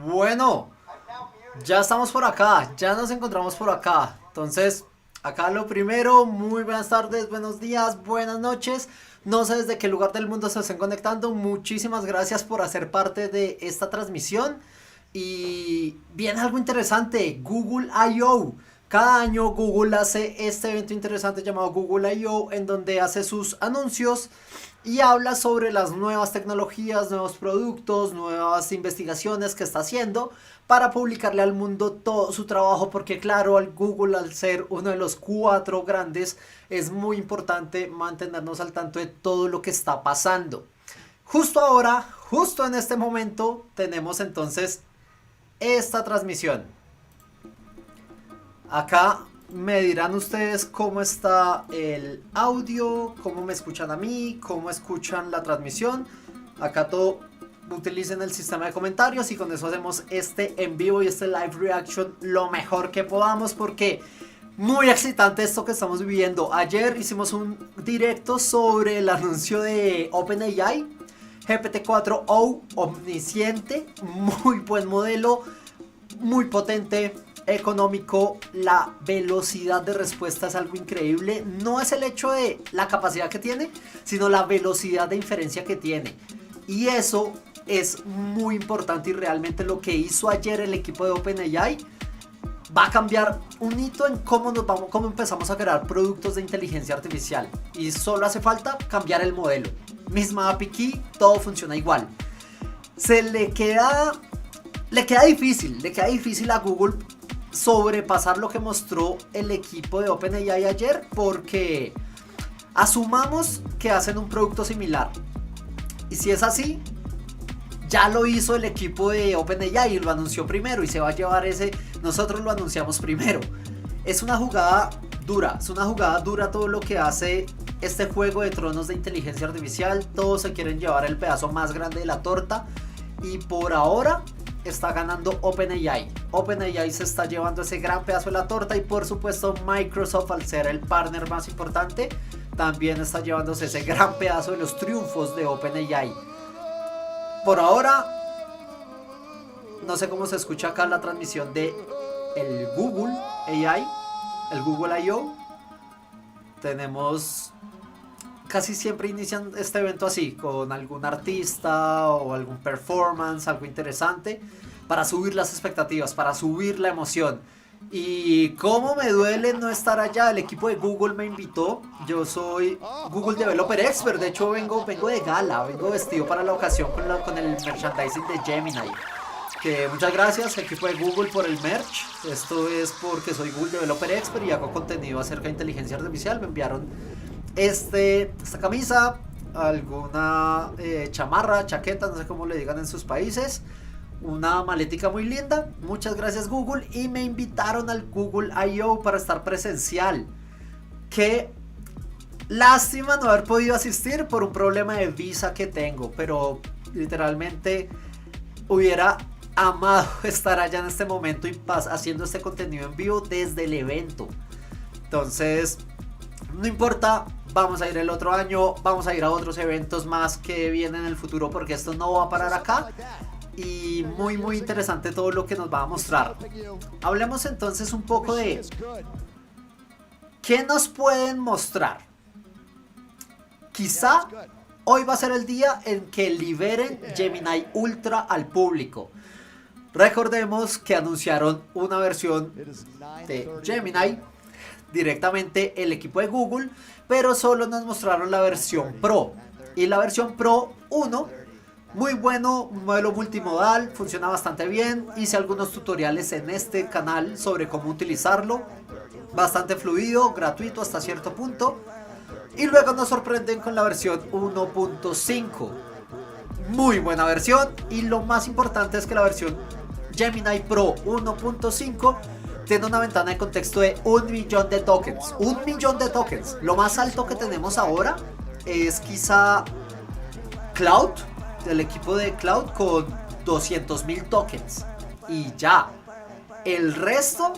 Bueno, ya estamos por acá, ya nos encontramos por acá. Entonces, acá lo primero, muy buenas tardes, buenos días, buenas noches. No sé desde qué lugar del mundo se estén conectando. Muchísimas gracias por hacer parte de esta transmisión. Y viene algo interesante, Google I.O. Cada año Google hace este evento interesante llamado Google I.O. en donde hace sus anuncios y habla sobre las nuevas tecnologías, nuevos productos, nuevas investigaciones que está haciendo para publicarle al mundo todo su trabajo, porque claro, al Google, al ser uno de los cuatro grandes, es muy importante mantenernos al tanto de todo lo que está pasando. Justo ahora, justo en este momento, tenemos entonces esta transmisión. Acá me dirán ustedes cómo está el audio, cómo me escuchan a mí, cómo escuchan la transmisión. Acá todo utilicen el sistema de comentarios y con eso hacemos este en vivo y este live reaction lo mejor que podamos, porque muy excitante esto que estamos viviendo. Ayer hicimos un directo sobre el anuncio de OpenAI GPT-4o, omnisciente, muy buen modelo, muy potente, económico. La velocidad de respuesta es algo increíble. No es el hecho de la capacidad que tiene, sino la velocidad de inferencia que tiene. Y eso es muy importante, y realmente lo que hizo ayer el equipo de OpenAI va a cambiar un hito en cómo empezamos a crear productos de inteligencia artificial. Y solo hace falta cambiar el modelo. Misma API Key, todo funciona igual. Le queda difícil a Google sobrepasar lo que mostró el equipo de OpenAI ayer, porque asumamos que hacen un producto similar. Y si es así, ya lo hizo el equipo de OpenAI y lo anunció primero y se va a llevar ese, nosotros lo anunciamos primero. Es una jugada dura todo lo que hace este juego de tronos de inteligencia artificial. Todos se quieren llevar el pedazo más grande de la torta y por ahora está ganando OpenAI. OpenAI se está llevando ese gran pedazo de la torta y por supuesto Microsoft, al ser el partner más importante, también está llevándose ese gran pedazo de los triunfos de OpenAI. Por ahora, no sé cómo se escucha acá la transmisión de el Google AI, el Google I.O. Tenemos, casi siempre inician este evento así, con algún artista o algún performance, algo interesante, para subir las expectativas, para subir la emoción. Y cómo me duele no estar allá. El equipo de Google me invitó. Yo soy Google Developer Expert. De hecho vengo de gala, vengo vestido para la ocasión con el merchandising de Gemini. Que muchas gracias equipo de Google por el merch. Esto es porque soy Google Developer Expert y hago contenido acerca de inteligencia artificial. Me enviaron esta camisa, alguna chamarra, chaqueta, no sé cómo le digan en sus países, una maletica muy linda. Muchas gracias Google, y me invitaron al Google I.O. para estar presencial. Qué lástima no haber podido asistir por un problema de visa que tengo, pero literalmente hubiera amado estar allá en este momento y haciendo este contenido en vivo desde el evento. Entonces, no importa, vamos a ir el otro año, vamos a ir a otros eventos más que vienen en el futuro, porque esto no va a parar acá. Y muy interesante todo lo que nos va a mostrar. Hablemos entonces un poco de qué nos pueden mostrar. Quizá hoy va a ser el día en que liberen Gemini Ultra al público. Recordemos que anunciaron una versión de Gemini directamente el equipo de Google, pero solo nos mostraron la versión Pro. Y la versión Pro 1, muy bueno, un modelo multimodal, funciona bastante bien. Hice algunos tutoriales en este canal sobre cómo utilizarlo, bastante fluido, gratuito hasta cierto punto. Y luego nos sorprenden con la versión 1.5, muy buena versión. Y lo más importante es que la versión Gemini Pro 1.5 tiene una ventana de contexto de 1.000.000 de tokens. 1.000.000 de tokens. Lo más alto que tenemos ahora es quizá Cloud, del equipo de Cloud, con 200.000 tokens. Y ya. El resto,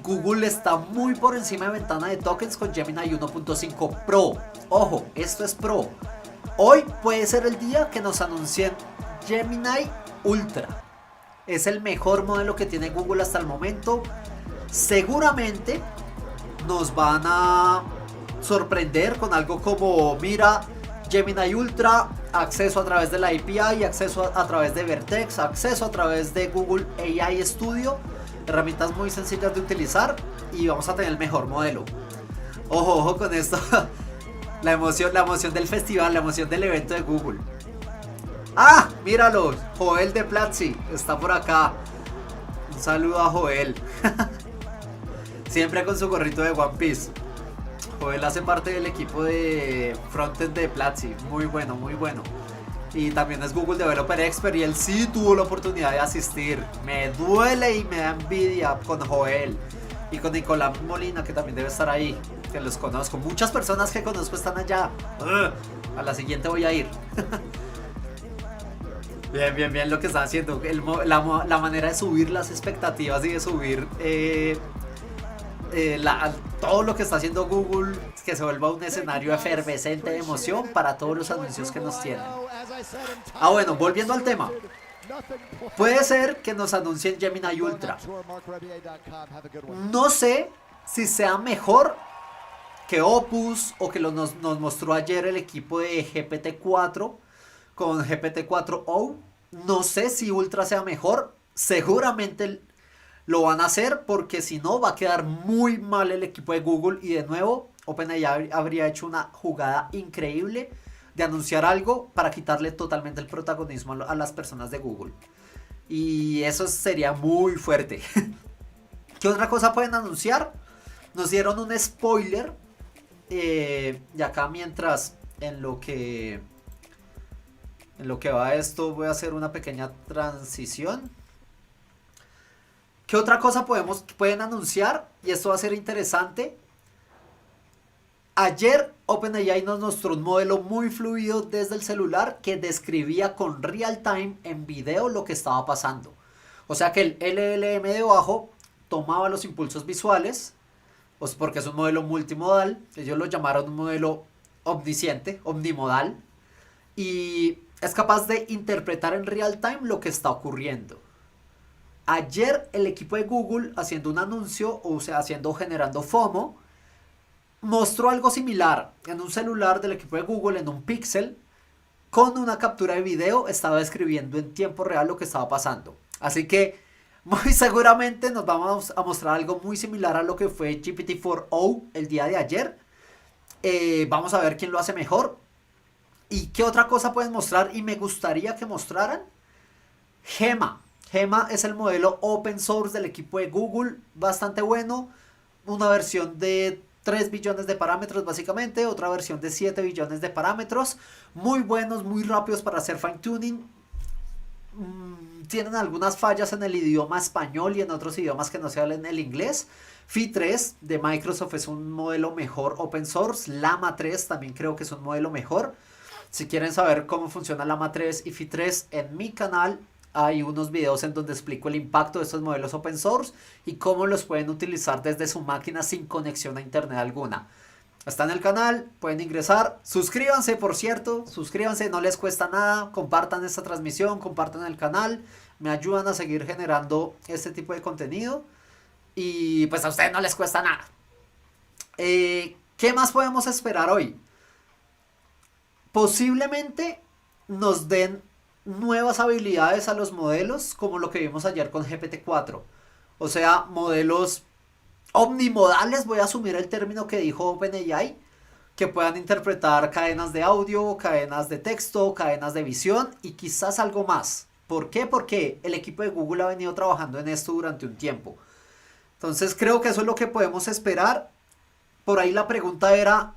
Google está muy por encima de ventana de tokens con Gemini 1.5 Pro. Ojo, esto es Pro. Hoy puede ser el día que nos anuncien Gemini Ultra. Es el mejor modelo que tiene Google hasta el momento. Seguramente nos van a sorprender con algo como, mira, Gemini Ultra, acceso a través de la API, acceso a través de Vertex, acceso a través de Google AI Studio, herramientas muy sencillas de utilizar y vamos a tener el mejor modelo. Ojo, ojo con esto. La emoción del festival, la emoción del evento de Google. ¡Ah! Míralo, Joel de Platzi está por acá. Un saludo a Joel. Siempre con su gorrito de One Piece. Joel hace parte del equipo de frontend de Platzi. Muy bueno, muy bueno. Y también es Google Developer Expert y él sí tuvo la oportunidad de asistir. Me duele y me da envidia con Joel. Y con Nicolás Molina, que también debe estar ahí. Que los conozco. Muchas personas que conozco están allá. A la siguiente voy a ir. Bien, bien, bien lo que está haciendo. La manera de subir las expectativas y de subir todo lo que está haciendo Google, que se vuelva un escenario efervescente de emoción para todos los anuncios que nos tienen. Ah, bueno, volviendo al tema. Puede ser que nos anuncien Gemini Ultra. No sé si sea mejor que Opus o que nos mostró ayer el equipo de GPT-4 con GPT-4o. No sé si Ultra sea mejor. Seguramente lo van a hacer porque si no va a quedar muy mal el equipo de Google y de nuevo OpenAI habría hecho una jugada increíble de anunciar algo para quitarle totalmente el protagonismo a las personas de Google. Y eso sería muy fuerte. ¿Qué otra cosa pueden anunciar? Nos dieron un spoiler. Y acá mientras en lo que va esto voy a hacer una pequeña transición. ¿Qué otra cosa pueden anunciar? Y esto va a ser interesante. Ayer OpenAI nos mostró un modelo muy fluido desde el celular que describía con real time en video lo que estaba pasando. O sea que el LLM de abajo tomaba los impulsos visuales, pues porque es un modelo multimodal, ellos lo llamaron un modelo omnisciente, omnimodal, y es capaz de interpretar en real time lo que está ocurriendo. Ayer el equipo de Google haciendo un anuncio, o sea, generando FOMO, mostró algo similar en un celular del equipo de Google, en un Pixel, con una captura de video, estaba describiendo en tiempo real lo que estaba pasando. Así que muy seguramente nos vamos a mostrar algo muy similar a lo que fue GPT-4o el día de ayer. Vamos a ver quién lo hace mejor. ¿Y qué otra cosa pueden mostrar? Y me gustaría que mostraran Gemma. Gemma es el modelo open source del equipo de Google, bastante bueno. Una versión de 3 billones de parámetros básicamente, otra versión de 7 billones de parámetros. Muy buenos, muy rápidos para hacer fine tuning. Tienen algunas fallas en el idioma español y en otros idiomas que no se hablan el inglés. Phi 3 de Microsoft es un modelo mejor open source. Llama 3 también creo que es un modelo mejor. Si quieren saber cómo funciona Llama 3 y Phi 3 en mi canal hay unos videos en donde explico el impacto de estos modelos open source y cómo los pueden utilizar desde su máquina sin conexión a internet alguna. Está en el canal, pueden ingresar, suscríbanse por cierto, suscríbanse, no les cuesta nada, compartan esta transmisión, compartan el canal, me ayudan a seguir generando este tipo de contenido y pues a ustedes no les cuesta nada. ¿Qué más podemos esperar hoy? Posiblemente nos den nuevas habilidades a los modelos como lo que vimos ayer con GPT-4. O sea, modelos omnimodales, voy a asumir el término que dijo OpenAI, que puedan interpretar cadenas de audio, cadenas de texto, cadenas de visión y quizás algo más. ¿Por qué? Porque el equipo de Google ha venido trabajando en esto durante un tiempo. Entonces creo que eso es lo que podemos esperar. Por ahí la pregunta era,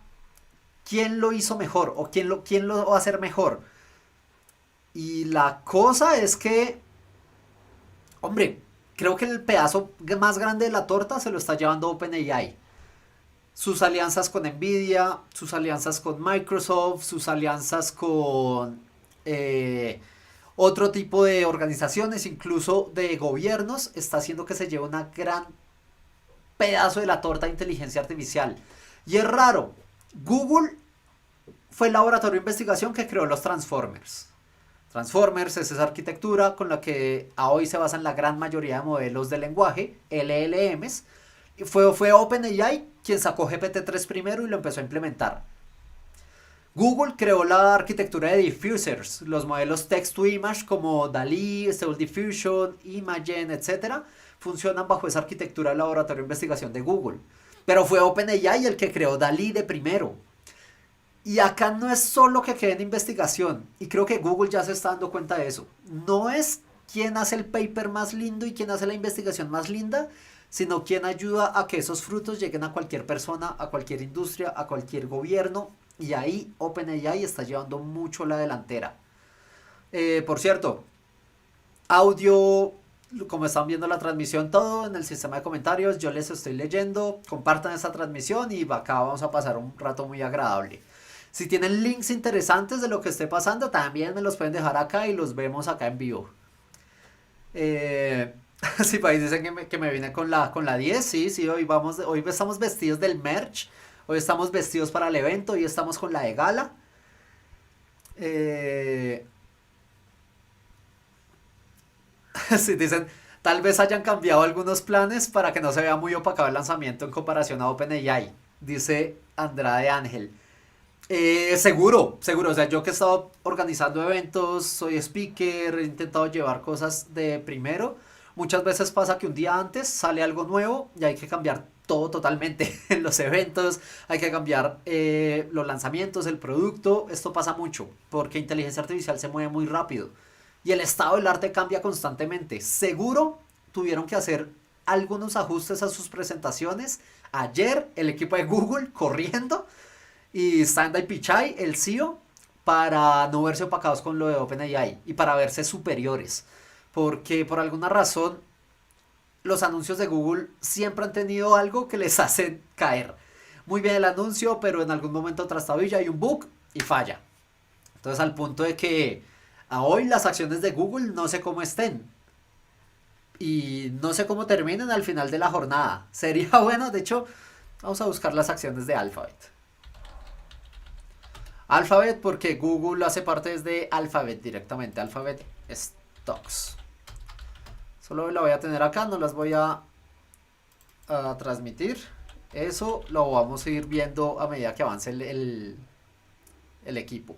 ¿quién lo hizo mejor? ¿O quién lo va a hacer mejor? Y la cosa es que, hombre, creo que el pedazo más grande de la torta se lo está llevando OpenAI. Sus alianzas con Nvidia, sus alianzas con Microsoft, sus alianzas con otro tipo de organizaciones, incluso de gobiernos, está haciendo que se lleve una gran pedazo de la torta de inteligencia artificial. Y es raro, Google fue el laboratorio de investigación que creó los Transformers. Transformers es esa arquitectura con la que a hoy se basan la gran mayoría de modelos de lenguaje, LLMs. Y fue OpenAI quien sacó GPT-3 primero y lo empezó a implementar. Google creó la arquitectura de diffusers, los modelos text to image como DALL-E, Stable Diffusion, Imagen, etcétera, funcionan bajo esa arquitectura del laboratorio de investigación de Google. Pero fue OpenAI el que creó DALL-E de primero. Y acá no es solo que quede en investigación, y creo que Google ya se está dando cuenta de eso. No es quién hace el paper más lindo y quién hace la investigación más linda, sino quién ayuda a que esos frutos lleguen a cualquier persona, a cualquier industria, a cualquier gobierno. Y ahí OpenAI está llevando mucho la delantera. Por cierto, audio, como están viendo la transmisión, todo en el sistema de comentarios, yo les estoy leyendo, compartan esta transmisión y acá vamos a pasar un rato muy agradable. Si tienen links interesantes de lo que esté pasando, también me los pueden dejar acá y los vemos acá en vivo. Sí, por ahí dicen que me vine con la 10, sí, sí, hoy estamos vestidos del merch, hoy estamos vestidos para el evento, hoy estamos con la de gala. Eh, sí, dicen, tal vez hayan cambiado algunos planes para que no se vea muy opacado el lanzamiento en comparación a OpenAI, dice Andrade Ángel. Seguro, seguro. O sea, yo que he estado organizando eventos, soy speaker, he intentado llevar cosas de primero. Muchas veces pasa que un día antes sale algo nuevo y hay que cambiar todo totalmente en los eventos, hay que cambiar los lanzamientos, el producto. Esto pasa mucho porque inteligencia artificial se mueve muy rápido y el estado del arte cambia constantemente. Seguro tuvieron que hacer algunos ajustes a sus presentaciones. Ayer el equipo de Google corriendo y Sundar Pichai, el CEO, para no verse opacados con lo de OpenAI y para verse superiores. Porque por alguna razón los anuncios de Google siempre han tenido algo que les hace caer. Muy bien el anuncio, pero en algún momento trastabilla, hay un bug y falla. Entonces al punto de que a hoy las acciones de Google no sé cómo estén. Y no sé cómo terminen al final de la jornada. Sería bueno, de hecho, vamos a buscar las acciones de Alphabet. Alphabet porque Google hace parte desde Alphabet directamente, Alphabet Stocks. Solo la voy a tener acá, no las voy a transmitir. Eso lo vamos a ir viendo a medida que avance el equipo.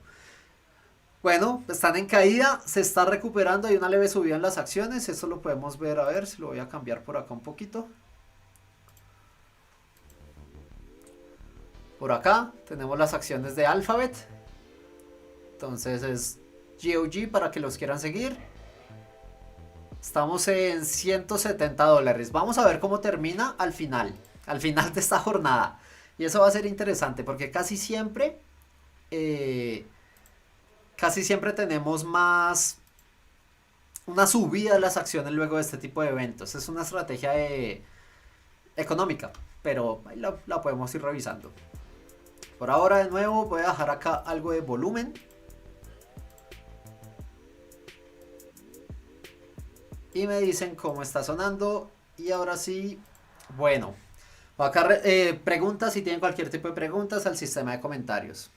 Bueno, están en caída, se está recuperando, hay una leve subida en las acciones, eso lo podemos ver, a ver si lo voy a cambiar por acá un poquito. Por acá tenemos las acciones de Alphabet. Entonces es GOG para que los quieran seguir. Estamos en $170. Vamos a ver cómo termina al final de esta jornada. Y eso va a ser interesante porque casi siempre tenemos una subida de las acciones luego de este tipo de eventos. Es una estrategia económica, pero ahí la podemos ir revisando. Por ahora, de nuevo, voy a dejar acá algo de volumen. Y me dicen cómo está sonando. Y ahora sí, bueno. Acá preguntas, si tienen cualquier tipo de preguntas, al sistema de comentarios.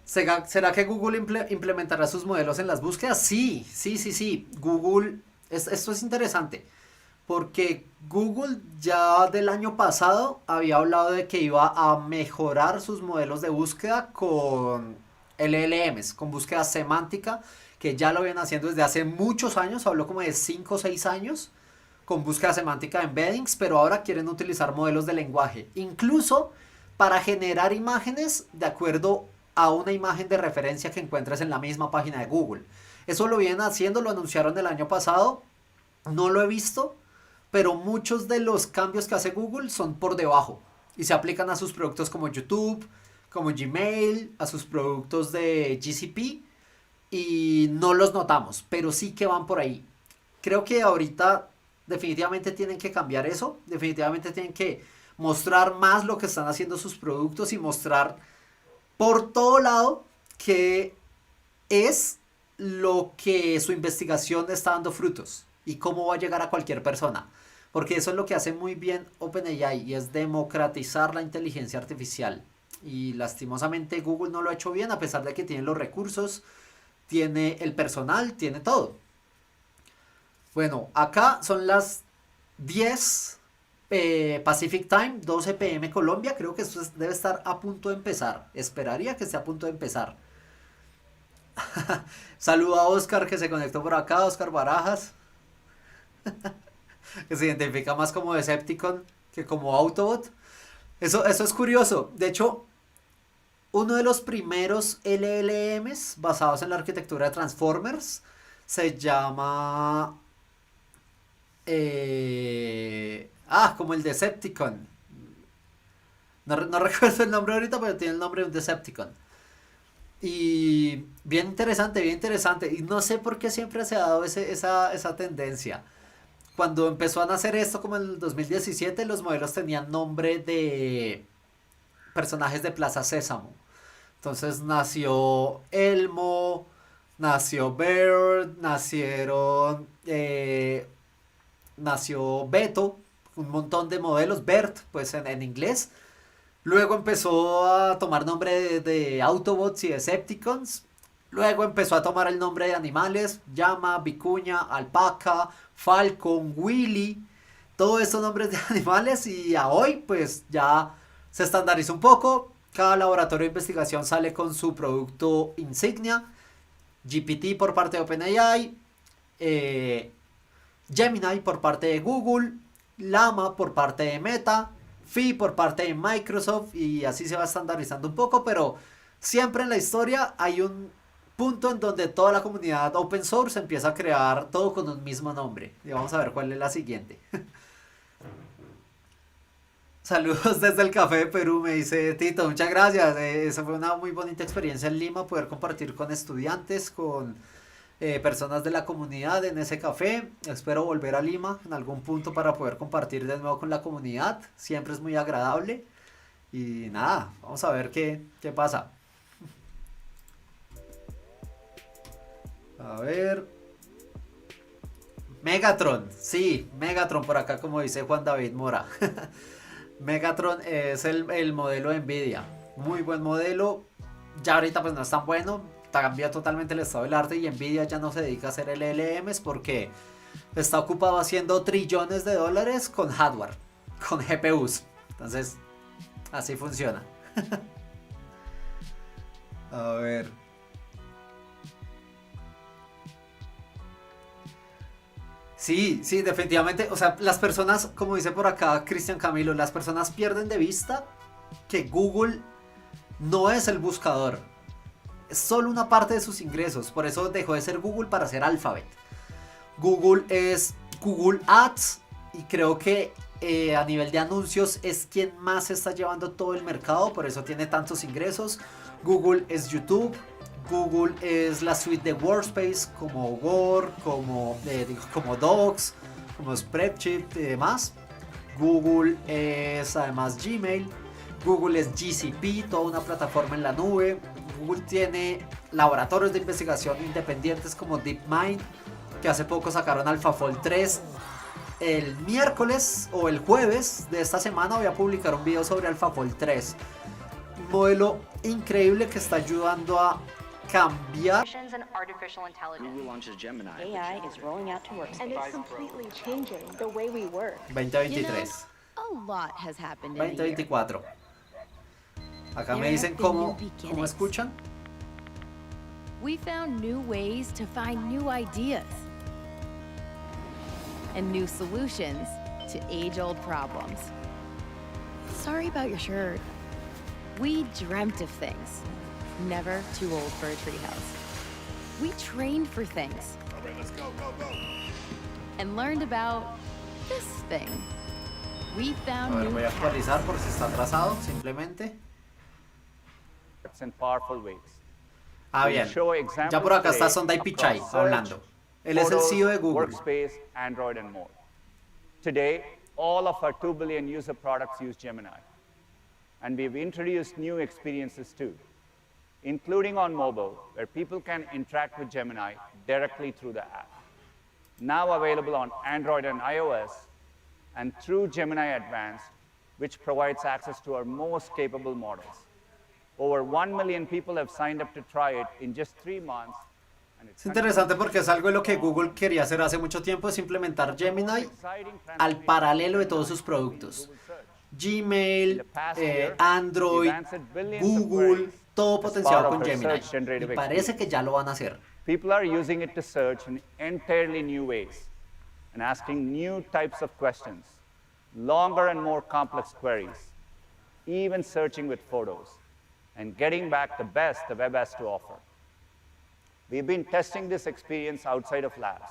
¿Será que Google implementará sus modelos en las búsquedas? Sí, sí, sí, sí. Google, esto es interesante. Porque Google ya del año pasado había hablado de que iba a mejorar sus modelos de búsqueda con LLMs, con búsqueda semántica, que ya lo vienen haciendo desde hace muchos años, habló como de 5 o 6 años, con búsqueda semántica de embeddings, pero ahora quieren utilizar modelos de lenguaje, incluso para generar imágenes de acuerdo a una imagen de referencia que encuentres en la misma página de Google. Eso lo vienen haciendo, lo anunciaron el año pasado, no lo he visto, pero muchos de los cambios que hace Google son por debajo y se aplican a sus productos como YouTube, como Gmail, a sus productos de GCP y no los notamos, pero sí que van por ahí. Creo que ahorita definitivamente tienen que cambiar eso, definitivamente tienen que mostrar más lo que están haciendo sus productos y mostrar por todo lado que es lo que su investigación está dando frutos y cómo va a llegar a cualquier persona. Porque eso es lo que hace muy bien OpenAI y es democratizar la inteligencia artificial. Y lastimosamente Google no lo ha hecho bien, a pesar de que tiene los recursos, tiene el personal, tiene todo. Bueno, acá son las 10 Pacific Time, 12 p.m. Colombia. Creo que esto debe estar a punto de empezar. Esperaría que esté a punto de empezar. Saludo a Oscar que se conectó por acá, Oscar Barajas, que se identifica más como Decepticon que como Autobot. Eso es curioso. De hecho, uno de los primeros LLMs basados en la arquitectura de Transformers se llama... como el Decepticon. No recuerdo el nombre ahorita, pero tiene el nombre de un Decepticon. Y bien interesante, bien interesante. Y no sé por qué siempre se ha dado esa tendencia. Cuando empezó a nacer esto, como en el 2017, los modelos tenían nombre de personajes de Plaza Sésamo. Entonces nació Elmo, nació Bird, nació Beto, un montón de modelos, Bert, pues en inglés. Luego empezó a tomar nombre de Autobots y Decepticons. Luego empezó a tomar el nombre de animales, llama, vicuña, alpaca, falcon, Willy. Todos estos nombres de animales y a hoy pues ya se estandarizó un poco. Cada laboratorio de investigación sale con su producto insignia. GPT por parte de OpenAI, Gemini por parte de Google, Llama por parte de Meta, Phi por parte de Microsoft y así se va estandarizando un poco, pero siempre en la historia hay un punto en donde toda la comunidad open source empieza a crear todo con un mismo nombre. Y vamos a ver cuál es la siguiente. Saludos desde el Café de Perú, me dice Tito, muchas gracias. Esa fue una muy bonita experiencia en Lima, poder compartir con estudiantes, con personas de la comunidad en ese café. Espero volver a Lima en algún punto para poder compartir de nuevo con la comunidad. Siempre es muy agradable. Y nada, vamos a ver qué pasa. A ver. Megatron, sí, Megatron por acá como dice Juan David Mora. Megatron es el modelo de Nvidia. Muy buen modelo. Ya ahorita pues no es tan bueno. Cambia totalmente el estado del arte y Nvidia ya no se dedica a hacer LLMs porque está ocupado haciendo trillones de dólares con hardware, con GPUs. Entonces, así funciona. A ver. Sí, sí, definitivamente. O sea, las personas, como dice por acá Cristian Camilo, las personas pierden de vista que Google no es el buscador. Es solo una parte de sus ingresos. Por eso dejó de ser Google para ser Alphabet. Google es Google Ads y creo que a nivel de anuncios es quien más está llevando todo el mercado. Por eso tiene tantos ingresos. Google es YouTube. Google es la suite de Workspace como Word, como Docs, como Spreadsheet y demás. Google es además Gmail. Google es GCP, toda una plataforma en la nube. Google tiene laboratorios de investigación independientes como DeepMind, que hace poco sacaron AlphaFold 3. El miércoles o el jueves de esta semana voy a publicar un video sobre AlphaFold 3. Un modelo increíble que está ayudando a cambiar. Google launches Gemini. AI is rolling out to workspace. And it's completely changing the way we work. 2023. A lot has happened in a year. 2024. Acá me dicen cómo escuchan. We found new ways to find new ideas and new solutions to age-old problems. Sorry about your shirt. We dreamt of things, never too old for a treehouse. We trained for things. All right, let's go. And learned about this thing. We found A ver, new voy a actualizar por si está atrasado, simplemente. In powerful ways. Bien. Ya por acá está Sundar Pichai hablando. Él es el CEO de Google. Workspace, Android, and more. Today, all of our 2 billion user products use Gemini. And we've introduced new experiences too, including on mobile, where people can interact with Gemini directly through the app. Now available on Android and iOS, and through Gemini Advanced, which provides access to our most capable models. Over 1 million people have signed up to try it in just 3 months. And it's Es interesante porque es algo de lo que Google quería hacer hace mucho tiempo, es implementar Gemini al paralelo de todos sus productos. Gmail, Android, Google, todo potenciado con Gemini. Y parece que ya lo van a hacer. People are using it to search in entirely new ways and asking new types of questions, longer and more complex queries, even searching with photos, and getting back the best the web has to offer. We've been testing this experience outside of labs,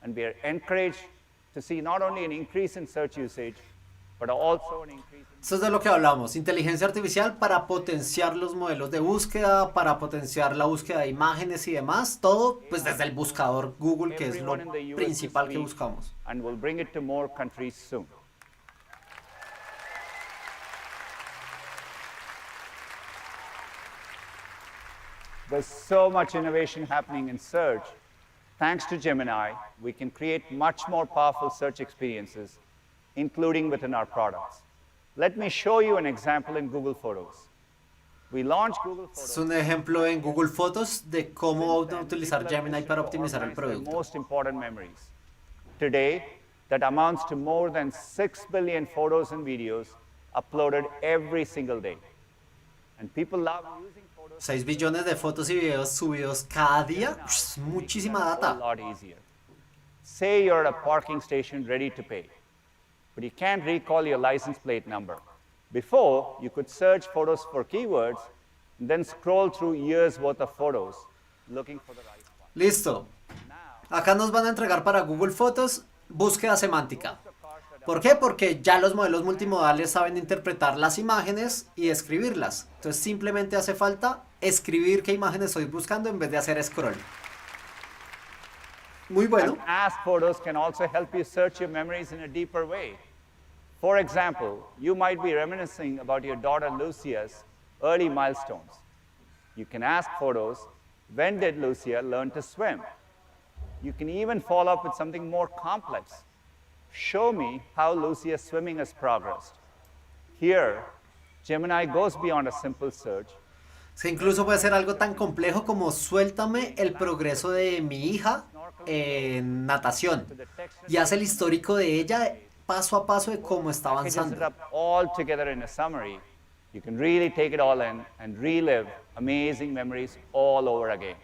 and we are encouraged to see not only an increase in search usage, but also an increase in... Esto es de lo que hablamos, inteligencia artificial para potenciar los modelos de búsqueda, para potenciar la búsqueda de imágenes y demás, todo pues desde el buscador Google, que es lo Everyone in the US principal this que week, buscamos. and we'll bring it to more countries soon. There's so much innovation happening in search. Thanks to Gemini, we can create much more powerful search experiences, including within our products. Let me show you an example in Google Photos. We launched Google Es Photos un ejemplo en Google Fotos de cómo utilizar Gemini para optimizar el organize their producto. most important memories. Today, that amounts to more than 6 billion photos and videos uploaded every single day. And people love using photos 6 billones de fotos y videos subidos cada día, es muchísima a data. lot easier. Say you're at a parking station ready to pay, but you can't recall your license plate number. Before, you could search photos for keywords and then scroll through years worth of photos looking for the right one. Listo. Acá nos van a entregar para Google Fotos búsqueda semántica. ¿Por qué? Porque ya los modelos multimodales saben interpretar las imágenes y describirlas. Entonces simplemente hace falta escribir qué imagen estoy buscando en vez de hacer scroll. Muy bueno. And Ask Photos can also help you search your memories in a deeper way. For example, you might be reminiscing about your daughter Lucia's early milestones. You can ask Photos, when did Lucia learn to swim? You can even follow up with something more complex. Show me how Lucia's swimming has progressed. Here, Gemini goes beyond a simple search. Es que incluso puede ser algo tan complejo como suéltame el progreso de mi hija en natación. Y hace el histórico de ella paso a paso de cómo está Packages it avanzando. up all together in a summary. You can really take it all in and relive amazing memories all over again.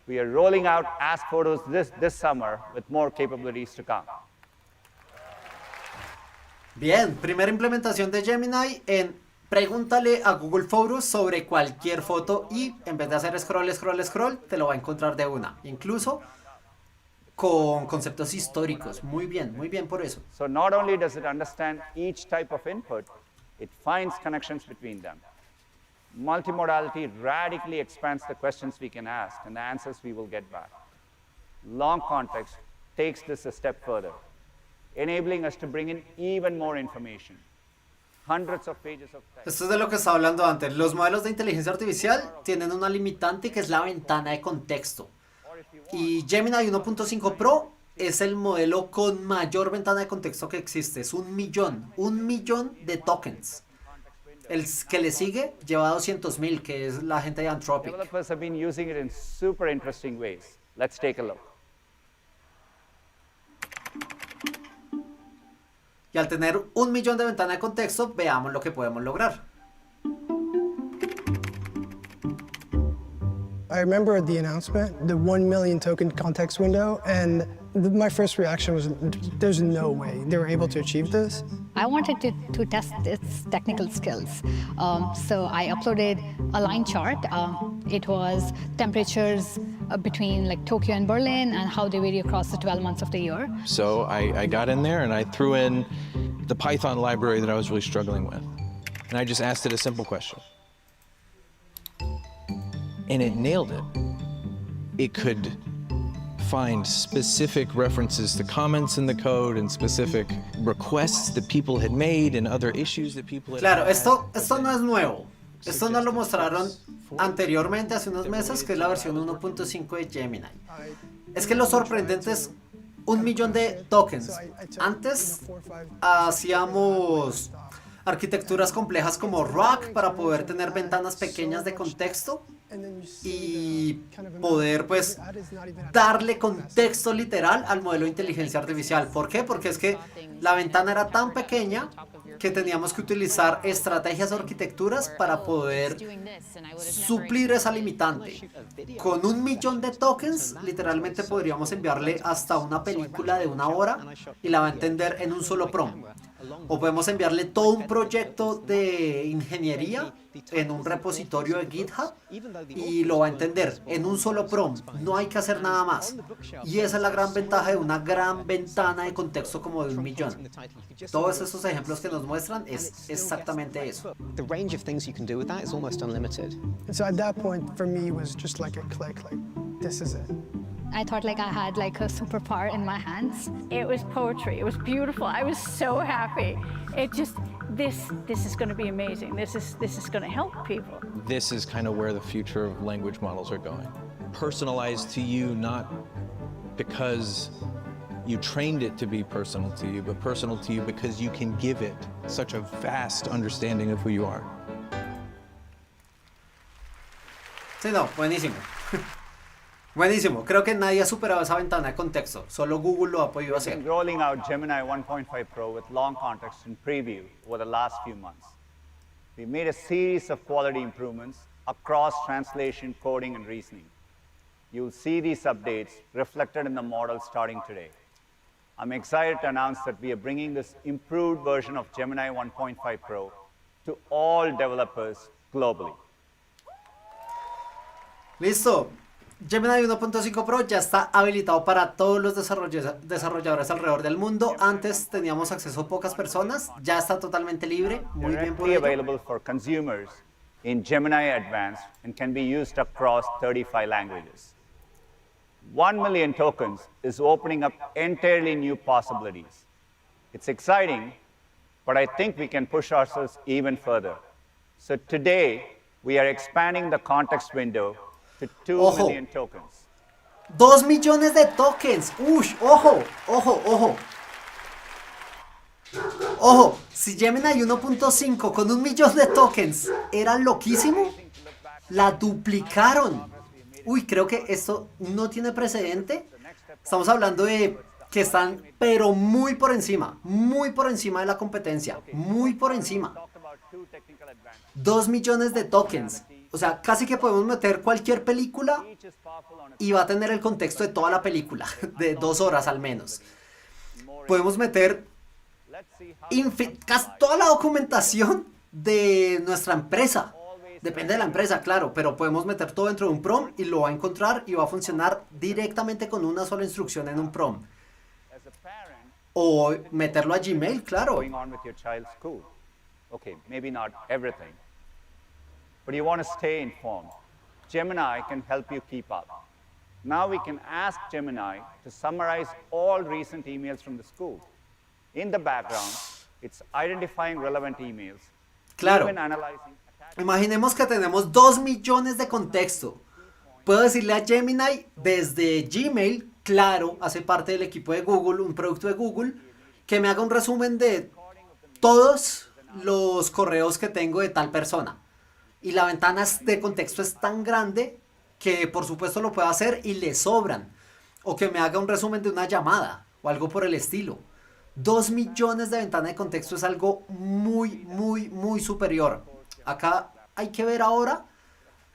We are rolling out Ask Photos this summer with more capabilities to come. Bien, primera implementación de Gemini en pregúntale a Google Photos sobre cualquier foto y en vez de hacer scroll, scroll, scroll, te lo va a encontrar de una. Incluso con conceptos históricos. Muy bien por eso. So not only does it understand each type of input, it finds connections between them. Multimodality radically expands the questions we can ask and the answers we will get back. Long context takes this a step further, enabling us to bring in even more information. Hundreds of pages of text. Esto es de lo que estaba hablando antes. Los modelos de inteligencia artificial tienen una limitante que es la ventana de contexto. Y Gemini 1.5 Pro es el modelo con mayor ventana de contexto que existe. Es 1 millón de tokens. El que le sigue lleva 200.000, que es la gente de Anthropic. Developers have been using it in super interesting ways. Let's take a look. Y al tener 1 millón de ventana de contexto, veamos lo que podemos lograr. I remember the announcement, the 1 million token context window, and my first reaction was, there's no way they were able to achieve this. I wanted to test its technical skills. So I uploaded a line chart. It was temperatures between like Tokyo and Berlin and how they vary across the 12 months of the year. So I got in there and I threw in the Python library that I was really struggling with. And I just asked it a simple question. And it nailed it. It could find specific references to comments in the code and specific requests that people had made and other issues that people had Claro, had. esto no es nuevo. Esto nos lo mostraron anteriormente, hace unos meses, que es la versión 1.5 de Gemini. Es que lo sorprendente es 1 millón de tokens. Antes hacíamos arquitecturas complejas como Rock para poder tener ventanas pequeñas de contexto y poder pues darle contexto literal al modelo de inteligencia artificial. ¿Por qué? Porque es que la ventana era tan pequeña que teníamos que utilizar estrategias o arquitecturas para poder suplir esa limitante. Con 1 millón de tokens, literalmente podríamos enviarle hasta una película de 1 hora y la va a entender en un solo prompt. O podemos enviarle todo un proyecto de ingeniería en un repositorio de GitHub y lo va a entender en un solo prompt. No hay que hacer nada más. Y esa es la gran ventaja de una gran ventana de contexto como de 1 millón. Todos esos ejemplos que nos muestran es exactamente eso. The range of things you can do with that is almost unlimited. And so at that point, for me, it was just like a click, like, this is it. I thought like I had like a superpower in my hands. It was poetry. It was beautiful. I was so happy. It just this is going to be amazing. This is going to help people. This is kind of where the future of language models are going. Personalized to you, not because you trained it to be personal to you, but personal to you because you can give it such a vast understanding of who you are. Sí, no, buenísimo. Buenísimo. Creo que nadie ha superado esa ventana de contexto. Solo Google lo ha podido We've hacer. been rolling out Gemini 1.5 Pro with long context in preview over the last few months. We made a series of quality improvements across translation, coding, and reasoning. You'll see these updates reflected in the model starting today. I'm excited to announce that we are bringing this improved version of Gemini 1.5 Pro to all developers globally. Listo. Gemini 1.5 Pro ya está habilitado para todos los desarrolladores alrededor del mundo. Antes teníamos acceso a pocas personas. Ya está totalmente libre. Muy bien por Directly ello. available for consumers in Gemini Advanced and can be used across 35 languages. 1 million tokens is opening up entirely new possibilities. It's exciting, but I think we can push ourselves even further. So today, we are expanding the context window to 2 Ojo. million tokens. 2 millones de tokens. Ush, ojo, ojo, ojo. Ojo, si Gemini 1.5 con 1 millón de tokens era loquísimo, la duplicaron. Uy, creo que esto no tiene precedente. Estamos hablando de que están, pero muy por encima de la competencia, muy por encima. 2 millones de tokens. O sea, casi que podemos meter cualquier película y va a tener el contexto de toda la película, de 2 horas al menos. Podemos meter casi toda la documentación de nuestra empresa. Depende de la empresa, claro, pero podemos meter todo dentro de un prompt y lo va a encontrar y va a funcionar directamente con una sola instrucción en un prompt. O meterlo a Gmail, claro. Going on with your child's school. Okay, maybe not everything, but you want to stay informed. Gemini can help you keep up. Now we can ask Gemini to summarize all recent emails from the school. In the background, it's identifying relevant emails, Claro. even analyzing. Imaginemos que tenemos 2 millones de contexto. Puedo decirle a Gemini desde Gmail, claro, hace parte del equipo de Google, un producto de Google, que me haga un resumen de todos los correos que tengo de tal persona. Y la ventana de contexto es tan grande que por supuesto lo puedo hacer y le sobran. O que me haga un resumen de una llamada o algo por el estilo. 2 millones de ventana de contexto es algo muy, muy, muy superior. Acá hay que ver ahora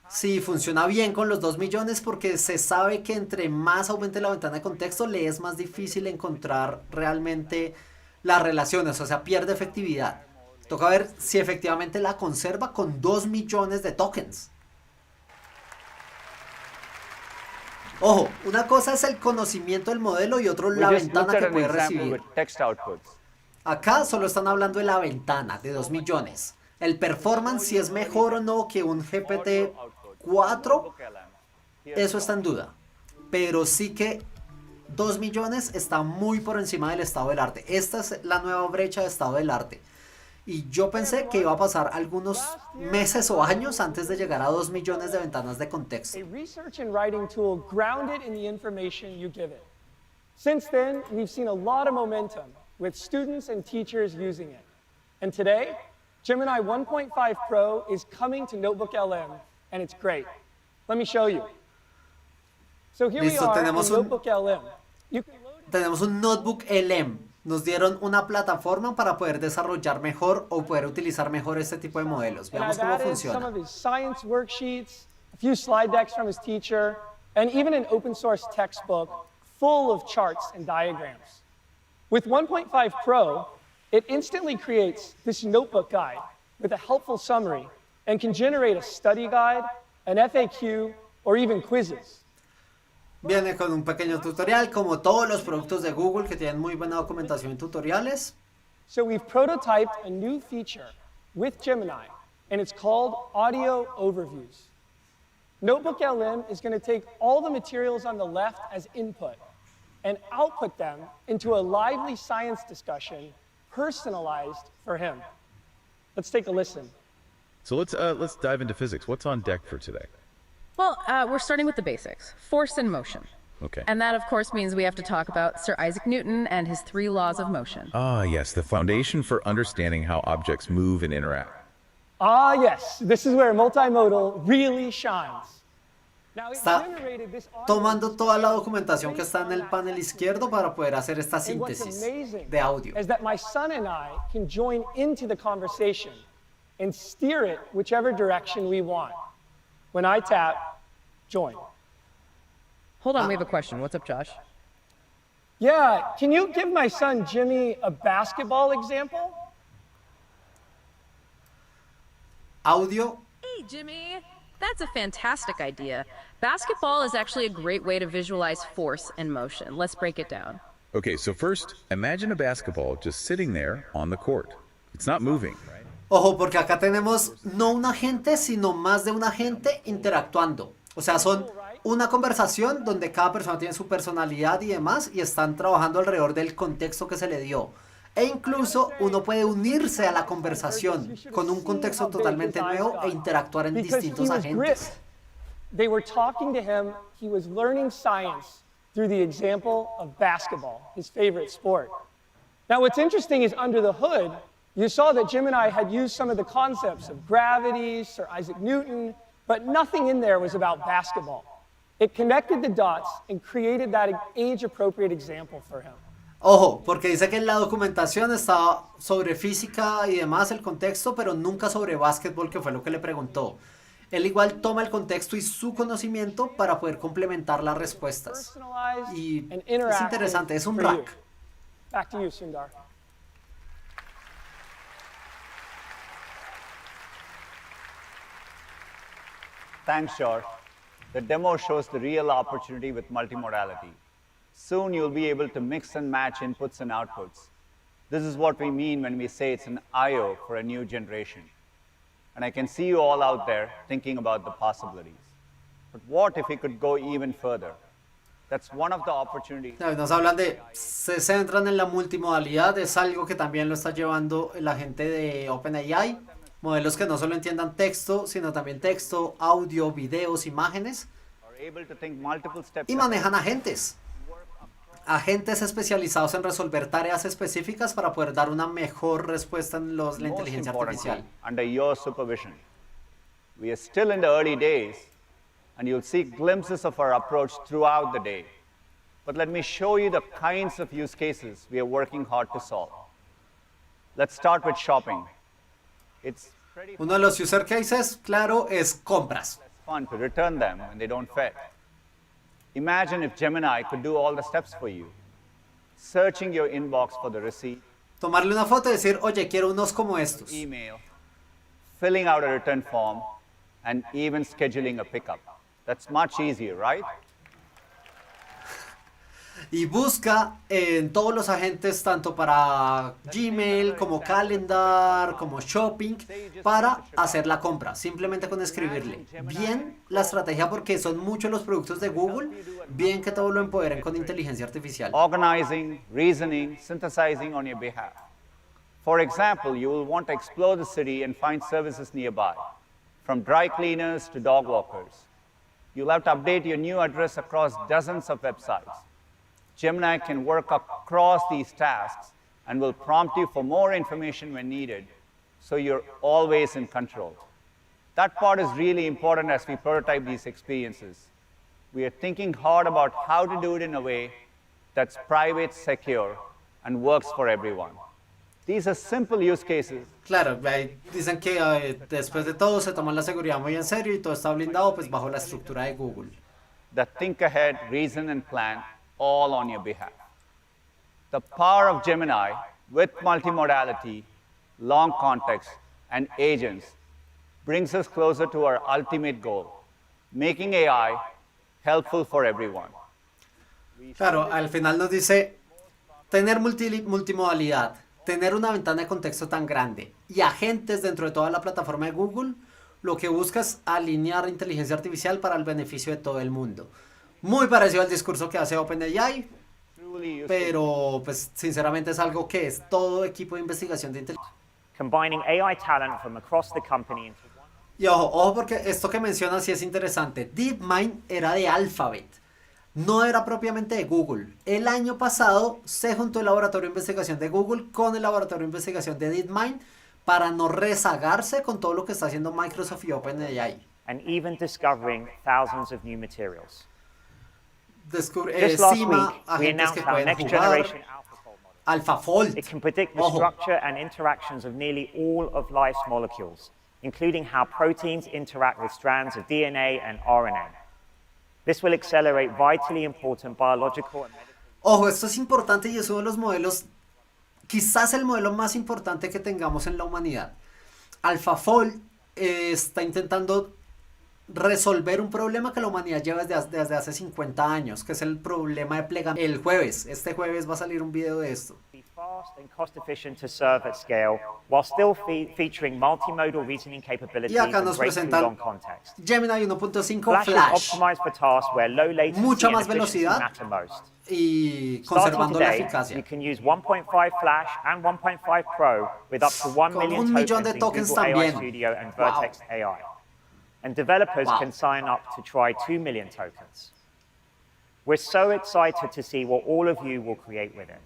si funciona bien con los 2 millones porque se sabe que entre más aumente la ventana de contexto le es más difícil encontrar realmente las relaciones, o sea, pierde efectividad. Toca ver si efectivamente la conserva con 2 millones de tokens. Ojo, una cosa es el conocimiento del modelo y otro We la just ventana looked at que an puede example recibir. with text outputs. Acá solo están hablando de la ventana de 2 millones. El performance, si es mejor o no que un GPT-4, eso está en duda. Pero sí que 2 millones está muy por encima del estado del arte. Esta es la nueva brecha de estado del arte. Y yo pensé que iba a pasar algunos meses o años antes de llegar a 2 millones de ventanas de contexto. A research and writing tool grounded in the information you give it. Since then, we've seen a lot of momentum with students and teachers using it. And today, Gemini 1.5 Pro is coming to Notebook LM, and it's great. Let me show you. So here we Listo, are in tenemos un- Notebook LM. You can load it. Tenemos un Notebook LM. Nos dieron una plataforma para poder desarrollar mejor o poder utilizar mejor este tipo de modelos. And Veamos I've cómo added some funciona. of his science worksheets, a few slide decks from his teacher, and even an open source textbook full of charts and diagrams. With 1.5 Pro, it instantly creates this notebook guide with a helpful summary and can generate a study guide, an FAQ, or even quizzes. Viene con un pequeño tutorial, como todos los productos de Google que tienen muy buena documentación y tutoriales. So we've prototyped a new feature with Gemini, and it's called Audio Overviews. Notebook LM is going to take all the materials on the left as input and output them into a lively science discussion personalized for him. Let's take a listen. So let's dive into physics. What's on deck for today? Well, we're starting with the basics, force and motion. Okay. And that, of course, means we have to talk about Sir Isaac Newton and his 3 laws of motion. Ah, yes, the foundation for understanding how objects move and interact. Ah, yes, this is where multimodal really shines. Now, it Está generated this audio tomando toda la documentación que está en el panel izquierdo para poder hacer esta And what's síntesis amazing de audio. is that my son and I can join into the conversation and steer it whichever direction we want. When I tap join. Hold on, we have a question. What's up, Josh? Yeah, can you give my son Jimmy a basketball example? Audio. Hey, Jimmy. That's a fantastic idea. Basketball is actually a great way to visualize force and motion. Let's break it down. Okay, so first, imagine a basketball just sitting there on the court. It's not moving, right? Ojo, porque acá tenemos no un agente, sino más de un agente interactuando. O sea, son una conversación donde cada persona tiene su personalidad y demás y están trabajando alrededor del contexto que se le dio. E incluso uno puede unirse a la conversación con un contexto totalmente nuevo e interactuar en Because distintos he was agentes. gripped. They were talking to him. He was learning science through the example of basketball, his favorite sport. Now, what's interesting is under the hood, you saw that Gemini had used some of the concepts of gravity, Sir Isaac Newton, but nothing in there was about basketball. It connected the dots and created that age-appropriate example for him. Ojo, porque dice que en la documentación estaba sobre física y demás el contexto, pero nunca sobre básquetbol, que fue lo que le preguntó. Él igual toma el contexto y su conocimiento para poder complementar las respuestas. Personalized Y and es interactive interesante, es un for you. rack. Back to you, Sundar. Thanks, George. The demo shows the real opportunity with multimodality. Soon you'll be able to mix and match inputs and outputs. This is what we mean when we say it's an I/O for a new generation. And I can see you all out there thinking about the possibilities. But what if we could go even further? That's one of the opportunities. Nos hablan de, se centran en la multimodalidad, es algo que también lo está llevando la gente de OpenAI. Modelos que no solo entiendan texto, sino también texto, audio, videos, imágenes. Are able to think multiple steps Y manejan agentes. Agentes especializados en resolver tareas específicas para poder dar una mejor respuesta en la Most inteligencia importantly, artificial. under your supervision. We are still in the early days, and you'll see glimpses of our approach throughout the day. But let me show you the kinds of use cases we are working hard to solve. Let's start with shopping. It's pretty Uno de los user cases, claro, es compras. fun to return them when they don't fit. Imagine if Gemini could do all the steps for you, searching your inbox for the receipt, Tomarle una foto y decir, oye, quiero unos como estos. email, filling out a return form, and even scheduling a pickup. That's much easier, right? Y busca en todos los agentes, tanto para Gmail, como Calendar, como Shopping, para hacer la compra, simplemente con escribirle. Bien la estrategia, porque son muchos los productos de Google, bien que todo lo empoderen con inteligencia artificial. Organizing, reasoning, synthesizing on your behalf. For example, you will want to explore the city and find services nearby, from dry cleaners to dog walkers. You'll have to update your new address across dozens of websites. Gemini can work across these tasks and will prompt you for more information when needed, so you're always in control. That part is really important as we prototype these experiences. We are thinking hard about how to do it in a way that's private, secure, and works for everyone. These are simple use cases. Claro, dicen que después de todo se toman la seguridad muy en serio y todo está blindado pues bajo la estructura de Google. That think ahead, reason, and plan all on your behalf. The power of Gemini with multimodality, long context, and agents brings us closer to our ultimate goal, making AI helpful for everyone. Claro, al final nos dice tener multimodalidad, tener una ventana de contexto tan grande y agentes dentro de toda la plataforma de Google, lo que busca es alinear inteligencia artificial para el beneficio de todo el mundo. Muy parecido al discurso que hace OpenAI, pero pues sinceramente es algo que es todo equipo de investigación de inteligencia. Combining AI talent from across the company into one. Y ojo porque esto que menciona sí es interesante. DeepMind era de Alphabet, no era propiamente de Google. El año pasado se juntó el laboratorio de investigación de Google con el laboratorio de investigación de DeepMind para no rezagarse con todo lo que está haciendo Microsoft y OpenAI. And even discovering thousands of new materials. Just last Encima, week, we agentes que announced our pueden next jugar, generation AlphaFold model. AlphaFold. It can predict the Ojo. structure and interactions of nearly all of life's molecules, including how proteins interact with strands of DNA and RNA. This will accelerate vitally important biological and medical. Ojo, esto es importante y es uno de los modelos, quizás el modelo más importante que tengamos en la humanidad. AlphaFold está intentando resolver un problema que la humanidad lleva desde hace 50 años, que es el problema de plegamiento. Este jueves va a salir un video de esto. Be fast and cost efficient to serve at scale, while still featuring multimodal reasoning capabilities Y acá and nos breakthrough presentan long context. Gemini 1.5 Flash is Flash optimized for tasks where low latency Mucha and más efficiency velocidad. matter most. y Starting conservando la today, eficacia. you can use 1.5 Flash and 1.5 Pro with up to 1 Con million 1 millón de tokens in tokens Google AI también. Studio and Wow. Vertex AI. And developers Wow. can sign up to try 2 million tokens. We're so excited to see what all of you will create with it.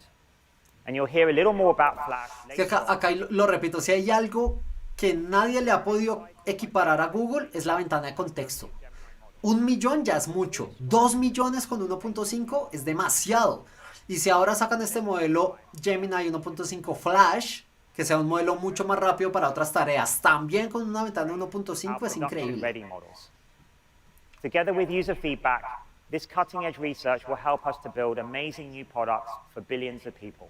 And you'll hear a little more about Flash Que later on. acá lo repito, si hay algo que nadie le ha podido equiparar a Google es la ventana de contexto. 1 millón ya es mucho, 2 millones con 1.5 es demasiado. Y si ahora sacan este modelo Gemini 1.5 Flash, que sea un modelo mucho más rápido para otras tareas, también con una ventana de 1.5 es increíble. Ready models. Together with user feedback, this cutting-edge research will help us to build amazing new products for billions of people.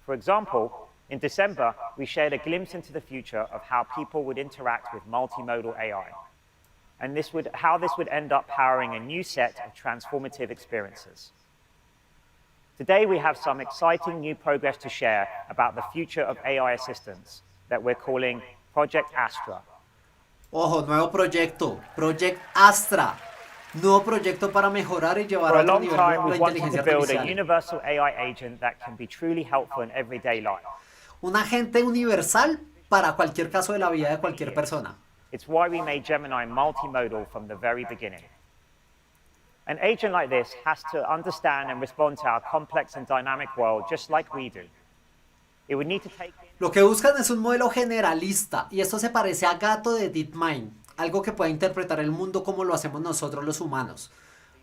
For example, in December, we shared a glimpse into the future of how people would interact with multimodal AI, and how this would end up powering a new set of transformative experiences. Today, we have some exciting new progress to share about the future of AI assistance that we're calling Project Astra. Ojo, nuevo proyecto, Project Astra. Nuevo proyecto para mejorar y llevar For a a otro long nivel time, la we've wanted inteligencia to build a artificial. universal AI agent that can be truly helpful in everyday life. Un agente universal para cualquier caso de la vida de cualquier persona. It's why we made Gemini multimodal from the very beginning. An agent like this has to understand and respond to our complex and dynamic world just like we do. It would need to take in Lo que buscan es un modelo generalista y esto se parece a Gato de DeepMind, algo que pueda interpretar el mundo como lo hacemos nosotros los humanos,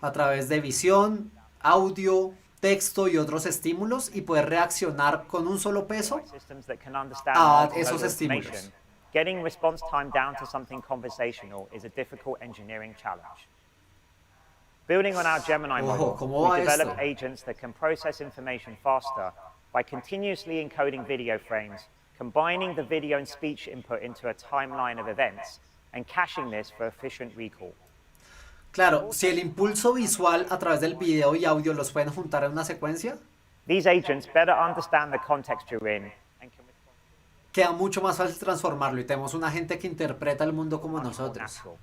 a través de visión, audio, texto y otros estímulos y poder reaccionar con un solo peso systems that can understand a multimodal esos estímulos. information. Getting response time down to something conversational is a difficult engineering challenge. Building on our Gemini Ojo, model, ¿cómo va we developed esto? agents that can process information faster by continuously encoding video frames, combining the video and speech input into a timeline of events, and caching this for efficient recall. Claro, si el impulso visual a través del video y audio los pueden juntar en una secuencia, These agents better understand the context you're in and can respond queda mucho más fácil transformarlo y tenemos una gente que interpreta el mundo como nosotros. natural.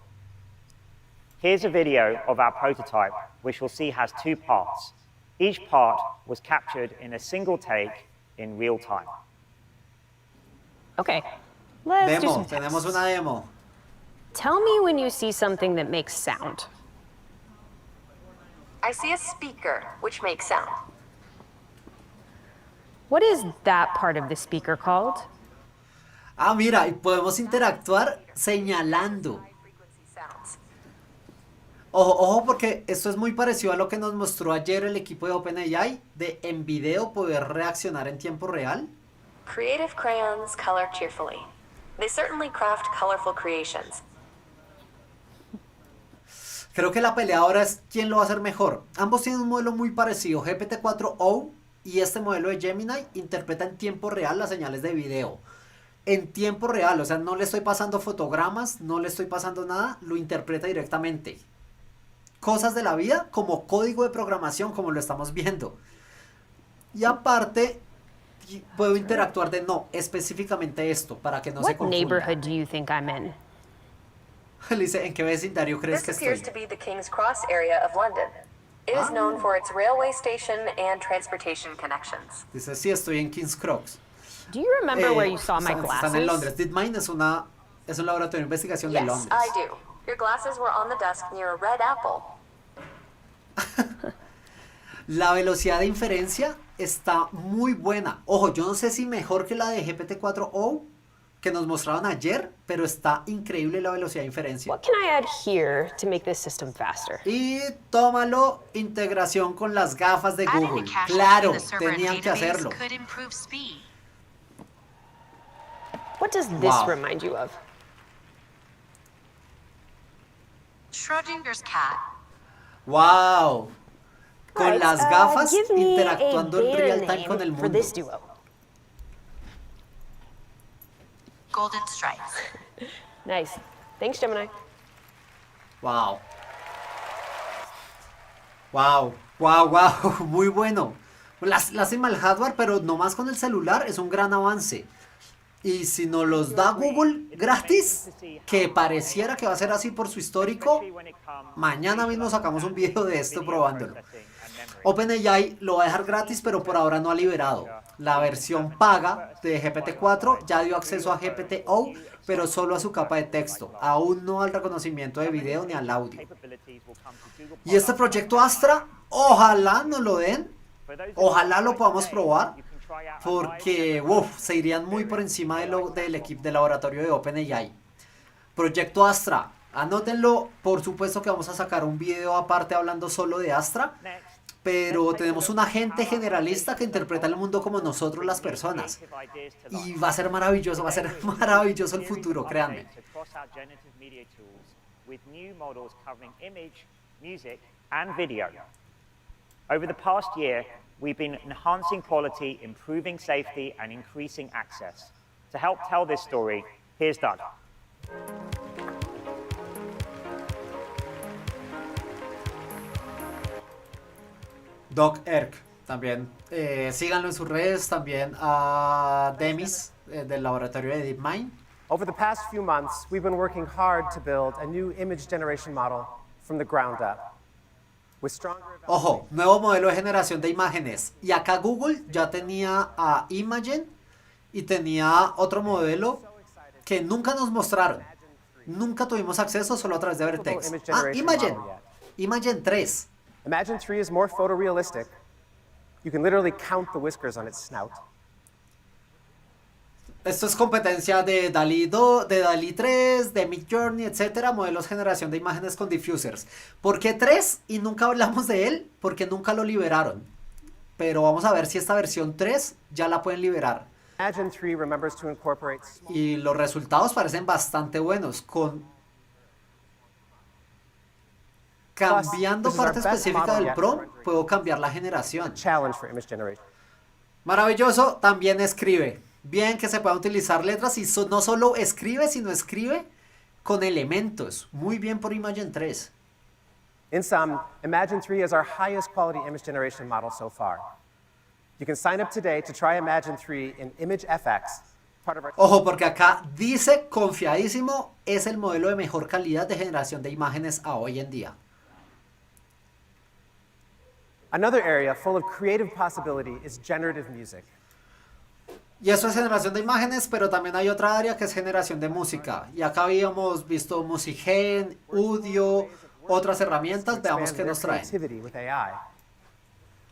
Here's a video of our prototype, which we'll see has two parts. Each part was captured in a single take in real time. Okay, let's do Demo, some tenemos tests. una demo. Tell me when you see something that makes sound. I see a speaker, which makes sound. What is that part of the speaker called? Ah, mira, y podemos interactuar señalando. Ojo, ojo, porque esto es muy parecido a lo que nos mostró ayer el equipo de OpenAI, de en video poder reaccionar en tiempo real. Creative crayons color cheerfully. They certainly craft colorful creations. Creo que la pelea ahora es quién lo va a hacer mejor. Ambos tienen un modelo muy parecido, GPT-4o, y este modelo de Gemini interpreta en tiempo real las señales de video. En tiempo real, o sea, no le estoy pasando fotogramas, no le estoy pasando nada, lo interpreta directamente. Cosas de la vida como código de programación, como lo estamos viendo. Y aparte, puedo interactuar de no, específicamente esto, para que no se What confunda. neighborhood do you think I'm in? Le dice, ¿en qué vecindario crees que This appears estoy? to be the King's Cross area of London. It is known for its railway station and transportation connections. Dice, sí, estoy en King's Cross. Do you remember where you saw my Están en Londres. glasses? DeepMind es un laboratorio de investigación de Yes, Londres. I do. Your glasses were on the desk near a red apple. La velocidad de inferencia está muy buena. Ojo, yo no sé si mejor que la de GPT-4o que nos mostraron ayer, pero está increíble la velocidad de inferencia. What can I add here to make this system faster? Y tómalo, integración con las gafas de Google. Claro, tenían que hacerlo. What does this Wow. remind you of? Schrodinger's cat. ¡Wow! Con Alright, las gafas give me interactuando a en real beta time con el name for mundo. this duo. Golden stripes. Nice. Thanks, Gemini. ¡Wow! ¡Wow! ¡Wow! ¡Wow! Muy bueno. Lástima el hardware, pero nomás con el celular es un gran avance. Y si nos los da Google gratis, que pareciera que va a ser así por su histórico, mañana mismo sacamos un video de esto probándolo. OpenAI lo va a dejar gratis, pero por ahora no ha liberado. La versión paga de GPT-4 ya dio acceso a GPT-O, pero solo a su capa de texto, aún no al reconocimiento de video ni al audio. Y este proyecto Astra, ojalá nos lo den, ojalá lo podamos probar, porque se irían muy por encima del equipo de laboratorio de OpenAI. Proyecto Astra, anótenlo, por supuesto que vamos a sacar un video aparte hablando solo de Astra, pero tenemos un agente generalista que interpreta el mundo como nosotros las personas. Y va a ser maravilloso el futuro, créanme. Over the past year, we've been enhancing quality, improving safety, and increasing access. To help tell this story, here's Doug. Doc Erk, también. Síganlo en sus redes, también a Demis, del laboratorio de DeepMind. Over the past few months, we've been working hard to build a new image generation model from the ground up. With stronger... Ojo, nuevo modelo de generación de imágenes. Y acá Google ya tenía a Imagen y tenía otro modelo que nunca nos mostraron. Nunca tuvimos acceso, solo a través de Vertex. Ah, Imagen. Imagen 3. Imagen 3 is more photorealistic. You can literally count the whiskers on its snout. Esto es competencia de DALL-E 2, de DALL-E 3, de Midjourney, etcétera, modelos generación de imágenes con diffusers. ¿Por qué 3? Y nunca hablamos de él, porque nunca lo liberaron. Pero vamos a ver si esta versión 3 ya la pueden liberar. Imagen 3 remembers to incorporate... Y los resultados parecen bastante buenos, cambiando parte específica del prompt, puedo cambiar la generación. Maravilloso, también escribe. Bien que se pueda utilizar letras y no solo escribe, sino escribe con elementos. Muy bien por Imagen 3. In sum, Imagen 3 is our highest quality image generation model so far. You can sign up today to try Imagen 3 in ImageFX. Ojo, porque acá dice confiadísimo, es el modelo de mejor calidad de generación de imágenes a hoy en día. Another area full of creative possibility is generative music. Y eso es generación de imágenes, pero también hay otra área que es generación de música. Y acá habíamos visto Musigen, Udio, otras herramientas. Veamos qué nos traen.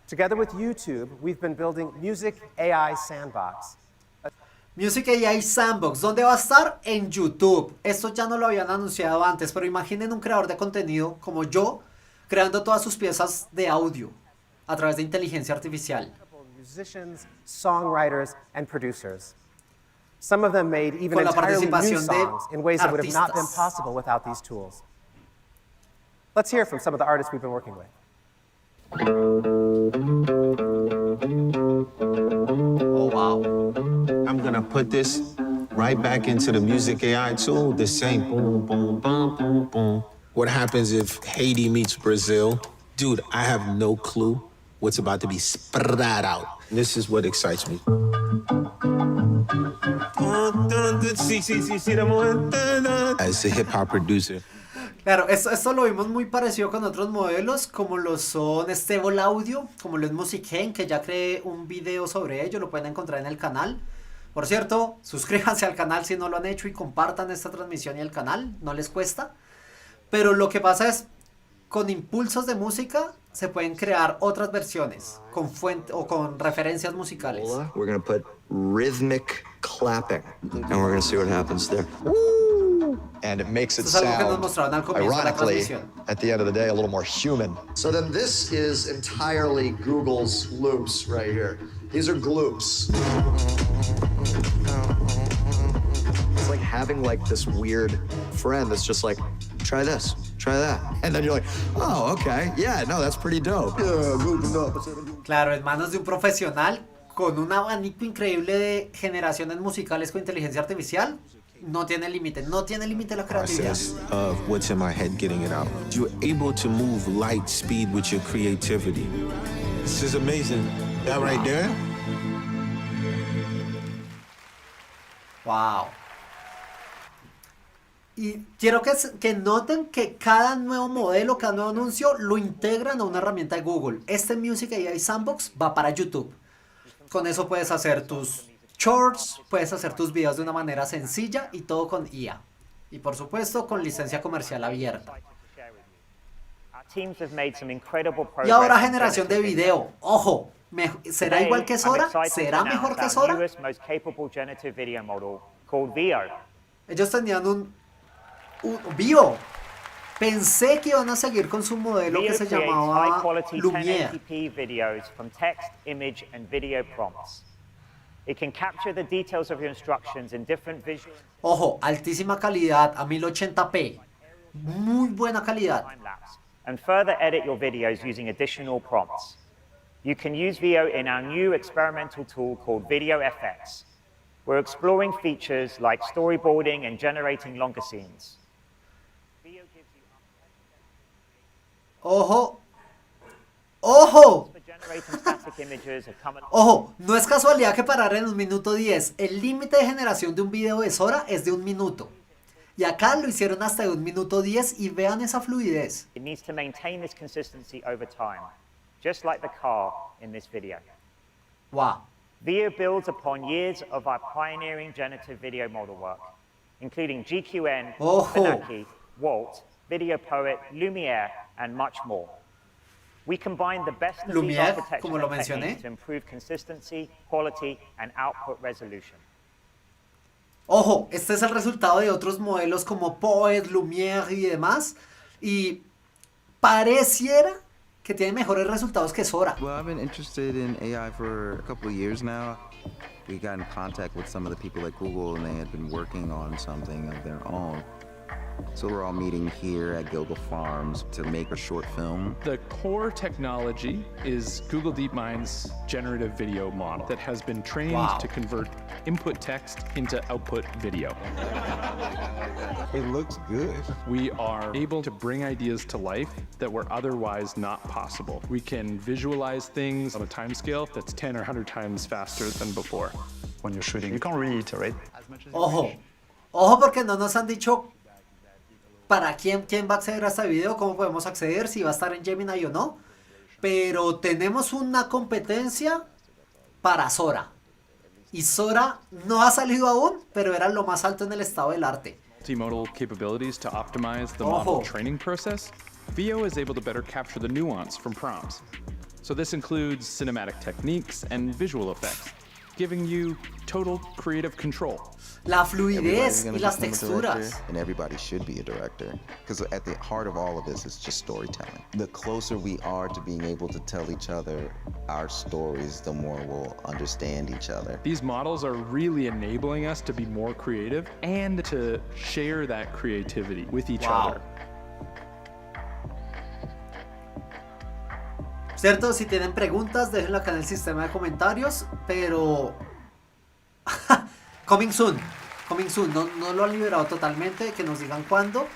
Together with YouTube, we've been building Music AI Sandbox. Music AI Sandbox, ¿dónde va a estar? En YouTube. Esto ya no lo habían anunciado antes, pero imaginen un creador de contenido como yo, creando todas sus piezas de audio a través de inteligencia artificial. Musicians, songwriters, and producers. Some of them made even Con la entirely new participación de songs in ways that would have not been artistas. possible without these tools. Let's hear from some of the artists we've been working with. Oh, wow. I'm gonna put this right back into the Music AI tool, the same boom, boom, boom, boom, boom. What happens if Haiti meets Brazil? Dude, I have no clue what's about to be spread out. This is what excites me. As a hip hop producer. Claro, esto lo vimos muy parecido con otros modelos, como lo son Stable Audio, como lo es Musicain, que ya creé un video sobre ello, lo pueden encontrar en el canal. Por cierto, suscríbanse al canal si no lo han hecho y compartan esta transmisión y el canal, no les cuesta. Pero lo que pasa es, con impulsos de música se pueden crear otras versiones, con fuente o con referencias musicales. We're gonna put rhythmic clapping, and we're gonna see what happens there. And it makes it Esto es algo que nos sound, mostraron al comienzo de la ironically, transmisión. at the end of the day, a little more human. So then this is entirely Google's loops right here. These are gloops. It's like having like this weird friend that's just like, try this, try that. And then you're like, oh, okay, yeah, no, that's pretty dope. Claro, en manos de un profesional con un abanico increíble de generaciones musicales con inteligencia artificial, no tiene límite la creatividad. Process of what's in my head, getting it out. You're able to move light speed with your creativity. This is amazing. That right there? Wow. Y quiero que noten que cada nuevo modelo, cada nuevo anuncio lo integran a una herramienta de Google. Este Music AI Sandbox va para YouTube. Con eso puedes hacer tus shorts, puedes hacer tus videos de una manera sencilla y todo con IA. Y por supuesto con licencia comercial abierta. Y ahora generación de video. Ojo, ¿será igual que Sora? ¿Será mejor que Sora? Ellos tenían un Vio. Pensé que iban a seguir con su modelo que se llamaba Lumiere. Ojo, altísima calidad a 1080p. Muy buena calidad. And further edit your videos using additional prompts. You can use Veo in our new experimental tool called VideoFX. We're exploring features like storyboarding and generating longer scenes. Ojo. ¡Ojo! Ojo, no es casualidad que parar en 1 minuto 10. El límite de generación de un video de Sora es de 1 minuto. Y acá lo hicieron hasta de 1 minuto 10 y vean esa fluidez. It needs to maintain this consistency over time, just like the car in this video. Wow. Veo builds upon years of our pioneering generative video model work, including GQN, Benaki, Walt, Video Poet, Lumiere, and much more. We combine the best of these Lumiere, architectural como lo mencioné. techniques to improve consistency, quality, and output resolution. Ojo, este es el resultado de otros modelos como Poet, Lumiere y demás. Y pareciera que tiene mejores resultados que Sora. Well, I've been interested in AI for a couple of years now. We got in contact with some of the people at Google and they had been working on something of their own. So we're all meeting here at Gilgal Farms to make a short film. The core technology is Google DeepMind's generative video model that has been trained to convert input text into output video. It looks good. We are able to bring ideas to life that were otherwise not possible. We can visualize things on a timescale that's 10 or 100 times faster than before. When you're shooting, you can't really iterate as much as Ojo, ojo porque no nos han dicho para quién va a acceder a este video, cómo podemos acceder, si va a estar en Gemini o no. Pero tenemos una competencia para Sora. Y Sora no ha salido aún, pero era lo más alto en el estado del arte. Multimodal capabilities to optimize the model training process. Veo is able to better capture the nuance from prompts. So this includes cinematic techniques and visual effects. giving you total creative control. La Everybody's fluidez gonna y las become a director, texturas. and everybody should be a director. Because at the heart of all of this is just storytelling. The closer we are to being able to tell each other our stories, the more we'll understand each other. These models are really enabling us to be more creative and to share that creativity with each Wow. other. ¿Cierto? Si tienen preguntas, déjenlo acá en el sistema de comentarios, pero... coming soon. No lo han liberado totalmente, que nos digan cuándo.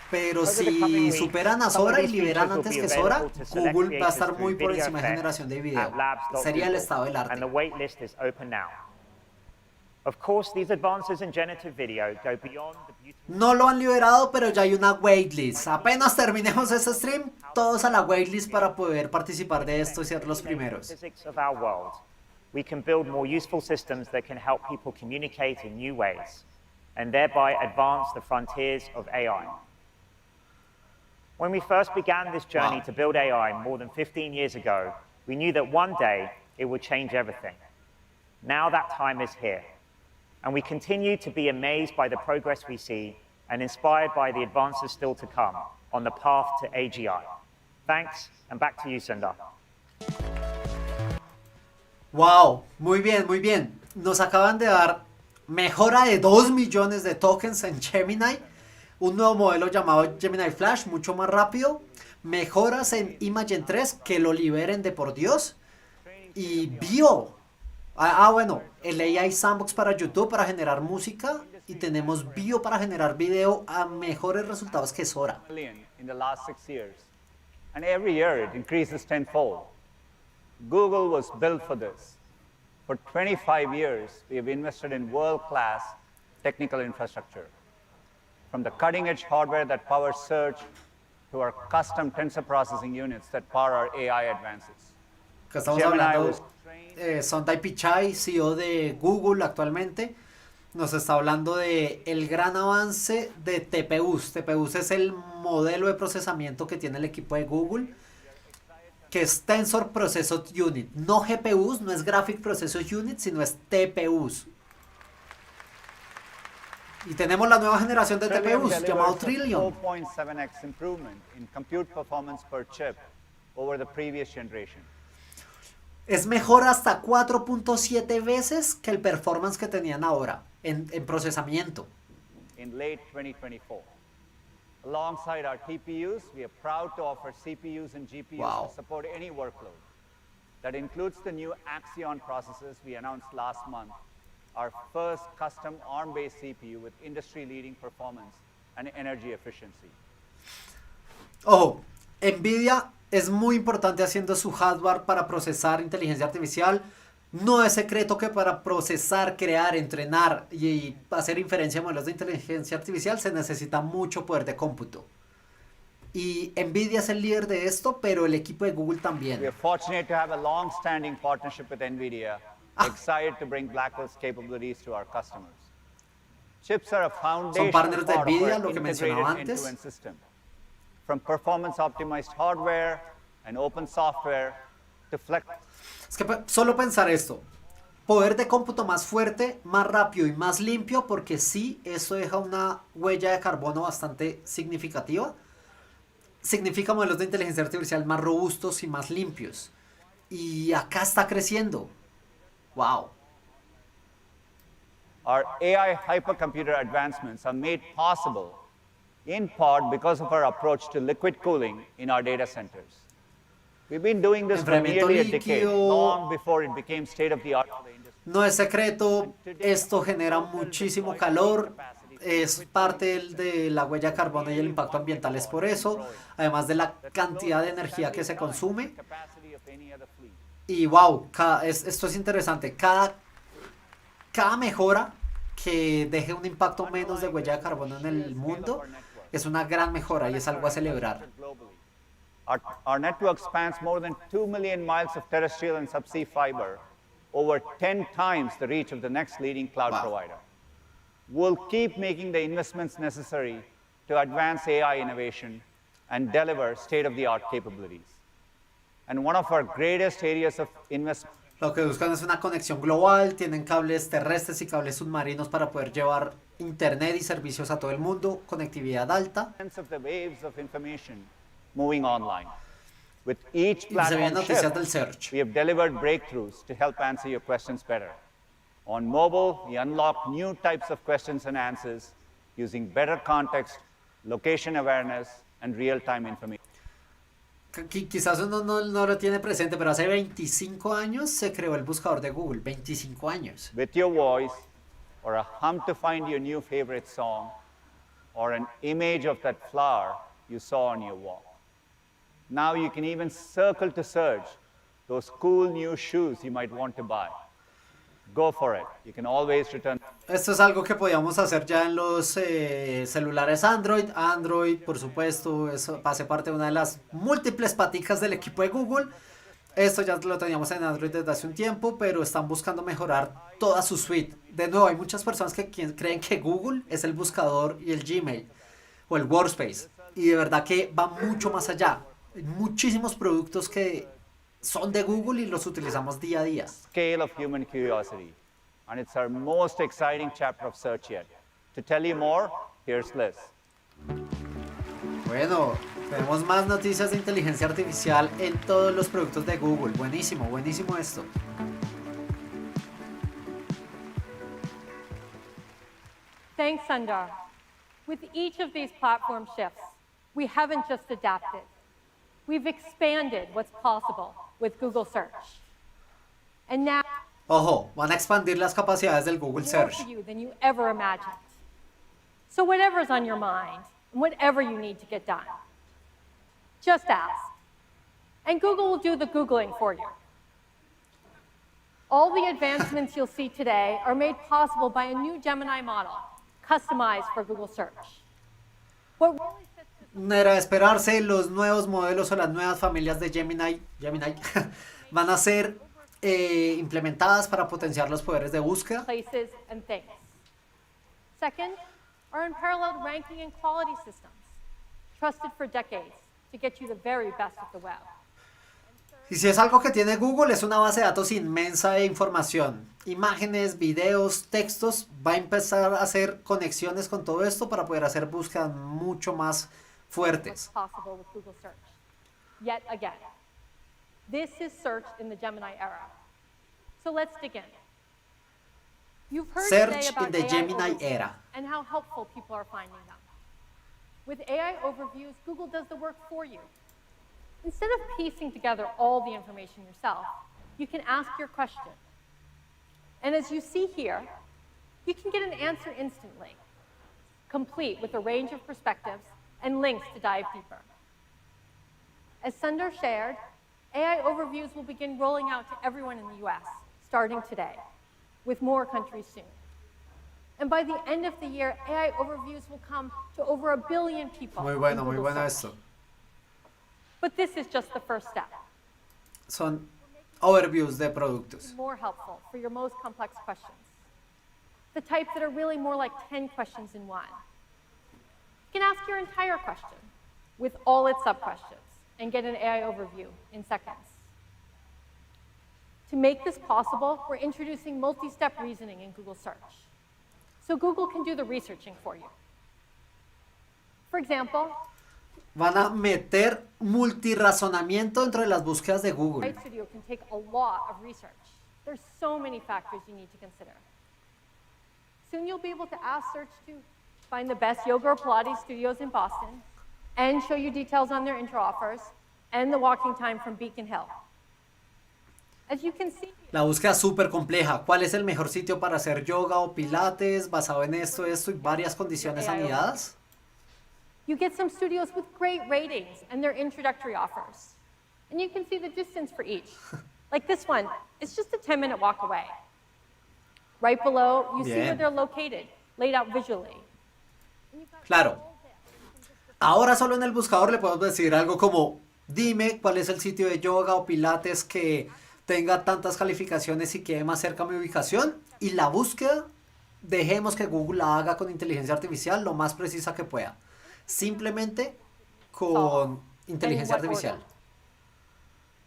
Pero si superan a Sora y liberan antes que Sora, Google va a estar muy por encima de generación de video. Sería el estado del arte. And the waitlist is open now. Of course, these advances in generative video go beyond the beautiful No lo han liberado, pero ya hay una waitlist. Apenas terminemos este stream, todos a la waitlist para poder participar de esto y ser los primeros. physics of our world. We can build more useful systems that can help people communicate in new ways, and thereby advance the frontiers of AI. When we first began this journey to build AI more than 15 years ago, we knew that one day it would change everything. Now that time is here, and we continue to be amazed by the progress we see and inspired by the advances still to come on the path to AGI. Thanks, and back to you, Sundar. Wow, muy bien, muy bien. Nos acaban de dar mejora de 2 millones de tokens en Gemini. Un nuevo modelo llamado Gemini Flash, mucho más rápido. Mejoras en Imagen 3, que lo liberen de por Dios. Y Bio. Bueno, el AI Sandbox para YouTube para generar música. Y tenemos Bio para generar video a mejores resultados que Sora. In the last 6 years. And every year it increases tenfold. Google was built for this. For 25 years, we have invested in world-class technical infrastructure. From the cutting-edge hardware that powers search to our custom tensor processing units that power our AI advances. Que estamos hablando, Sundar Pichai, CEO de Google actualmente, nos está hablando de el gran avance de TPUs. TPUs es el modelo de procesamiento que tiene el equipo de Google, que es Tensor Processor Unit. No GPUs, no es Graphic Processor Unit, sino es TPUs. Y tenemos la nueva generación de TPUs, llamado Trillion. 4.7x improvement in compute performance per chip over the previous generation. Es mejor hasta 4.7 veces que el performance que tenían ahora en procesamiento. In late 2024. Alongside our TPUs, we are proud to offer CPUs and GPUs to support any workload. That includes the new Axion processors we announced last month, our first custom ARM-based CPU with industry-leading performance and energy efficiency. Ojo, NVIDIA es muy importante haciendo su hardware para procesar inteligencia artificial. No es secreto que para procesar, crear, entrenar y hacer inferencia de modelos de inteligencia artificial se necesita mucho poder de cómputo. Y NVIDIA es el líder de esto, pero el equipo de Google también. We are fortunate to have a long-standing partnership with NVIDIA, excited to bring Blackwell's capabilities to our customers. Chips are a foundational partners de part of NVIDIA, our lo que mencionaba integrated antes. end-to-end system. From performance-optimized hardware and open software to flex. Es que solo pensar esto, poder de cómputo más fuerte, más rápido y más limpio, porque sí, eso deja una huella de carbono bastante significativa. Significa modelos de inteligencia artificial más robustos y más limpios. Y acá está creciendo. Wow. Our AI hypercomputer advancements are made possible in part because of our approach to liquid cooling in our data centers. We've been doing this for nearly a decade, long before it became state-of-the-art for the industry. No es secreto, esto genera muchísimo calor, es parte de la huella de carbono y el impacto ambiental es por eso, además de la cantidad de energía que se consume. Y wow, esto es interesante, cada mejora que deje un impacto menos de huella de carbono en el mundo es una gran mejora y es algo a celebrar. Our network spans more than 2 million miles of terrestrial and subsea fiber, over 10 times the reach of the next leading cloud provider. We'll keep making the investments necessary to advance AI innovation and deliver state-of-the-art capabilities. And one of our greatest areas of investment. Lo que buscan es una conexión global, tienen cables terrestres y cables submarinos para poder llevar internet y servicios a todo el mundo, conectividad alta. Of the waves of information moving online. With each Y se vienen platform noticias shift, del search. we have delivered breakthroughs to help answer your questions better. On mobile, we unlock new types of questions and answers using better context, location awareness, and real-time information. Quizás uno no lo tiene presente, pero hace 25 años se creó el buscador de Google. 25 años. With your voice, or a hum to find your new favorite song, or an image of that flower you saw on your walk. Now you can even circle to search those cool new shoes you might want to buy. Go for it. You can always return. Esto es algo que podíamos hacer ya en los celulares Android. Android, por supuesto, eso hace parte de una de las múltiples paticas del equipo de Google. Esto ya lo teníamos en Android desde hace un tiempo, pero están buscando mejorar toda su suite. De nuevo, hay muchas personas que creen que Google es el buscador y el Gmail o el Workspace. Y de verdad que va mucho más allá. Hay muchísimos productos que son de Google y los utilizamos día a día. Scale of human curiosity. And it's our most exciting chapter of search yet. To tell you more, here's Liz. Bueno, tenemos más noticias de inteligencia artificial en todos los productos de Google. Buenísimo, buenísimo esto. Thanks, Sundar. With each of these platform shifts, we haven't just adapted. We've expanded what's possible with Google Search. And now, Ojo, van a expandir las capacidades del Google more Search. for you than you ever imagined. So whatever's on your mind, and whatever you need to get done, just ask. And Google will do the Googling for you. All the advancements you'll see today are made possible by a new Gemini model, customized for Google Search. What really sets this No era de esperarse, los nuevos modelos o las nuevas familias de Gemini van a ser implementadas para potenciar los poderes de búsqueda. places and things. Second, our unparalleled ranking and quality systems, trusted for decades to get you the very best of the web. Y si es algo que tiene Google, es una base de datos inmensa de información. Imágenes, videos, textos. Va a empezar a hacer conexiones con todo esto para poder hacer búsquedas mucho más fuertes. Possible with Google Search. Yet again, this is search in the Gemini era. So let's dig in. You've heard Search today about in the AI Gemini overviews era. and how helpful people are finding them. With AI overviews, Google does the work for you. Instead of piecing together all the information yourself, you can ask your question. And as you see here, you can get an answer instantly, complete with a range of perspectives and links to dive deeper. As Sundar shared, AI overviews will begin rolling out to everyone in the US, starting today, with more countries soon. And by the end of the year, AI overviews will come to over 1 billion people. Muy in bueno, muy Google bueno Search. esto. But this is just the first step. Son overviews de productos. More helpful for your most complex questions. The types that are really more like 10 questions in one. You can ask your entire question with all its sub-questions and get an AI overview in seconds. To make this possible, we're introducing multi-step reasoning in Google Search. So Google can do the researching for you. For example, Van a meter multirrazonamiento dentro de las búsquedas de Google. Right Studio can take a lot of research. There's so many factors you need to consider. Soon you'll be able to ask Search to find the best yoga or Pilates studios in Boston and show you details on their intro offers and the walking time from Beacon Hill. As you can see, La búsqueda es súper compleja. ¿Cuál es el mejor sitio para hacer yoga o pilates basado en esto y varias condiciones anidadas? you get some studios with great ratings and their introductory offers. And you can see the distance for each. Like this one, it's just a 10-minute walk away. Right below, you see where Bien. they're located, laid out visually. Claro. Ahora solo en el buscador le podemos decir algo como, dime cuál es el sitio de yoga o pilates que tenga tantas calificaciones y quede más cerca a mi ubicación. Y la búsqueda, dejemos que Google la haga con inteligencia artificial lo más precisa que pueda. Simplemente con inteligencia artificial.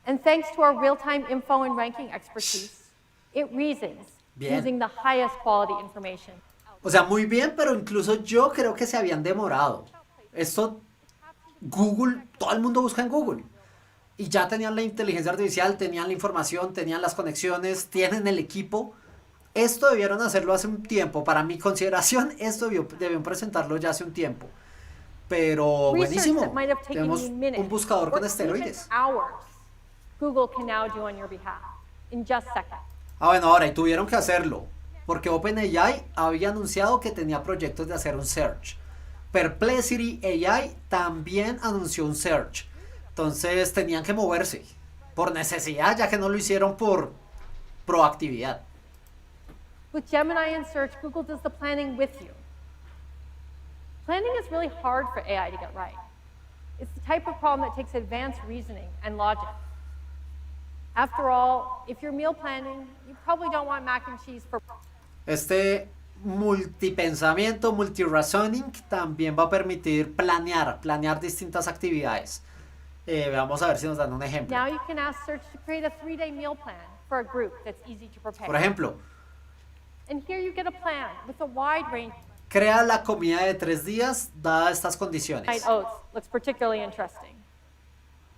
And thanks to our real-time info and ranking expertise, it reasons Bien. using the highest quality information. O sea, muy bien, pero incluso yo creo que se habían demorado. Esto, Google, todo el mundo busca en Google. Y ya tenían la inteligencia artificial, tenían la información, tenían las conexiones, tienen el equipo. Esto debieron hacerlo hace un tiempo. Para mi consideración, esto debieron presentarlo ya hace un tiempo. Pero Research buenísimo. that might have taken Tenemos you minutes un buscador con or even esteroides. hours, Google can now do on your behalf in just seconds. Ah, bueno, ahora, y tuvieron que hacerlo. Porque OpenAI había anunciado que tenía proyectos de hacer un search. Perplexity AI también anunció un search. Entonces tenían que moverse. Por necesidad, ya que no lo hicieron por proactividad. With Gemini and Search, Google does the planning with you. Planning is really hard for AI to get right. It's the type of problem that takes advanced reasoning and logic. After all, if you're meal planning, you probably don't want mac and cheese for... Este multipensamiento, multirazoning, también va a permitir planear distintas actividades. Vamos a ver si nos dan un ejemplo. Now you can ask Search to create a 3-day meal plan for a group that's easy to prepare. Por ejemplo, And here you get a plan with a wide range. crea la comida de 3 días dadas estas condiciones. Night oats looks particularly interesting.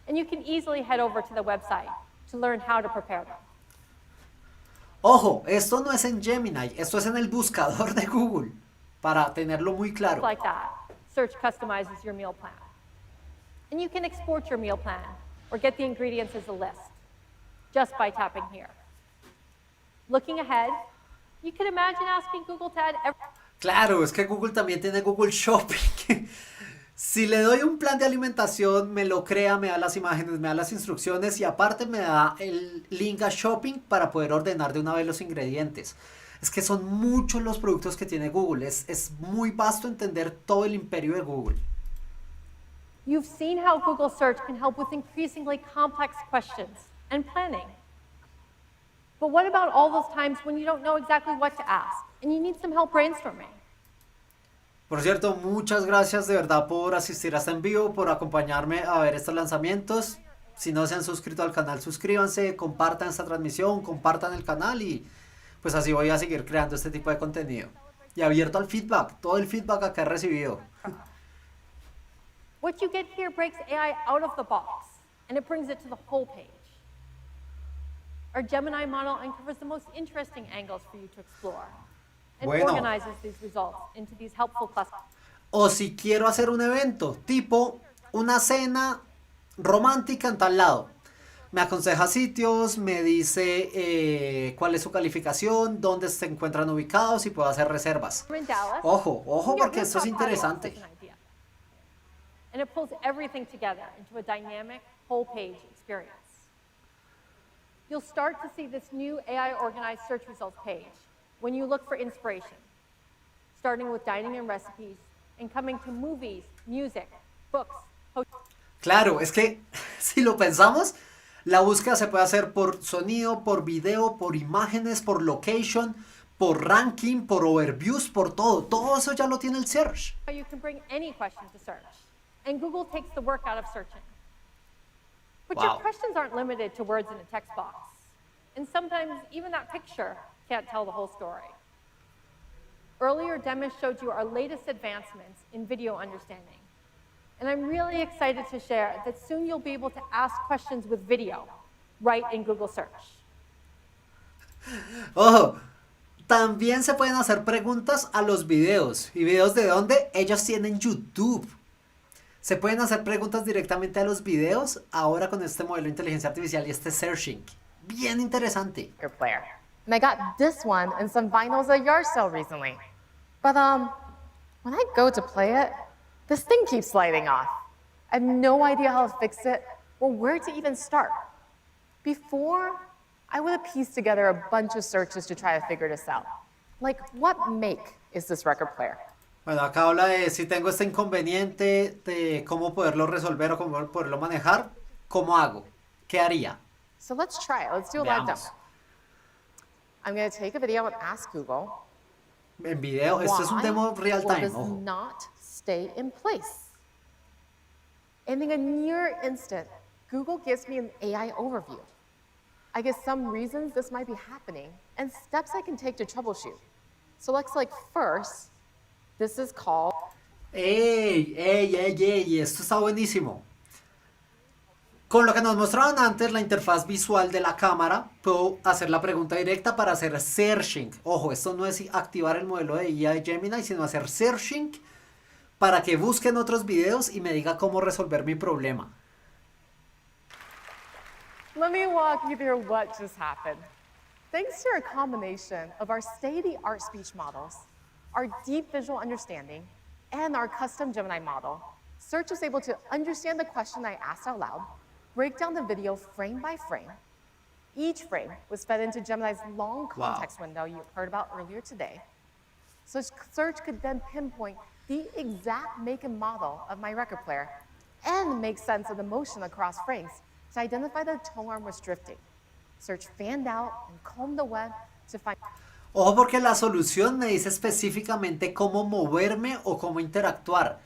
And you can easily head over to the website to learn how to prepare them. Ojo, esto no es en Gemini, esto es en el buscador de Google, para tenerlo muy claro. Like that, Search customizes your meal plan. And you can export your meal plan or get the ingredients as a list just by tapping here. Looking ahead, you can imagine asking Google to add Claro, es que Google también tiene Google Shopping. Si le doy un plan de alimentación, me lo crea, me da las imágenes, me da las instrucciones y aparte me da el link a Shopping para poder ordenar de una vez los ingredientes. Es que son muchos los productos que tiene Google. Es muy vasto entender todo el imperio de Google. You've seen how Google Search can help with increasingly complex questions and planning. But what about all those times when you don't know exactly what to ask and you need some help brainstorming? Por cierto, muchas gracias de verdad por asistir a este en vivo, por acompañarme a ver estos lanzamientos. Si no se han suscrito al canal, suscríbanse, compartan esta transmisión, compartan el canal y pues así voy a seguir creando este tipo de contenido. Y abierto al feedback, todo el feedback acá he recibido. What you get here breaks AI out of the box and it brings it to the whole page. Our Gemini model uncovers the most interesting angles for you to explore and Bueno. organizes these results into these helpful clusters. O si quiero hacer un evento, tipo una cena romántica en tal lado. Me aconseja sitios, me dice cuál es su calificación, dónde se encuentran ubicados y puedo hacer reservas. We're in Dallas. Ojo, ojo, and your porque esto es rooftop patio interesante. is an idea. And it pulls everything together into a dynamic whole-page experience. You'll start to see this new AI-organized search results page when you look for inspiration, starting with dining and recipes and coming to movies, music, books, Claro, es que si lo pensamos, la búsqueda se puede hacer por sonido, por video, por imágenes, por location, por ranking, por overviews, por todo. Todo eso ya lo tiene el search. You can bring any question to search, and Google takes the work out of searching. But Wow. your questions aren't limited to words in a text box. And sometimes even that picture can't tell the whole story. Earlier, Demis showed you our latest advancements in video understanding. And I'm really excited to share that soon you'll be able to ask questions with video right in Google Search. Ojo, también se pueden hacer preguntas a los videos. ¿Y videos de dónde? Ellos tienen YouTube. Se pueden hacer preguntas directamente a los videos ahora con este modelo de inteligencia artificial y este searching. Bien interesante. Player. And I got this one and some vinyls at a yard sale recently. But when I go to play it, this thing keeps sliding off. I have no idea how to fix it or where to even start. Before, I would have pieced together a bunch of searches to try to figure this out. Like, what make is this record player? Bueno, acá habla de si tengo este inconveniente, de cómo poderlo resolver o cómo poderlo manejar. ¿Cómo hago? ¿Qué haría? So let's try it. Let's do a live demo. Veamos. I'm going to take a video and ask Google. En video, esto es un demo real Why time. does Ojo. not stay in place? And in a near instant, Google gives me an AI overview. I get some reasons this might be happening and steps I can take to troubleshoot. So looks like first, this is called... ¡Ey! ¡Ey, ey, ey! Esto está buenísimo. Con lo que nos mostraron antes, la interfaz visual de la cámara, puedo hacer la pregunta directa para hacer searching. Ojo, esto no es activar el modelo de IA de Gemini, sino hacer searching para que busquen otros videos y me diga cómo resolver mi problema. Let me walk you through what just happened. Thanks to a combination of our state-of-the-art speech models, our deep visual understanding, and our custom Gemini model, Search was able to understand the question I asked out loud, break down the video frame by frame. Each frame was fed into Gemini's long context window you heard about earlier today. So Search could then pinpoint the exact make and model of my record player and make sense of the motion across frames to identify the tone arm was drifting. Search fanned out and combed the web to find... Ojo, porque la solución me dice específicamente cómo moverme o cómo interactuar.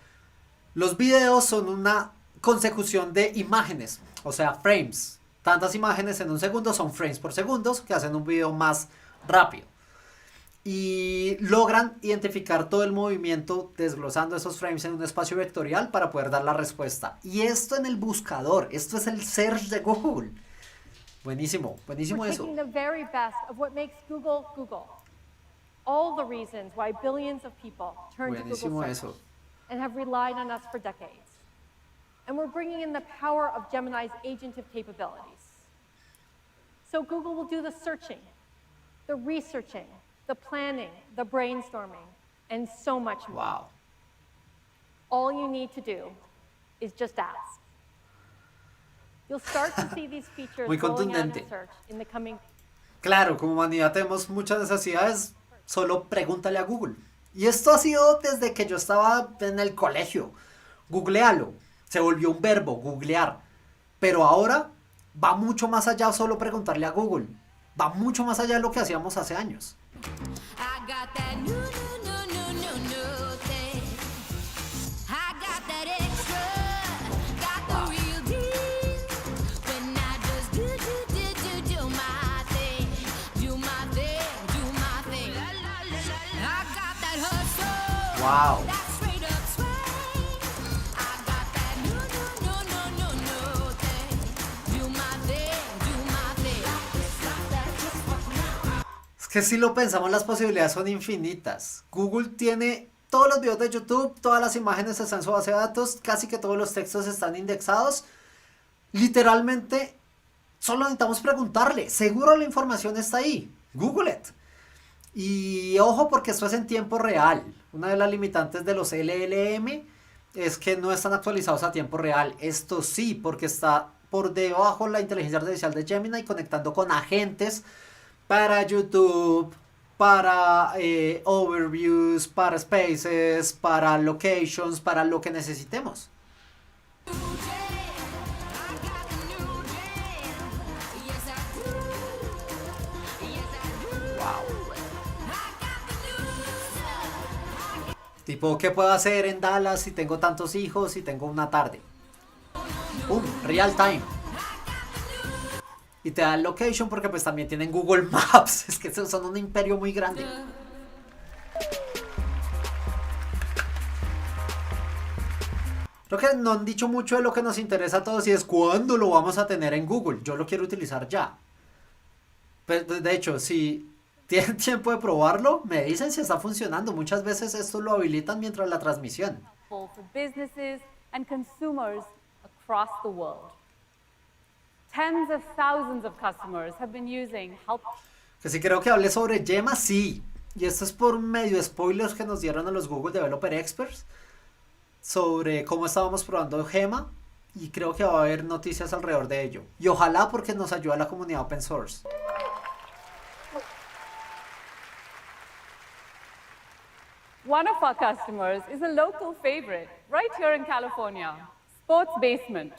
Los videos son una consecución de imágenes, o sea, frames. Tantas imágenes en un segundo son frames por segundo que hacen un video más rápido. Y logran identificar todo el movimiento desglosando esos frames en un espacio vectorial para poder dar la respuesta. Y esto en el buscador, esto es el search de Google. Buenísimo, buenísimo eso. We're taking the very best of what makes Google Google. All the reasons why billions of people turn to Google Search and have relied on us for decades. And we're bringing in the power of Gemini's agentive capabilities. So Google will do the searching, the researching, the planning, the brainstorming, and so much more. Wow. All you need to do is just ask. You'll start to see these features Muy rolling out in contundente. Search in the coming... Claro, como humanidad tenemos muchas necesidades, solo pregúntale a Google. Y esto ha sido desde que yo estaba en el colegio. Googlealo. Se volvió un verbo, googlear. Pero ahora va mucho más allá solo preguntarle a Google. Va mucho más allá de lo que hacíamos hace años. Wow. Es que si lo pensamos, las posibilidades son infinitas. Google tiene todos los videos de YouTube, todas las imágenes están en su base de datos, casi que todos los textos están indexados. Literalmente, solo necesitamos preguntarle. Seguro la información está ahí. Google it. Y ojo, porque esto es en tiempo real. Una de las limitantes de los LLM es que no están actualizados a tiempo real. Esto sí, porque está por debajo la inteligencia artificial de Gemini conectando con agentes para YouTube, para overviews, para spaces, para locations, para lo que necesitemos. Tipo, ¿qué puedo hacer en Dallas si tengo tantos hijos y tengo una tarde? Real time. Y te da el location porque pues también tienen Google Maps. Es que son un imperio muy grande. Creo que no han dicho mucho de lo que nos interesa a todos y es cuándo lo vamos a tener en Google. Yo lo quiero utilizar ya. Pues, de hecho, si tienen tiempo de probarlo, me dicen si está funcionando. Muchas veces esto lo habilitan mientras la transmisión. For businesses and consumers across the world. Tens of thousands of customers have been using Help. Que si creo que hable sobre Gemma, sí. Y esto es por medio de spoilers que nos dieron a los Google Developer Experts sobre cómo estábamos probando Gemma. Y creo que va a haber noticias alrededor de ello. Y ojalá porque nos ayuda a la comunidad open source. One of our customers is a local favorite right here in California, Sports Basement.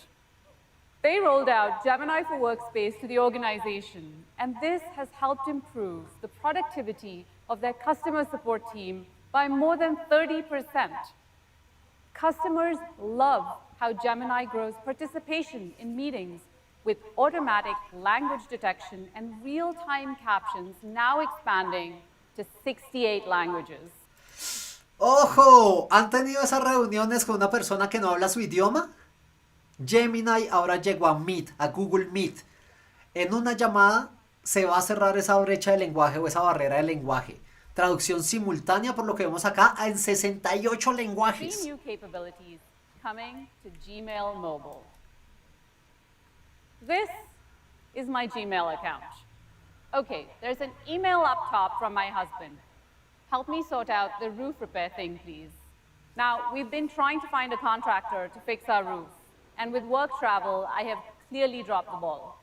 They rolled out Gemini for Workspace to the organization, and this has helped improve the productivity of their customer support team by more than 30%. Customers love how Gemini grows participation in meetings with automatic language detection and real-time captions now expanding to 68 languages. ¡Ojo! ¿Han tenido esas reuniones con una persona que no habla su idioma? Gemini ahora llegó a Meet, a Google Meet. En una llamada se va a cerrar esa brecha de lenguaje o esa barrera de lenguaje. Traducción simultánea, por lo que vemos acá, en 68 lenguajes. 3 new capabilities coming to Gmail Mobile. This is my Gmail account. Okay, there's an email up top from my husband. Help me sort out the roof repair thing, please. Now, we've been trying to find a contractor to fix our roof, and with work travel, I have clearly dropped the ball.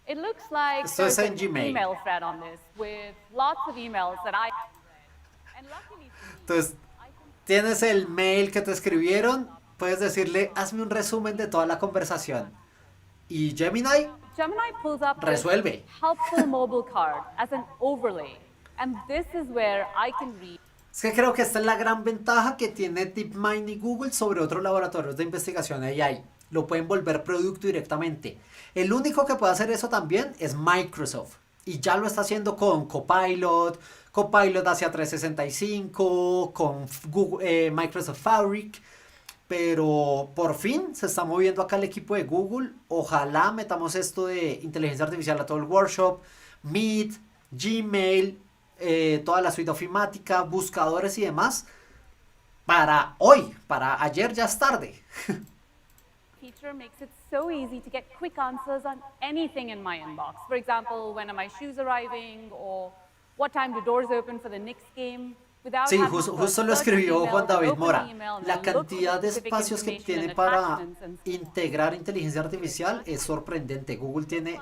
It looks like Esto es there's en an Gmail. email thread on this with lots of emails that I read. And luckily for me, Entonces, tienes el mail que te escribieron, puedes decirle, hazme un resumen de toda la conversación. Y Gemini Gemini pulls up this resuelve. helpful mobile card as an overlay, and this is where I can read. Es que creo que esta es la gran ventaja que tiene DeepMind y Google sobre otros laboratorios de investigación AI. Lo pueden volver producto directamente. El único que puede hacer eso también es Microsoft. Y ya lo está haciendo con Copilot, Copilot hacia 365, con Google, Microsoft Fabric. Pero por fin se está moviendo acá el equipo de Google. Ojalá metamos esto de inteligencia artificial a todo el workshop. Meet, Gmail, toda la suite ofimática, buscadores y demás. Para hoy, para ayer ya es tarde. Feature makes it so easy to get quick answers on anything in my inbox. For example, when are my shoes arriving, or what time do doors open for the Knicks game? Without Sí, having to justo first lo search escribió email, Juan David open the Mora. email, and La then look for cantidad de specific espacios que information tiene and para attachments and so on. integrar inteligencia artificial es sorprendente. Google tiene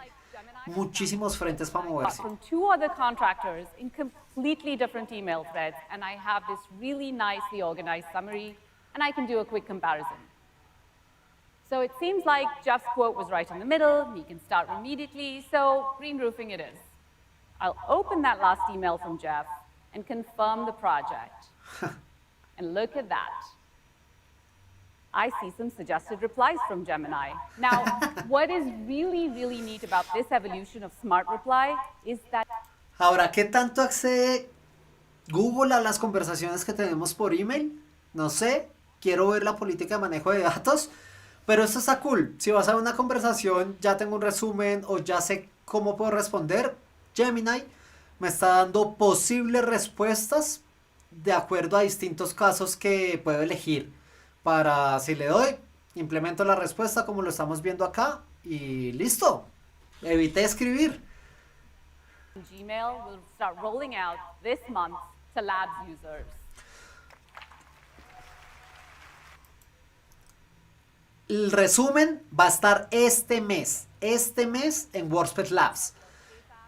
muchísimos frentes para moverse. From 2 other contractors in completely different email threads, and I have this really nicely organized summary, and I can do a quick comparison. So it seems like Jeff's quote was right in the middle. He can start immediately, so green roofing it is. I'll open that last email from Jeff and confirm the project. And look at that. I see some suggested replies from Gemini. Now, what is really, really neat about this evolution of Smart Reply is that Ahora, ¿qué tanto accede Google a las conversaciones que tenemos por email? No sé, quiero ver la política de manejo de datos, pero esto está cool. Si vas a una conversación, ya tengo un resumen o ya sé cómo puedo responder, Gemini me está dando posibles respuestas de acuerdo a distintos casos que puedo elegir. Para, si le doy, implemento la respuesta como lo estamos viendo acá y listo. Evité escribir. Gmail will start rolling out this month to Labs users. El resumen va a estar este mes en WordPress Labs.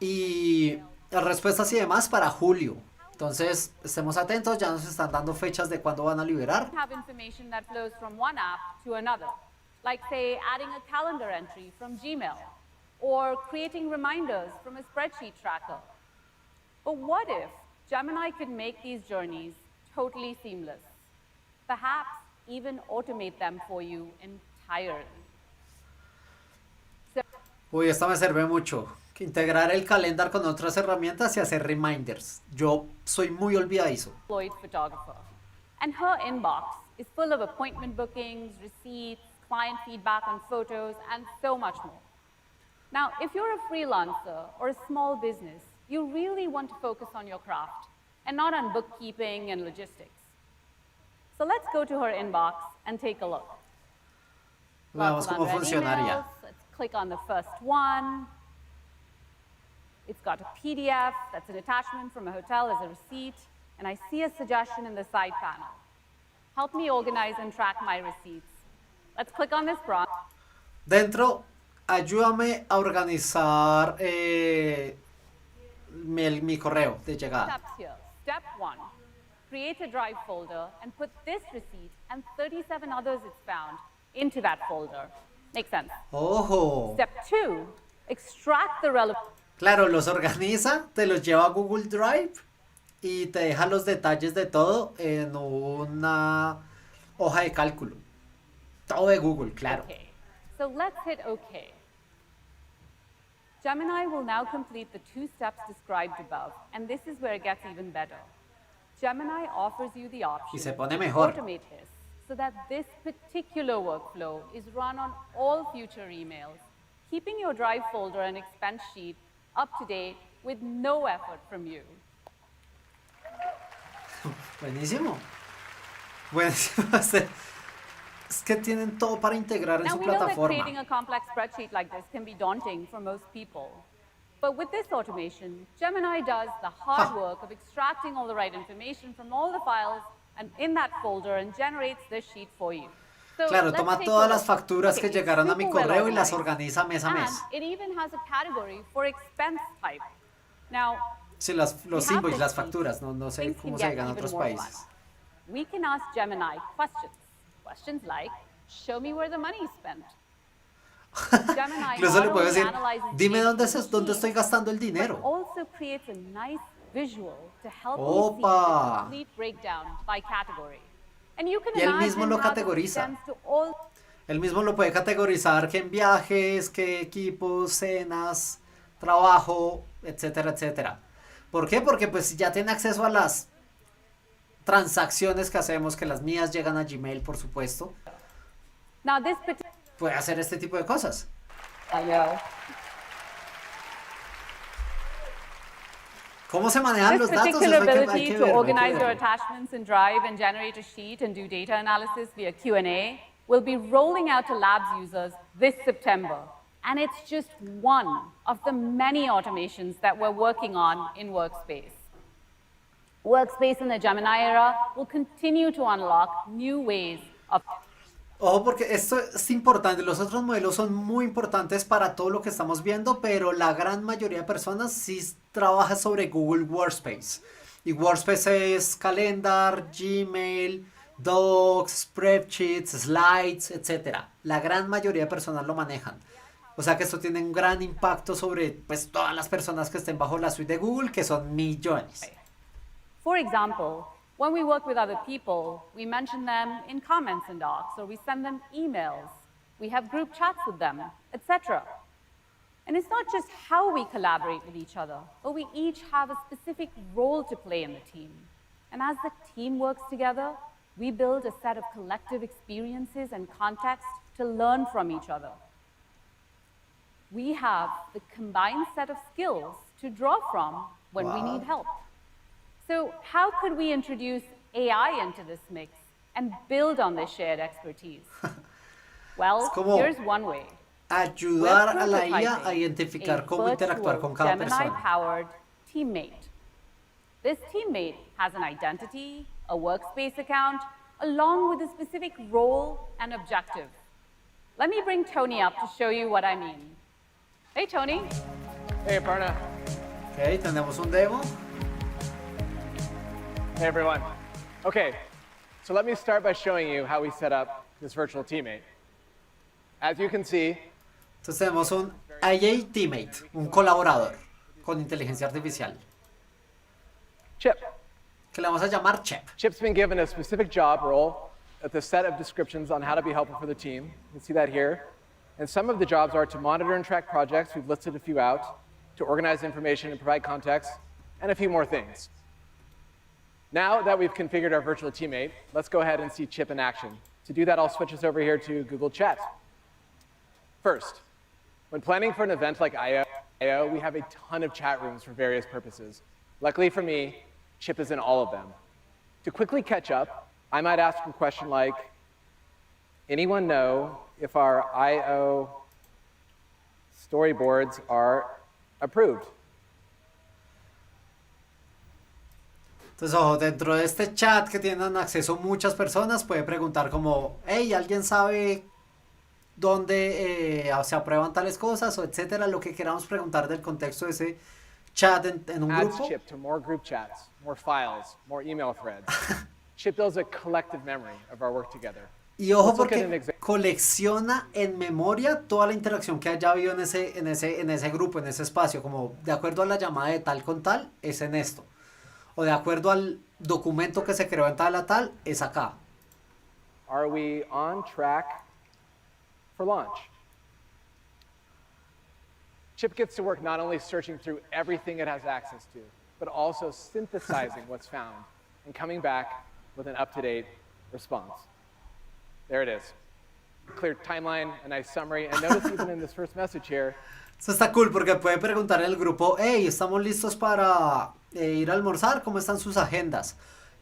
Y las respuestas y demás para julio. Entonces, estemos atentos, ya nos están dando fechas de cuándo van a liberar. Have information that flows from one app to another, like say adding a calendar entry from Gmail or creating reminders from a spreadsheet tracker. But what if Gemini could make these journeys totally seamless? Perhaps even automate them for you entirely. Uy, esta me sirve mucho. Que integrar el calendar con otras herramientas y hacer reminders. Yo soy muy olvidadizo. Employed photographer. And her inbox is full of appointment bookings, receipts, client feedback on photos, and so much more. Now, if you're a freelancer or a small business, you really want to focus on your craft and not on bookkeeping and logistics. So let's go to her inbox and take a look. Veamos Lots of cómo unread funcionaría. emails. Let's click on the first one. It's got a PDF that's an attachment from a hotel as a receipt, and I see a suggestion in the side panel. Help me organize and track my receipts. Let's click on this prompt. Dentro, ayúdame a organizar mi correo de llegada. Steps here. Step 1, create a Drive folder and put this receipt and 37 others it's found into that folder. Makes sense. ¡Ojo! Step 2, extract the relevant. Claro, los organiza, te los lleva a Google Drive y te deja los detalles de todo en una hoja de cálculo. Todo de Google, claro. Okay, so let's hit OK. Gemini will now complete the 2 steps described above, and this is where it gets even better. Gemini offers you the option Y se pone to mejor. automate this so that this particular workflow is run on all future emails, keeping your Drive folder and expense sheet up to date with no effort from you. Buenísimo. Buenísimo. Es que tienen todo para integrar en Now su we know that plataforma. creating a complex spreadsheet like this can be daunting for most people. But with this automation, Gemini does the hard work of extracting all the right information from all the files and in that folder and generates this sheet for you. So Claro, let's toma take todas a las look. facturas que Okay, llegaron a mi super well correo y las organized. organiza mes a mes. And it even has a category for expense type. Now, Sí, los we have invoices, this las sheet. facturas, no sé Things cómo can se get digan en even otros more países. fun. We can ask Gemini questions. Questions like, show me where the money is spent. Gemini Incluso not le puedo only decir, analyzes dime data dónde, from dónde sheets, estoy gastando el but dinero. also creates a nice visual to help me see Opa. the complete breakdown by category. And you can Y él imagine mismo lo how this categoriza. extends to all Él mismo lo puede categorizar que en viajes, que equipos, cenas, trabajo, etcétera, etcétera. ¿Por qué? Porque pues ya tiene acceso a las transacciones que hacemos, que las mías llegan a Gmail, por supuesto. Now this particular Puede hacer este tipo de cosas. ¿Cómo se manejan los This datos? particular Eso hay ability que to verlo, hay que organize your verlo. attachments in Drive and generate a sheet and do data analysis via Q&A will be rolling out to Labs users this September. And it's just one of the many automations that we're working on in Workspace. Workspace in the Gemini era will continue to unlock new ways of Ojo, porque esto es importante. Los otros modelos son muy importantes para todo lo que estamos viendo, pero la gran mayoría de personas sí trabaja sobre Google Workspace. Y Workspace es Calendar, Gmail, Docs, Spreadsheets, Slides, etc. La gran mayoría de personas lo manejan. O sea que esto tiene un gran impacto sobre pues, todas las personas que estén bajo la suite de Google, que son millones. For example, when we work with other people, we mention them in comments in docs, or we send them emails. We have group chats with them, etc. And it's not just how we collaborate with each other, but we each have a specific role to play in the team. And as the team works together, we build a set of collective experiences and context to learn from each other. We have the combined set of skills to draw from when we need help. So how could we introduce AI into this mix and build on this shared expertise? Well, como here's one way. Ayudar a la We're IA a prototyping identificar a cómo interactuar con cada persona. Gemini-powered teammate. This teammate has an identity, a workspace account, along with a specific role and objective. Let me bring Tony up to show you what I mean. Hey, Tony. Hey, Aparna. Ok, tenemos un demo. Hey, everyone. Okay, so let me start by showing you how we set up this virtual teammate. As you can see, Entonces tenemos un IA teammate, un colaborador con inteligencia artificial. Chip. Que le vamos a llamar Chip. Chip's been given a specific job role with a set of descriptions on how to be helpful for the team. You can see that here. And some of the jobs are to monitor and track projects, we've listed a few out, to organize information and provide context, and a few more things. Now that we've configured our virtual teammate, let's go ahead and see Chip in action. To do that, I'll switch us over here to Google Chat. First, when planning for an event like I/O, we have a ton of chat rooms for various purposes. Luckily for me, Chip is in all of them. To quickly catch up, I might ask a question like, anyone know if our I/O storyboards are approved? Entonces, ojo, dentro de este chat que tienen acceso muchas personas, puede preguntar como, hey, ¿alguien sabe dónde se aprueban tales cosas? O etcétera, lo que queramos preguntar del contexto de ese chat en un Adds grupo. Chip to more group chats, more files, more email threads. Chip builds a collective memory of our work together. Y ojo Let's look at an porque example. colecciona en memoria toda la interacción que haya habido en ese grupo, en ese espacio, como de acuerdo a la llamada de tal con tal, es en esto. O de acuerdo al documento que se creó en tal a tal, es acá. Are we on track for launch. Chip gets to work not only searching through everything it has access to, but also synthesizing what's found and coming back with an up-to-date response. There it is. Clear timeline, a nice summary, and notice even in this first message here. Esto está cool porque puede preguntar en el grupo, hey, estamos listos para ir a almorzar, ¿cómo están sus agendas?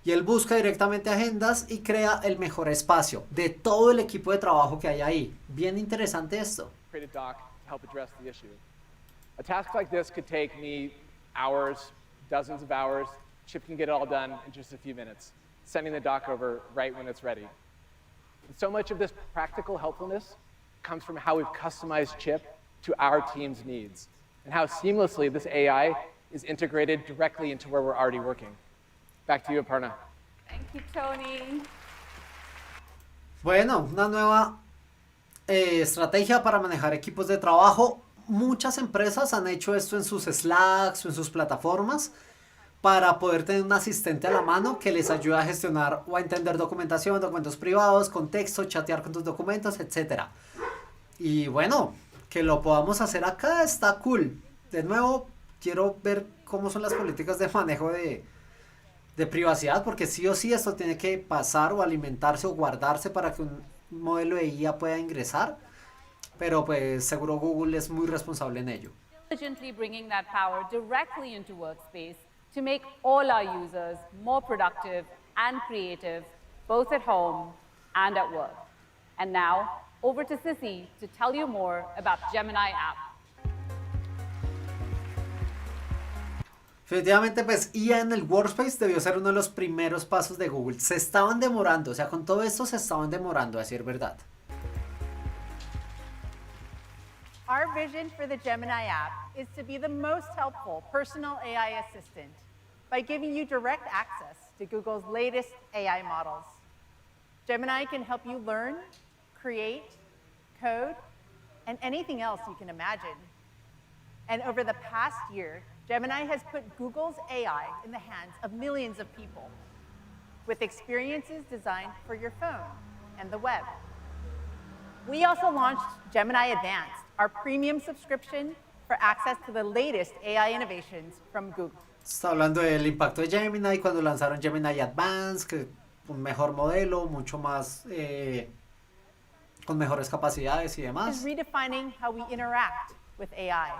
Y él busca directamente agendas y crea el mejor espacio de todo el equipo de trabajo que hay ahí. Bien interesante esto. Create a doc to help address the issue. A task like this could take me hours, dozens of hours. Chip can get it all done in just a few minutes, sending the doc over right when it's ready. And so much of this practical helpfulness comes from how we've customized Chip to our team's needs, and how seamlessly this AI is integrated directly into where we're already working. Back to you, Aparna. Thank you, Tony. Bueno, una nueva estrategia para manejar equipos de trabajo. Muchas empresas han hecho esto en sus Slacks o en sus plataformas para poder tener un asistente a la mano que les ayude a gestionar o a entender documentación, documentos privados, contexto, chatear con tus documentos, etc. Y bueno, que lo podamos hacer acá está cool. De nuevo, quiero ver cómo son las políticas de manejo de privacidad, porque sí o sí esto tiene que pasar o alimentarse o guardarse para que un modelo de IA pueda ingresar, pero pues seguro Google es muy responsable en ello. Diligently bringing that power directly into Workspace to make all our users more productive and creative, both at home and at work. And now, over to Sissy to tell you more about Gemini app. Definitivamente, pues IA en el Workspace debió ser uno de los primeros pasos de Google. Se estaban demorando, o sea, con todo esto se estaban demorando, a decir verdad. Our vision for the Gemini app is to be the most helpful personal AI assistant by giving you direct access to Google's latest AI models. Gemini can help you learn, create, code, and anything else you can imagine. And over the past year, Gemini has put Google's AI in the hands of millions of people with experiences designed for your phone and the web. We also launched Gemini Advanced, our premium subscription for access to the latest AI innovations from Google. Está hablando del impacto de Gemini cuando lanzaron Gemini Advanced, que un mejor modelo, mucho más con mejores capacidades y demás. Is redefining how we interact with AI.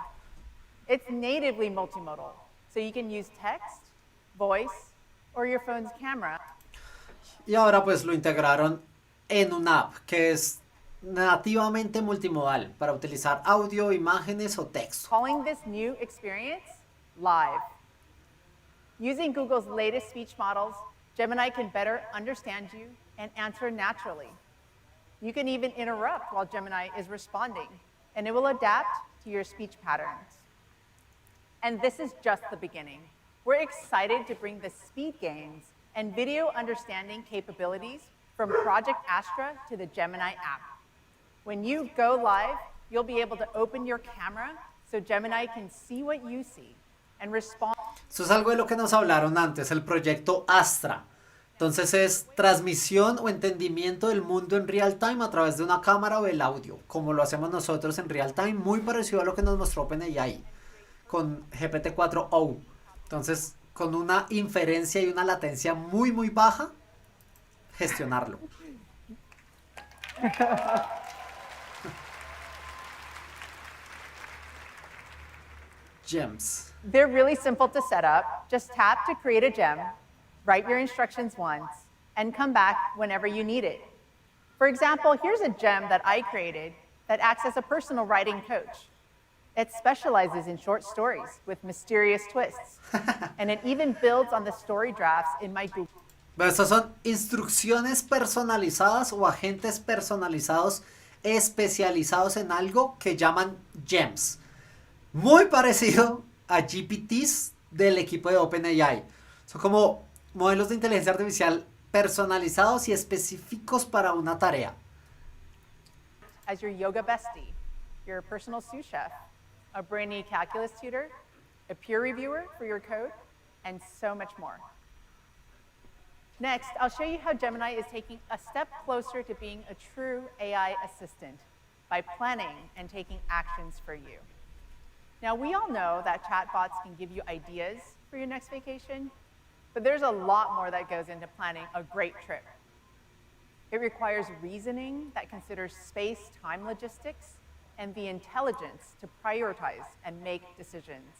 It's natively multimodal, so you can use text, voice, or your phone's camera. Y ahora pues lo integraron en una app que es nativamente multimodal para utilizar audio, imágenes o texto. Calling this new experience Live. Using Google's latest speech models, Gemini can better understand you and answer naturally. You can even interrupt while Gemini is responding, and it will adapt to your speech patterns. And this is just the beginning. We're excited to bring the speed gains and video understanding capabilities from Project Astra to the Gemini app. When you go live, you'll be able to open your camera so Gemini can see what you see and respond. Esto es algo de lo que nos hablaron antes, el proyecto Astra. Entonces es transmisión o entendimiento del mundo en real time a través de una cámara o el audio, como lo hacemos nosotros en real time, muy parecido a lo que nos mostró OpenAI con GPT-4o. Entonces, con una inferencia y una latencia muy baja, gestionarlo. Gems. They're really simple to set up. Just tap to create a gem, write your instructions once, and come back whenever you need it. For example, here's a gem that I created that acts as a personal writing coach. It specializes in short stories with mysterious twists, and it even builds on the story drafts in my Google. Estas son instrucciones personalizadas o agentes personalizados especializados en algo que llaman gems. Muy parecido a GPTs del equipo de OpenAI. Son como modelos de inteligencia artificial personalizados y específicos para una tarea. As your yoga bestie, your personal sous chef, a brainy calculus tutor, a peer reviewer for your code, and so much more. Next, I'll show you how Gemini is taking a step closer to being a true AI assistant by planning and taking actions for you. Now, we all know that chatbots can give you ideas for your next vacation, but there's a lot more that goes into planning a great trip. It requires reasoning that considers space-time logistics and the intelligence to prioritize and make decisions.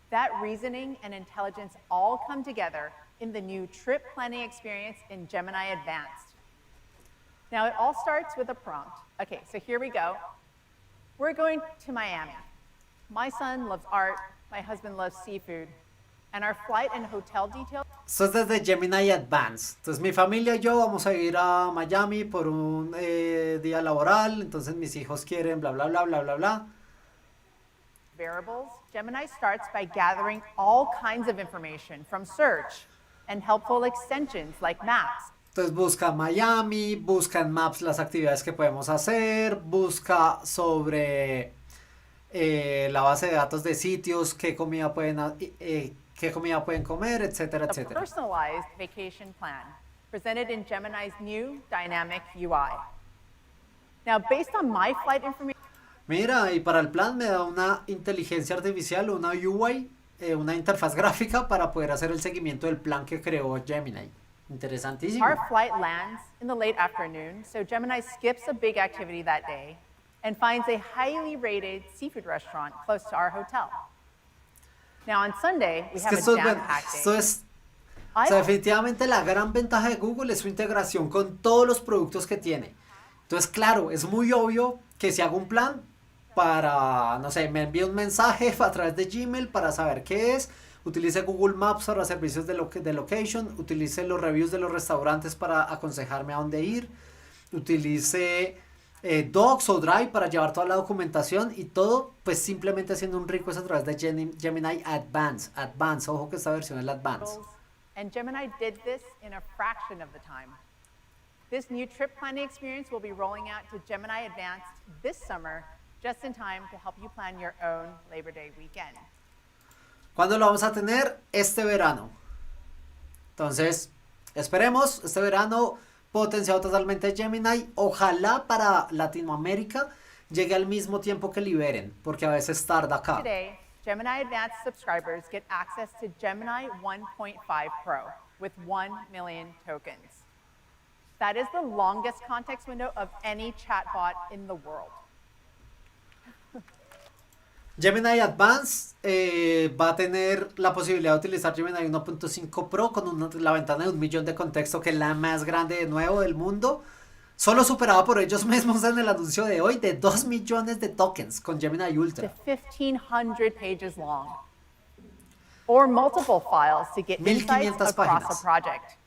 That reasoning and intelligence all come together in the new trip planning experience in Gemini Advanced. Now, it all starts with a prompt. Okay, so here we go. We're going to Miami. My son loves art, my husband loves seafood, and our flight and hotel details. Esto es desde Gemini Advanced. Entonces mi familia y yo vamos a ir a Miami por un día laboral. Entonces mis hijos quieren bla bla bla bla bla bla. Variables, Gemini starts by gathering all kinds of information from search and helpful extensions like maps. Entonces busca Miami, busca en Maps las actividades que podemos hacer, busca sobre la base de datos de sitios, qué comida pueden comer, etcétera, A etcétera. personalized vacation plan presented in Gemini's new dynamic UI. Now, based on my flight information, Mira, y para el plan me da una inteligencia artificial, una UI, una interfaz gráfica para poder hacer el seguimiento del plan que creó Gemini. Interesantísimo. our flight lands in the late afternoon, so Gemini skips a big activity that day and finds a highly rated seafood restaurant close to our hotel. Now, on Sunday, we Es have que a esto es, jam-packed esto day. es, o sea, definitivamente la gran ventaja de Google es su integración con todos los productos que tiene. Entonces, claro, es muy obvio que si hago un plan para, no sé, me envíe un mensaje a través de Gmail para saber qué es, utilice Google Maps para servicios de location, utilice los reviews de los restaurantes para aconsejarme a dónde ir, utilice Docs o Drive para llevar toda la documentación y todo, pues simplemente haciendo un request a través de Gemini Advanced. Advanced, ojo que esta versión es la Advanced. And Gemini did this in a fraction of the time. This new trip planning experience will be rolling out to Gemini Advanced this summer, just in time to help you plan your own Labor Day weekend. ¿Cuándo lo vamos a tener? Este verano. Entonces, esperemos, este verano potenciado totalmente Gemini. Ojalá para Latinoamérica llegue al mismo tiempo que Liberen, porque a veces tarda acá. Today, Gemini Advanced subscribers get access to Gemini 1.5 Pro with 1 million tokens. That is the longest context window of any chatbot in the world. Gemini Advanced va a tener la posibilidad de utilizar Gemini 1.5 Pro con la ventana de 1 millón de contexto, que es la más grande de nuevo del mundo, solo superada por ellos mismos en el anuncio de hoy, de 2 millones de tokens con Gemini Ultra. To 1,500 pages long, or multiple files to get insights 1500 across páginas. a project.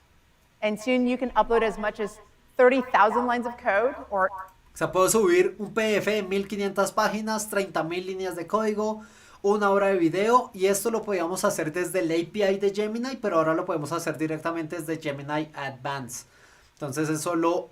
And soon you can upload as much as 30,000 lines of code or O sea, puedo subir un PDF de 1500 páginas, 30.000 líneas de código, 1 hora de video, y esto lo podíamos hacer desde el API de Gemini, pero ahora lo podemos hacer directamente desde Gemini Advanced. Entonces es solo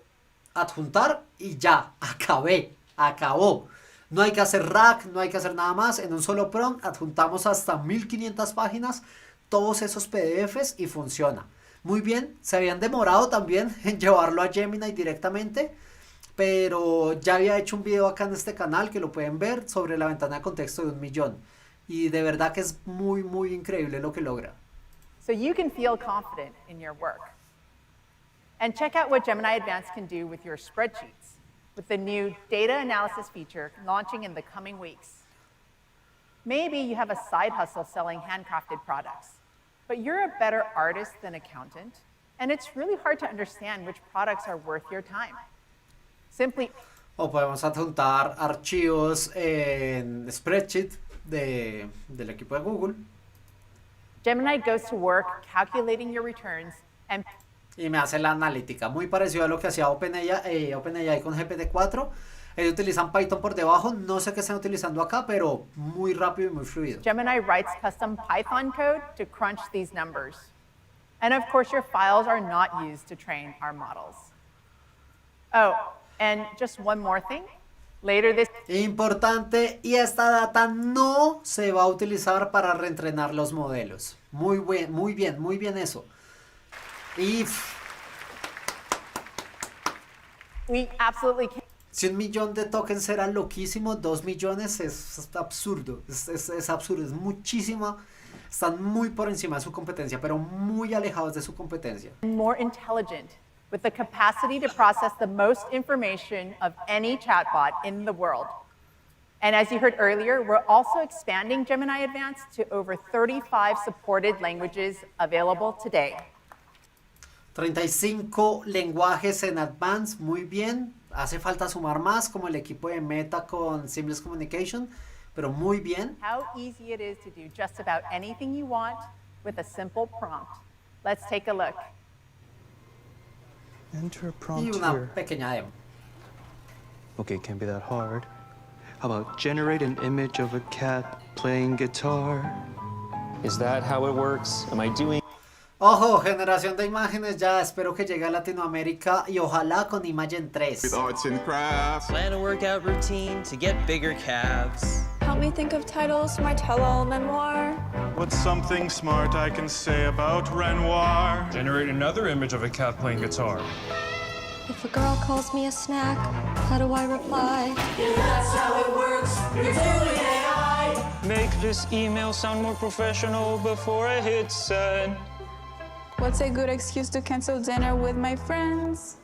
adjuntar y ya, acabó. No hay que hacer rack, no hay que hacer nada más, en un solo prompt adjuntamos hasta 1500 páginas, todos esos PDFs y funciona. Muy bien, se habían demorado también en llevarlo a Gemini directamente, pero ya había hecho un video acá en este canal que lo pueden ver sobre la ventana de contexto de 1 millón. Y de verdad que es muy, muy increíble lo que logra. so you can feel confident in your work. And check out what Gemini Advanced can do with your spreadsheets, with the new data analysis feature launching in the coming weeks. Maybe you have a side hustle selling handcrafted products, but you're a better artist than accountant, and it's really hard to understand which products are worth your time. Simply O podemos adjuntar archivos en spreadsheet del equipo de Google. Gemini goes to work calculating your returns and Y me hace la analítica, muy parecido a lo que hacía OpenAI con GPT-4. Ellos utilizan Python por debajo, no sé qué están utilizando acá, pero muy rápido y muy fluido. Gemini writes custom Python code to crunch these numbers. And of course, your files are not used to train our models. Oh, and just one more thing. Later this Importante, y esta data no se va a utilizar para reentrenar los modelos. Muy bien eso. Y we absolutely can. Si 1 millón de tokens era loquísimo, 2 millones es absurdo. Es absurdo, es muchísimo. Están muy por encima de su competencia, pero muy alejados de su competencia. More intelligent, with the capacity to process the most information of any chatbot in the world. And as you heard earlier, we're also expanding Gemini Advanced to over 35 supported languages available today. 35 lenguajes en Advance, muy bien. Hace falta sumar más, como el equipo de Meta con Seamless Communication, pero muy bien. How easy it is to do just about anything you want with a simple prompt. Let's take a look. Enter a Y prompt una here. pequeña demo. Okay, can't be that hard. How about generate an image of a cat playing guitar? Is that how it works? Am I doing? Ojo, generación de imágenes ya, espero que llegue a Latinoamérica y ojalá con Imagen 3. With arts and crafts. Plan a workout routine to get bigger calves. Help me think of titles for my tell-all memoir. What's something smart I can say about Renoir? Generate another image of a cat playing guitar. If a girl calls me a snack, how do I reply? Yeah, that's how it works. You're doing AI. Make this email sound more professional before I hit send. What's a good excuse to cancel dinner with my friends?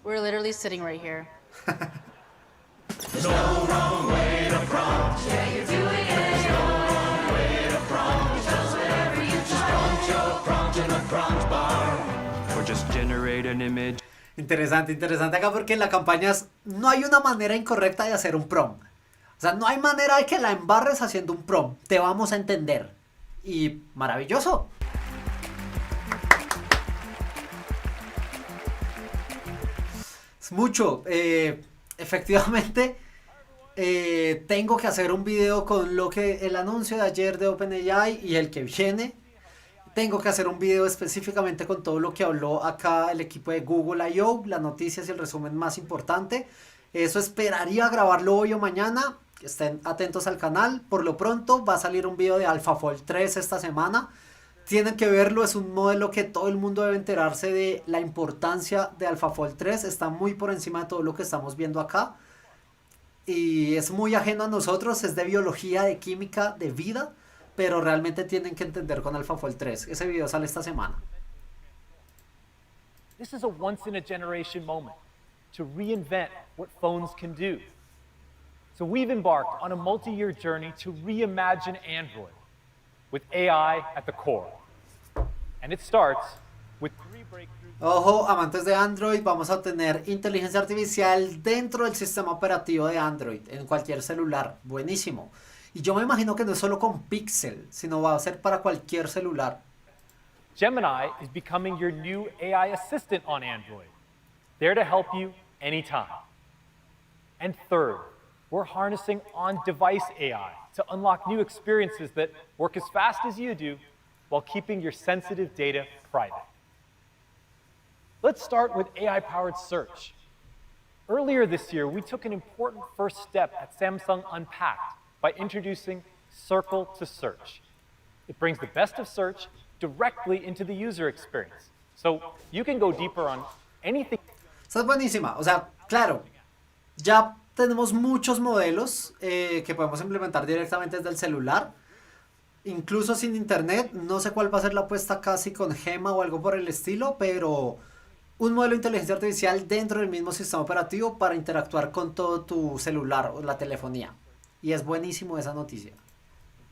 We're literally sitting right here. There's no wrong way to prompt. Yeah, you're doing it. There's no wrong way to prompt. Just whatever you just prompt your prompt in a prompt bar. Or just generate an image. Interesante, interesante acá porque en la campaña no hay una manera incorrecta de hacer un prompt. O sea, no hay manera de que la embarres haciendo un prompt. Te vamos a entender. Y maravilloso. Es mucho. Efectivamente, tengo que hacer un video con el anuncio de ayer de OpenAI y el que viene. Tengo que hacer un video específicamente con todo lo que habló acá el equipo de Google I.O., las noticias y el resumen más importante. Eso esperaría grabarlo hoy o mañana. Estén atentos al canal. Por lo pronto va a salir un video de AlphaFold 3 esta semana. Tienen que verlo, es un modelo que todo el mundo debe enterarse de la importancia de AlphaFold 3. Está muy por encima de todo lo que estamos viendo acá. Y es muy ajeno a nosotros, es de biología, de química, de vida. Pero realmente tienen que entender con AlphaFold 3. Ese video sale esta semana. This is a once-in-a-generation moment to reinvent what phones can do. So we've embarked on a multi-year journey to reimagine Android with AI at the core. And it starts with 3 breakthroughs. Ojo, amantes de Android, vamos a tener inteligencia artificial dentro del sistema operativo de Android, en cualquier celular. Buenísimo. Y yo me imagino que no es solo con Pixel, sino va a ser para cualquier celular. Gemini is becoming your new AI assistant on Android, there to help you anytime. And third, we're harnessing on-device AI to unlock new experiences that work as fast as you do while keeping your sensitive data private. Let's start with AI-powered search. Earlier this year, we took an important first step at Samsung Unpacked by introducing Circle to Search. It brings the best of search directly into the user experience. So you can go deeper on anything. Esta es buenísima. O sea, claro, ya tenemos muchos modelos que podemos implementar directamente desde el celular. Incluso sin internet. No sé cuál va a ser la apuesta casi con Gema o algo por el estilo, pero un modelo de inteligencia artificial dentro del mismo sistema operativo para interactuar con todo tu celular o la telefonía. Y es buenísimo esa noticia.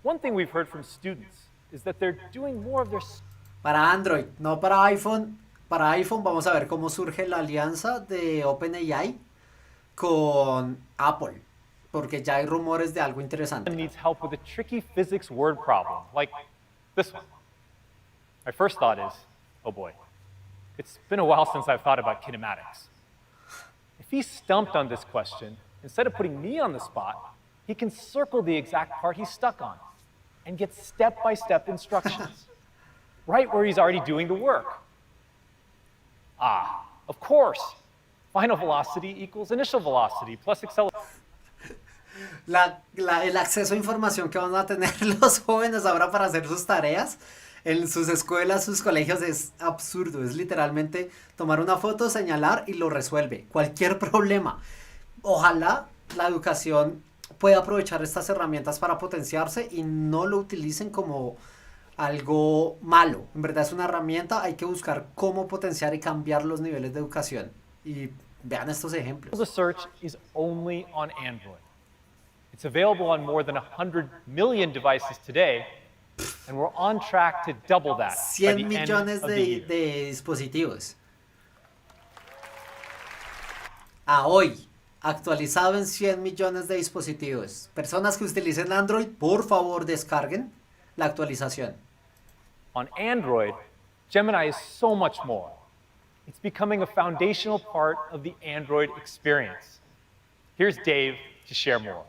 One thing we've heard from students is that they're doing more of their... Para Android, no para iPhone. Para iPhone vamos a ver cómo surge la alianza de OpenAI con Apple, porque ya hay rumores de algo interesante. Needs help with a tricky physics word problem, like this one. My first thought is, oh boy, it's been a while since I've thought about kinematics. If he's stumped on this question, instead of putting me on the spot, he can circle the exact part he's stuck on and get step-by-step instructions, right where he's already doing the work. Ah, of course. Final velocity equals initial velocity plus acceleration. El acceso a información que van a tener los jóvenes ahora para hacer sus tareas en sus escuelas, sus colegios es absurdo. Es literalmente tomar una foto, señalar y lo resuelve. Cualquier problema. ojalá la educación pueda aprovechar estas herramientas para potenciarse y no lo utilicen como algo malo. En verdad es una herramienta, hay que buscar cómo potenciar y cambiar los niveles de educación. Y vean estos ejemplos. The search is only on Android. It's available on more than 100 million devices today, and we're on track to double that by 100 the end millones of the year. de dispositivos. A hoy, actualizado en 100 millones de dispositivos. Personas que utilicen Android, por favor descarguen la actualización. On Android, Gemini is so much more. It's becoming a foundational part of the Android experience. Here's Dave to share more.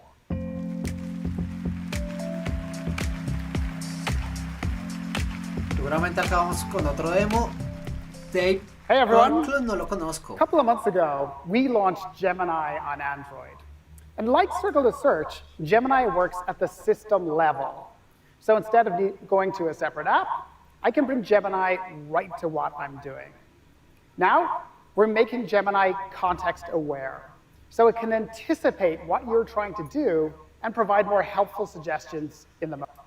Seguramente acabamos con otro demo. Dave, Hey everyone. Barclay, no lo conozco. A couple of months ago, we launched Gemini on Android. And like Circle to Search, Gemini works at the system level. So instead of going to a separate app, I can bring Gemini right to what I'm doing. Now, we're making Gemini context aware. So it can anticipate what you're trying to do and provide more helpful suggestions in the moment.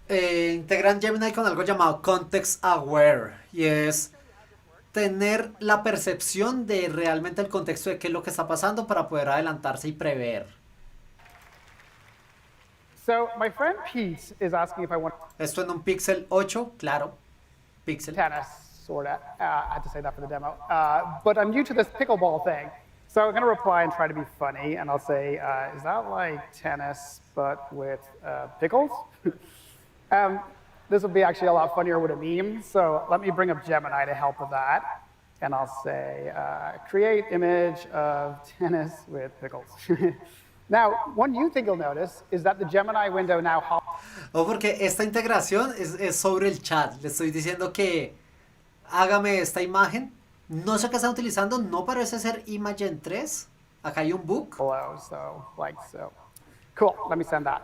Integran Gemini con algo llamado Context Aware y es tener la percepción de realmente el contexto de qué es lo que está pasando para poder adelantarse y prever. So my friend Pete is asking if I want Esto en un Pixel 8, claro. Pixel. tennis, sort of. I had to say that for the demo. But I'm new to this pickleball thing. So I'm going to reply and try to be funny, and I'll say, is that like tennis, but with pickles? This would be actually a lot funnier with a meme, so let me bring up Gemini to help with that. And I'll say, create image of tennis with pickles. Now, one new thing you'll notice is that the Gemini window now... O porque esta integración es sobre el chat. Le estoy diciendo que hágame esta imagen. No sé qué están utilizando, no parece ser Imagen 3. Acá hay un book. Below, so, like so. Cool, let me send that.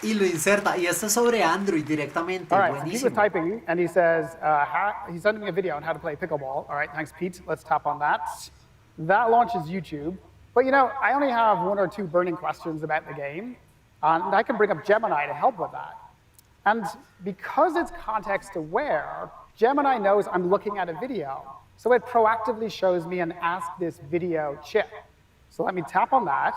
Y lo inserta. Y esto es sobre Android directamente. All right, so he was Buenísimo. typing, and he says, he's sending me a video on how to play pickleball. All right, thanks, Pete. Let's tap on that. That launches YouTube. But you know, I only have one or two burning questions about the game, and I can bring up Gemini to help with that. And because it's context aware, Gemini knows I'm looking at a video, so it proactively shows me an Ask This Video chip. So let me tap on that.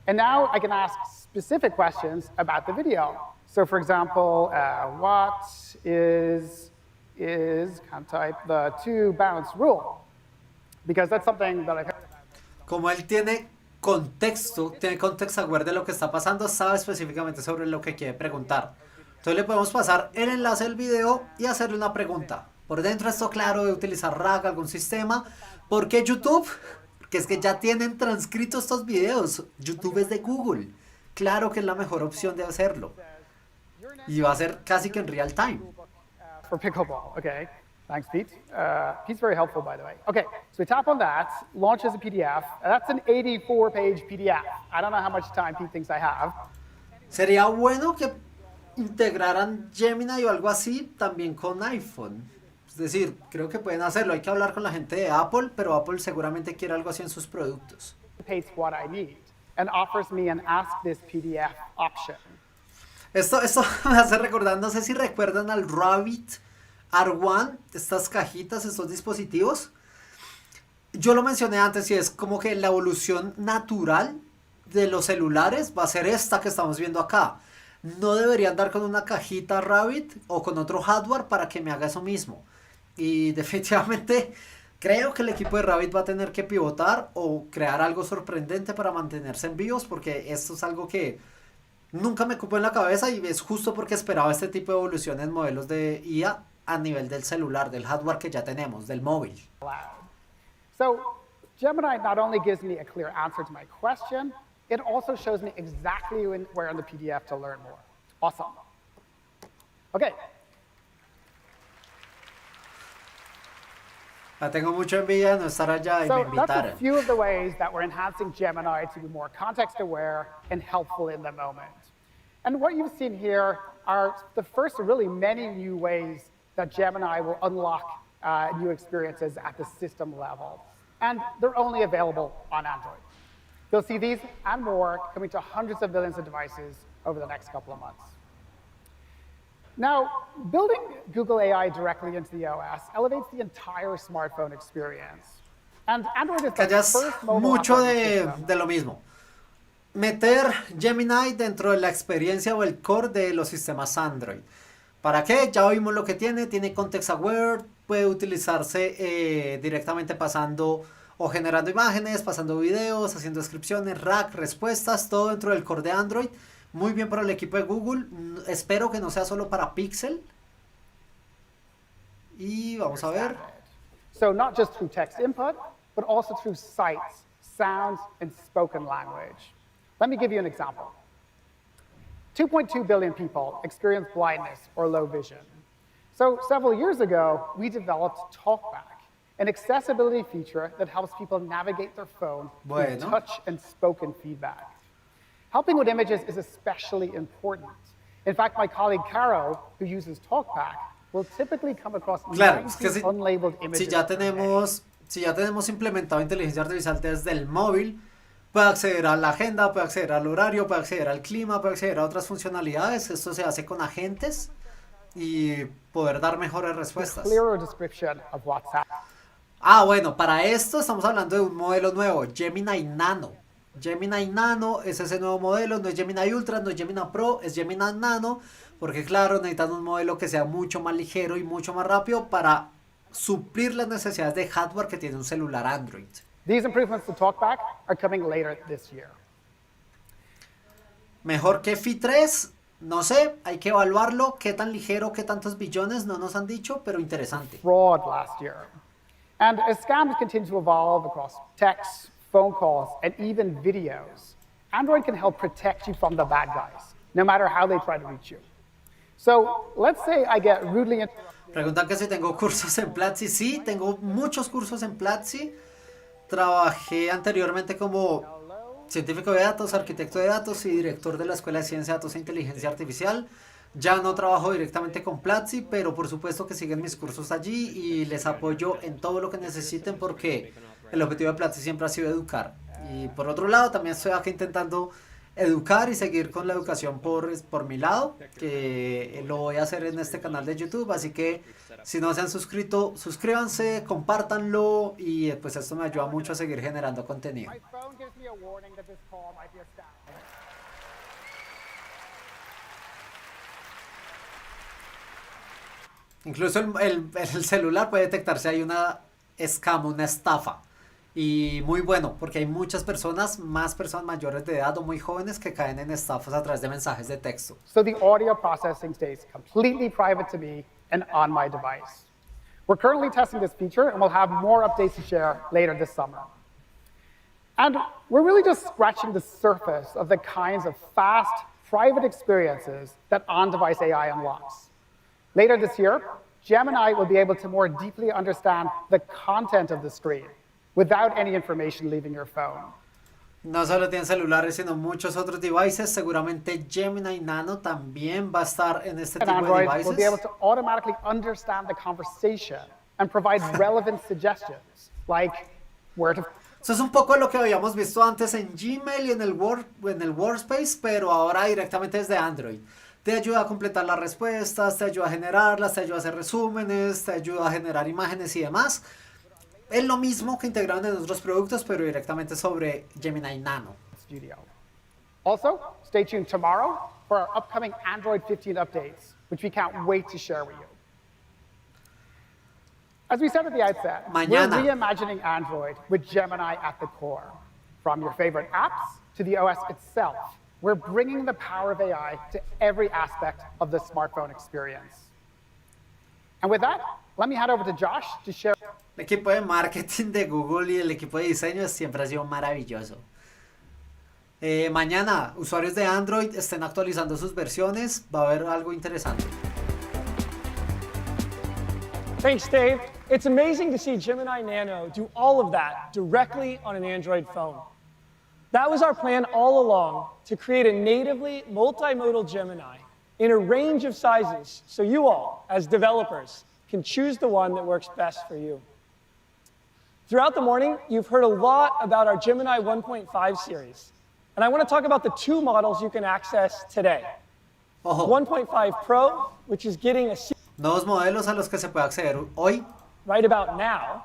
And now I can ask specific questions about the video. So for example, what is can't type, the two bounce rule? Because that's something that I've heard. Como él tiene context aware de lo que está pasando, sabe específicamente sobre lo que quiere preguntar. Entonces le podemos pasar el enlace del video y hacerle una pregunta. Por dentro esto claro de utilizar RAG, algún sistema. ¿Por qué YouTube? Porque es que ya tienen transcritos estos videos. YouTube es de Google. Claro que es la mejor opción de hacerlo. Y va a ser casi que en real time. For pickleball, okay. Thanks, Pete. Pete's very helpful, by the way. Okay, so we tap on that, launches a PDF. That's an 84-page PDF. I don't know how much time Pete thinks I have. Sería bueno que integraran Gemini o algo así también con iPhone. Es decir, creo que pueden hacerlo. Hay que hablar con la gente de Apple, pero Apple seguramente quiere algo así en sus productos. Anticipates what I need and offers me an Ask This PDF option. Esto me hace recordar, no sé si recuerdan al Rabbit R1, estas cajitas, estos dispositivos. Yo lo mencioné antes y es como que la evolución natural de los celulares va a ser esta que estamos viendo acá. No debería andar con una cajita Rabbit o con otro hardware para que me haga eso mismo. Y definitivamente creo que el equipo de Rabbit va a tener que pivotar o crear algo sorprendente para mantenerse en vivos, porque esto es algo que nunca me cupo en la cabeza y es justo porque esperaba este tipo de evolución en modelos de IA a nivel del celular, del hardware que ya tenemos, del móvil. So Gemini not only gives me a clear answer to my question, it also shows me exactly where in the PDF to learn more. Awesome. Okay. La tengo mucha envidia de no estar allá y me So that's invitaron. a few of the ways that we're enhancing Gemini to be more context aware and helpful in the moment. And what you've seen here are the first of really many new ways that Gemini will unlock new experiences at the system level. And they're only available on Android. You'll see these and more coming to hundreds of millions of devices over the next couple of months. Now, building Google AI directly into the OS elevates the entire smartphone experience. And Android is Que the hayas first mobile mucho operating system. de lo mismo. Meter Gemini dentro de la experiencia o el core de los sistemas Android. ¿Para qué? Ya vimos lo que tiene context aware, puede utilizarse directamente pasando o generando imágenes, pasando videos, haciendo descripciones, RAG, respuestas, todo dentro del core de Android. Muy bien para el equipo de Google. Espero que no sea solo para Pixel. Y vamos a ver. So not just through text input, but also through sights, sounds, and spoken language. Let me give you an example. 2.2 billion people experience blindness or low vision. So several years ago, we developed TalkBack, an accessibility feature that helps people navigate their phone with touch and spoken feedback. Helping with images is especially important. In fact, my colleague Caro, who uses TalkBack, will typically come across Claro, es que 90 unlabeled images. si ya tenemos implementado inteligencia artificial desde el móvil, puede acceder a la agenda, puede acceder al horario, puede acceder al clima, puede acceder a otras funcionalidades. Esto se hace con agentes y poder dar mejores respuestas. Clearer description of WhatsApp. Ah, bueno, para esto estamos hablando de un modelo nuevo, Gemini Nano. Gemini Nano es ese nuevo modelo, no es Gemini Ultra, no es Gemini Pro, es Gemini Nano, porque claro, necesitan un modelo que sea mucho más ligero y mucho más rápido para suplir las necesidades de hardware que tiene un celular Android. These improvements to TalkBack are coming later this year. Mejor que Fi 3, no sé, hay que evaluarlo, qué tan ligero, qué tantos billones, no nos han dicho, pero interesante. Fraud last year. And as scams continue to evolve across texts, phone calls, and even videos, Android can help protect you from the bad guys, no matter how they try to reach you. So let's say I get rudely interrupted. Preguntan que si tengo cursos en Platzi. Sí, tengo muchos cursos en Platzi. Trabajé anteriormente como científico de datos, arquitecto de datos y director de la Escuela de Ciencia de Datos e Inteligencia Artificial. Ya no trabajo directamente con Platzi, pero por supuesto que siguen mis cursos allí y les apoyo en todo lo que necesiten porque el objetivo de Platzi siempre ha sido educar. Y por otro lado, también estoy acá intentando educar y seguir con la educación por mi lado, que lo voy a hacer en este canal de YouTube, así que si no se han suscrito, suscríbanse, compártanlo y pues esto me ayuda mucho a seguir generando contenido. My phone gives me a warning that this call might be a scam. Incluso el celular puede detectar si hay una scam, una estafa. Y muy bueno, porque hay muchas personas, más personas mayores de edad o muy jóvenes que caen en estafas a través de mensajes de texto. So the audio processing stays completely private to me and on my device. We're currently testing this feature and we'll have more updates to share later this summer. And we're really just scratching the surface of the kinds of fast, private experiences that on-device AI unlocks. Later this year, Gemini will be able to more deeply understand the content of the screen without any information leaving your phone. No solo tienen celulares, sino muchos otros devices. Seguramente Gemini Nano también va a estar en este tipo de Android will be able devices. to automatically understand the conversation and provide relevant suggestions, like where to. Eso es un poco lo que habíamos visto antes en Gmail y en el Workspace, pero ahora directamente desde Android. Te ayuda a completar las respuestas, te ayuda a generarlas, te ayuda a hacer resúmenes, te ayuda a generar imágenes y demás. Es lo mismo que integraron en otros productos, pero directamente sobre Gemini Nano. Studio. Also, stay tuned tomorrow for our upcoming Android 15 updates, which we can't wait to share with you. As we said at the outset, Mañana. we're reimagining Android with Gemini at the core. From your favorite apps to the OS itself, we're bringing the power of AI to every aspect of the smartphone experience. And with that, let me hand over to Josh to share. El equipo de marketing de Google y el equipo de diseño siempre ha sido maravilloso. Mañana, usuarios de Android estén actualizando sus versiones, va a haber algo interesante. Thanks, Dave. It's amazing to see Gemini Nano do all of that directly on an Android phone. That was our plan all along, to create a natively multimodal Gemini in a range of sizes, so you all, as developers, can choose the one that works best for you. Throughout the morning, you've heard a lot about our Gemini 1.5 series. And I want to talk about the two models you can access today. 1.5 Pro, which is getting a Nuevos modelos a los que se puede acceder hoy. Right about now,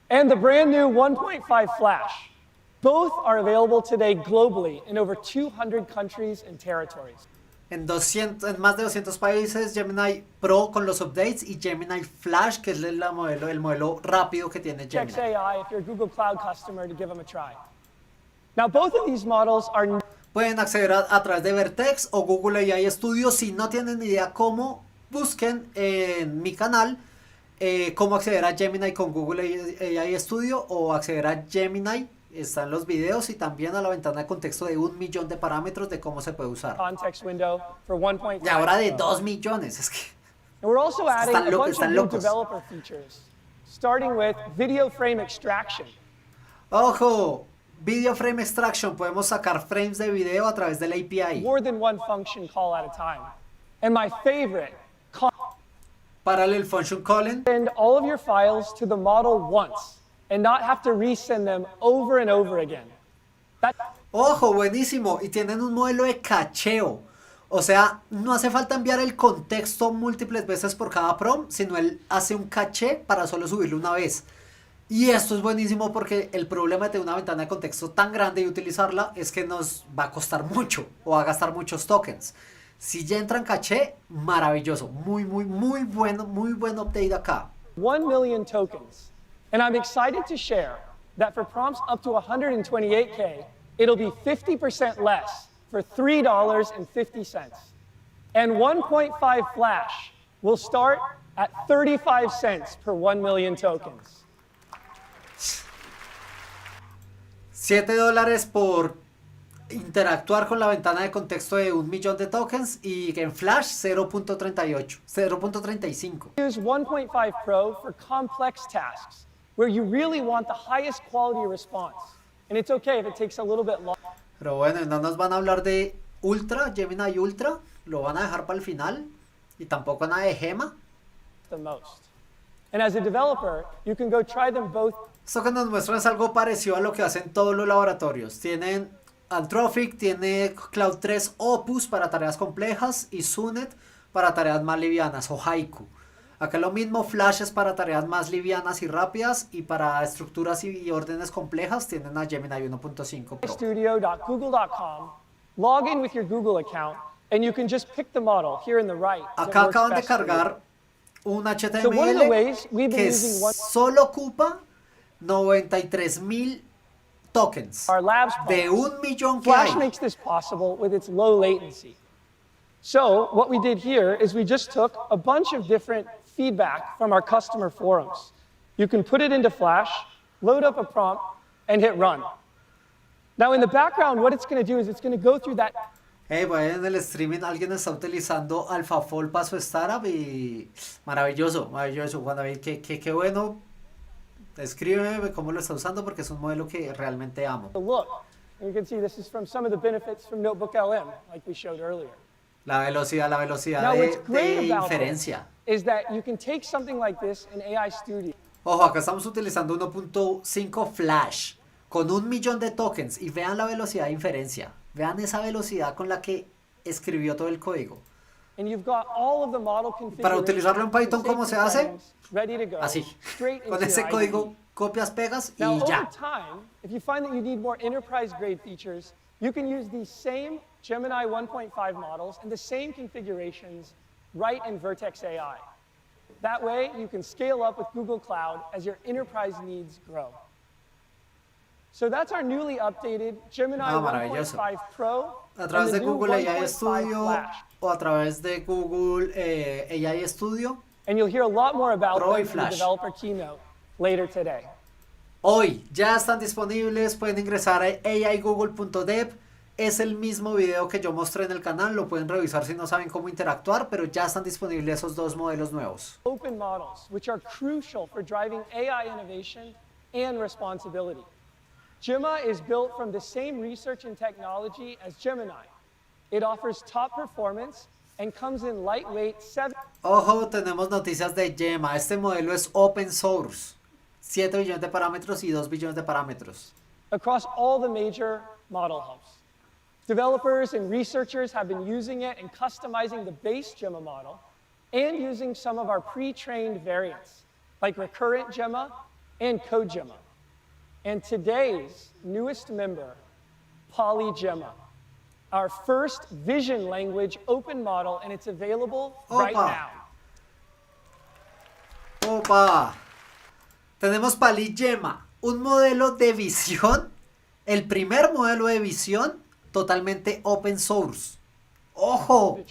and the brand new 1.5 Flash. Both are available today globally in over 200 countries and territories. En más de 200 países, Gemini Pro con los updates y Gemini Flash, que es el modelo rápido que tiene Gemini. Check AI if you're a Google Cloud customer to give them a try. Now, both of these models are... Pueden acceder a través de Vertex o Google AI Studio. Si no tienen idea cómo, busquen en mi canal cómo acceder a Gemini con Google AI Studio o acceder a Gemini. Están los videos y también a la ventana de contexto de 1 millón de parámetros de cómo se puede usar. Context window for 1.5. Y ahora de 2 millones. Es que and we're also adding a bunch of new locos. developer features, starting with video frame extraction. Ojo, video frame extraction. Podemos sacar frames de video a través de la API. More than one function call at a time. And my favorite, Parallel function calling. Send all of your files to the model once and not have to resend them over and over again. Ojo, buenísimo. Y tienen un modelo de cacheo. O sea, no hace falta enviar el contexto múltiples veces por cada prompt, sino él hace un caché para solo subirlo una vez. Y esto es buenísimo porque el problema de tener una ventana de contexto tan grande y utilizarla es que nos va a costar mucho o va a gastar muchos tokens. Si ya entra en caché, maravilloso. Muy buen update acá. 1 million tokens. And I'm excited to share that for prompts up to 128K, it'll be 50% less for $3.50. And 1.5 Flash will start at 35 cents per 1 million tokens. $7 por interactuar con la ventana de contexto de 1 millón de tokens y en Flash 0.35. Use 1.5 Pro for complex tasks where you really want the highest quality response. And it's okay if it takes a little bit longer. Pero bueno, no nos van a hablar de Ultra, Gemini Ultra, lo van a dejar para el final y tampoco nada de Gema. The most. And as a developer, you can go try them both. Esto que nos muestran es algo parecido a lo que hacen todos los laboratorios. Tienen Anthropic, tiene Cloud 3 Opus para tareas complejas y Sunet para tareas más livianas o Haiku. Acá lo mismo, Flash es para tareas más livianas y rápidas y para estructuras y órdenes complejas tienen a Gemini 1.5 Pro. Studio.google.com, log in with your Google account, and you can just pick the model here in the right. Acá acaban de cargar un HTML que solo ocupa 93,000 tokens de 1 millón que Flash hay. makes this possible with its low latency. So what we did here is we just took a bunch of different feedback from our customer forums. You can put it into Flash, load up a prompt, and hit run. Now in the background, what it's going to do is it's going to go through that. Bueno, en el streaming alguien está utilizando AlphaFold para su startup y maravilloso. Juan David, qué bueno. Escríbeme cómo lo está usando porque es un modelo que realmente amo. Look, and you can see this is from some of the benefits from Notebook LM, like we showed earlier. La velocidad Now, what's de great about inferencia. this is that you can take something like this in AI Studio. Ojo, acá estamos utilizando 1.5 Flash con 1 millón de tokens y vean la velocidad de inferencia. Vean esa velocidad con la que escribió todo el código. And you've got all of the model Para utilizarlo en Python, ¿cómo se hace? ready to go, Así. straight Con into ese your código IDE. copias, pegas y Now, over ya. time, if you find that you need more enterprise-grade features, you can use these same Gemini 1.5 models and the same configurations right in Vertex AI. That way, you can scale up with Google Cloud as your enterprise needs grow. So that's our newly updated Gemini 1.5 Pro A través and de the new Google AI 1.5 Studio Flash. o a través de Google AI Studio. And you'll hear a lot more about Pro y them in the Flash. developer keynote later today. Hoy ya están disponibles, pueden ingresar a aigoogle.dev. Es el mismo video que yo mostré en el canal, lo pueden revisar si no saben cómo interactuar, pero ya están disponibles esos dos modelos nuevos. Open models, which are crucial for driving AI innovation and responsibility. Gemma is built from the same research and technology as Gemini. It offers top performance, and comes in lightweight 7. Ojo, tenemos noticias de Gemma. Este modelo es open source. 7 billones de parámetros y 2 billones de parámetros. Across all the major model hubs. Developers and researchers have been using it and customizing the base Gemma model and using some of our pre-trained variants, like Recurrent Gemma and CodeGemma. And today's newest member, PolyGemma, our first vision language open model, and it's available right now. Opa. Tenemos PolyGemma, un modelo de visión, el primer modelo de visión totalmente open source. ¡Ojo!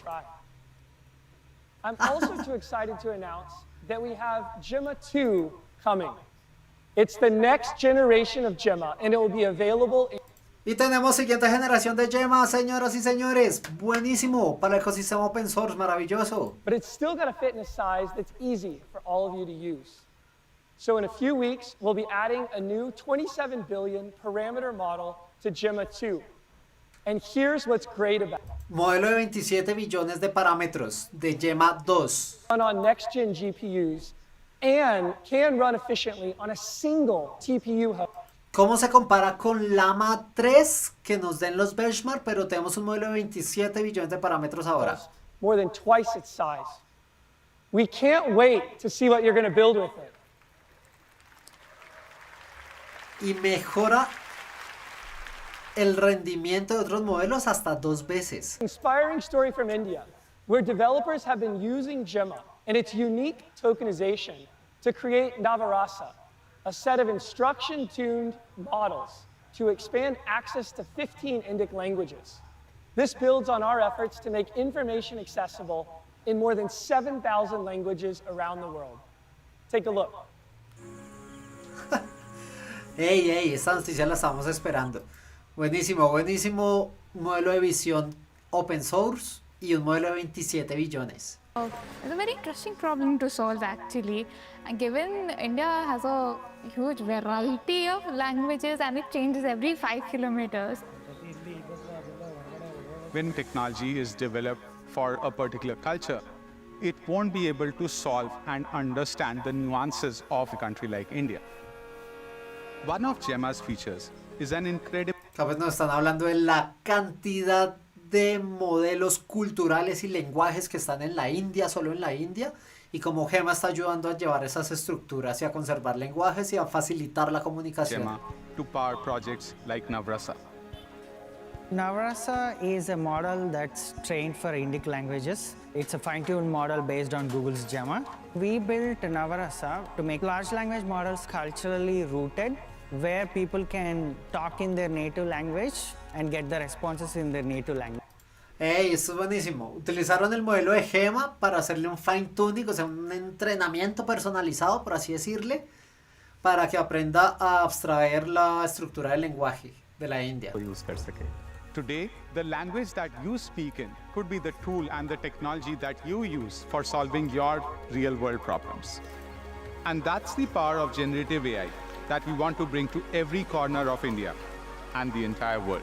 I'm also too excited to announce that we have Gemma 2 coming. It's the next generation of Gemma, and it will be available in... Y tenemos siguiente generación de Gemma, señoras y señores. Buenísimo para el ecosistema open source, maravilloso. But it's still got to fit in a size that's easy for all of you to use. So in a few weeks, we'll be adding a new 27 billion parameter model to Gemma 2. And here's what's great about it. Modelo de 27 billones de parámetros de Gemma 2. Run on next-gen GPUs and can run efficiently on a single TPU hub. ¿Cómo se compara con Llama 3 que nos den los benchmark, pero tenemos un modelo de 27 billones de parámetros ahora? More than twice its size. We can't wait to see what you're going to build with it. Y mejora el rendimiento de otros modelos hasta 2 veces. Inspiring story from India, where developers have been using Gemma and its unique tokenization to create Navarasa, a set of instruction-tuned models to expand access to 15 Indic languages. This builds on our efforts to make information accessible in more than 7,000 languages around the world. Take a look. Ey, esta noticia la estábamos esperando. Buenísimo, buenísimo modelo de visión open source y un modelo de 27 billones. It's a very interesting problem to solve actually. And given India has a huge variety of languages and it changes every 5 kilometers. When technology is developed for a particular culture, it won't be able to solve and understand the nuances of a country like India. One of Gemma's features is an incredible... Capaz nos están hablando de la cantidad de modelos culturales y lenguajes que están en la India, solo en la India, y como Gemma está ayudando a llevar esas estructuras y a conservar lenguajes y a facilitar la comunicación. Gemma to power projects like Navrasa. Navrasa is a model that's trained for Indic languages. It's a fine-tuned model based on Google's Gemma. We built Navrasa to make large language models culturally rooted, where people can talk in their native language and get the responses in their native language. Hey, esto es buenísimo. Utilizaron el modelo de Gemma para hacerle un fine tuning, o sea, un entrenamiento personalizado, por así decirle, para que aprenda a abstraer la estructura del lenguaje de la India. Today, the language that you speak in could be the tool and the technology that you use for solving your real-world problems. And that's the power of generative AI that we want to bring to every corner of India and the entire world.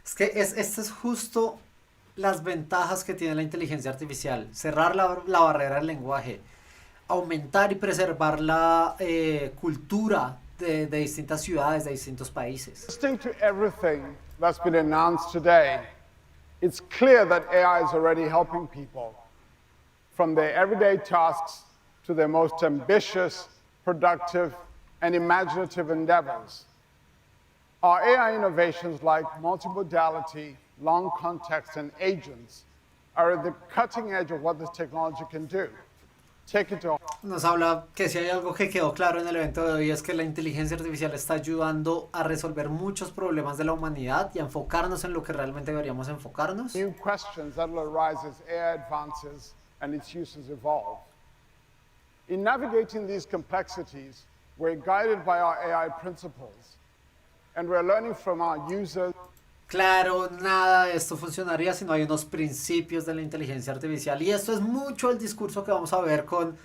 Es que estas es justo las ventajas que tiene la inteligencia artificial. Cerrar la barrera del lenguaje, aumentar y preservar la cultura de distintas ciudades, de distintos países. Listening to everything that's been announced today, it's clear that AI is already helping people, from their everyday tasks to their most ambitious, productive, and imaginative endeavors. Our AI innovations like multimodality, long context, and agents are at the cutting edge of what this technology can do. Nos habla que si hay algo que quedó claro en el evento de hoy es que la inteligencia artificial está ayudando a resolver muchos problemas de la humanidad y a enfocarnos en lo que realmente deberíamos enfocarnos. New questions that will arise as AI advances and its uses evolve. In navigating these complexities, we're guided by our AI principles, and we're learning from our users. Claro, nada de esto funcionaría si no hay unos principios de la inteligencia artificial. Y esto es mucho el discurso que vamos a ver con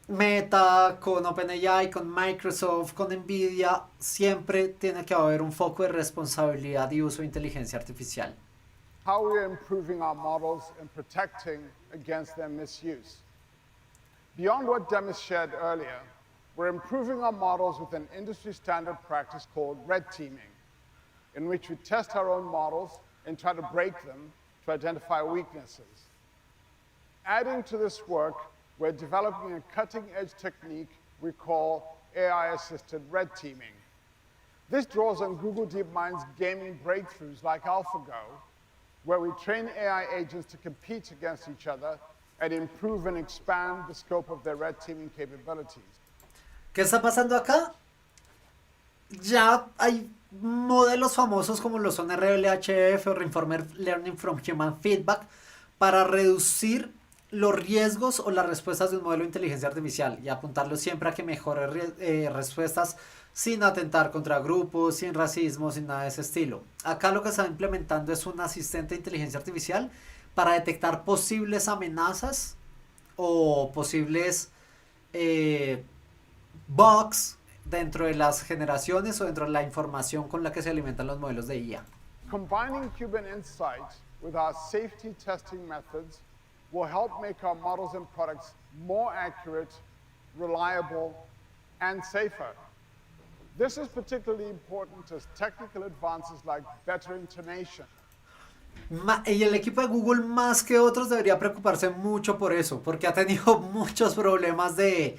Meta, con OpenAI, con Microsoft, con Nvidia, siempre tiene que haber un foco de responsabilidad y uso de inteligencia artificial. How we are improving our models and protecting against their misuse. Beyond what Demis shared earlier, we're improving our models with an industry standard practice called red teaming, in which we test our own models and try to break them to identify weaknesses. Adding to this work, we're developing a cutting-edge technique we call AI-assisted red teaming. This draws on Google DeepMind's gaming breakthroughs like AlphaGo, where we train AI agents to compete against each other and improve and expand the scope of their red teaming capabilities. ¿Qué está pasando acá? Ya hay modelos famosos como lo son RLHF o Reinforcement Learning from Human Feedback para reducir los riesgos o las respuestas de un modelo de inteligencia artificial y apuntarlo siempre a que mejore respuestas sin atentar contra grupos, sin racismo, sin nada de ese estilo. Acá lo que se está implementando es un asistente de inteligencia artificial para detectar posibles amenazas o posibles bugs dentro de las generaciones o dentro de la información con la que se alimentan los modelos de IA. Combining Cuban insights with our safety testing methods will help make our models and products more accurate, reliable, and safer. This is particularly important as technical advances like better intonation. Y el equipo de Google más que otros debería preocuparse mucho por eso, porque ha tenido muchos problemas de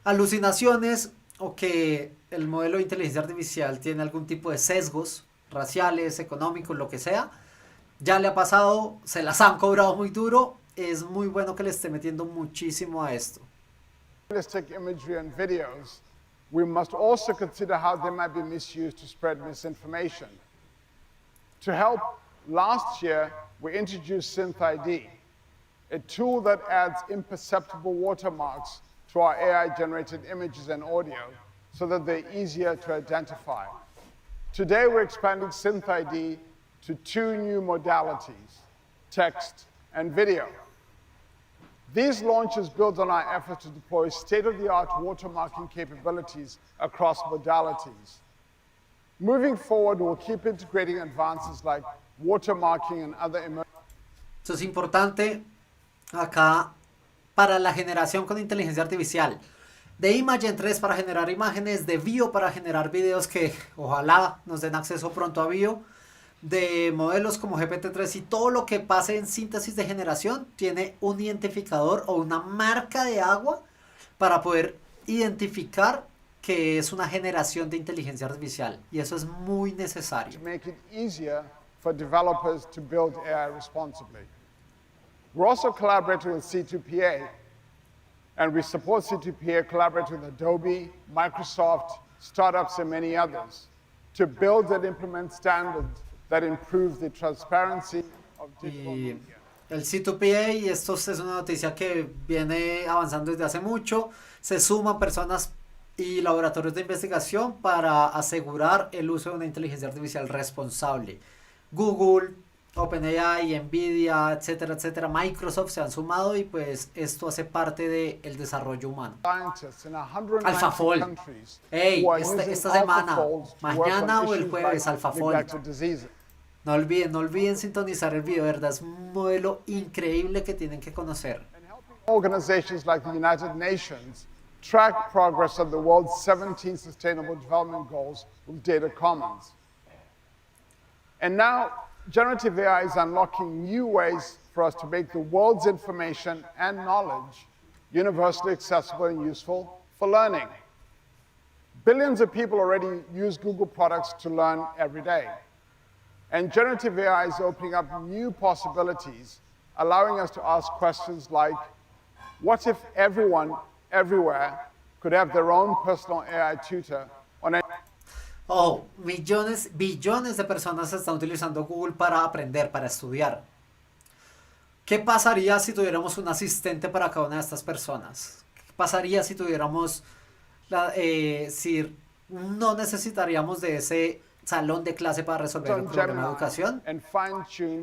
alucinaciones o que el modelo de inteligencia artificial tiene algún tipo de sesgos raciales, económicos, lo que sea. Ya le ha pasado, se las han cobrado muy duro. Es muy bueno que le esté metiendo muchísimo a esto. Realistic imagery and videos, we must also consider how they might be misused to spread misinformation. To help, last year we introduced SynthID, a tool that adds imperceptible watermarks to our AI-generated images and audio so that they're easier to identify. Today we're expanding SynthID to 2 new modalities, text and video. These launches build on our efforts to deploy state-of-the-art watermarking capabilities across modalities. Moving forward, we'll keep integrating advances like watermarking and other emerging. Esto es importante acá para la generación con inteligencia artificial. De Imagen 3 para generar imágenes, de Veo para generar videos que ojalá nos den acceso pronto a Veo. De modelos como GPT-3 y todo lo que pase en síntesis de generación tiene un identificador o una marca de agua para poder identificar que es una generación de inteligencia artificial y eso es muy necesario. To make it easier for developers to build AI responsibly. We're also collaborating with C2PA, and we support C2PA collaborating with Adobe, Microsoft, startups, and many others to build and implement standards that improve the transparency of digital media. El C2PA, y esto es una noticia que viene avanzando desde hace mucho, se suman personas y laboratorios de investigación para asegurar el uso de una inteligencia artificial responsable. Google, OpenAI, Nvidia, etcétera, etcétera, Microsoft se han sumado y pues esto hace parte del desarrollo humano. AlphaFold. Hey, esta semana, mañana o el jueves, AlphaFold. No olviden sintonizar el video, ¿verdad? Es un modelo increíble que tienen que conocer. Organizations like the United Nations track progress of the world's 17 Sustainable Development Goals with data commons. And now, generative AI is unlocking new ways for us to make the world's information and knowledge universally accessible and useful for learning. Billions of people already use Google products to learn every day. And generative AI is opening up new possibilities, allowing us to ask questions like, what if everyone, everywhere, could have their own personal AI tutor on any... Oh, billones de personas están utilizando Google para aprender, para estudiar. ¿Qué pasaría si tuviéramos un asistente para cada una de estas personas? ¿Qué pasaría si tuviéramos, si no necesitaríamos de ese salón de clase para resolver un problema de educación?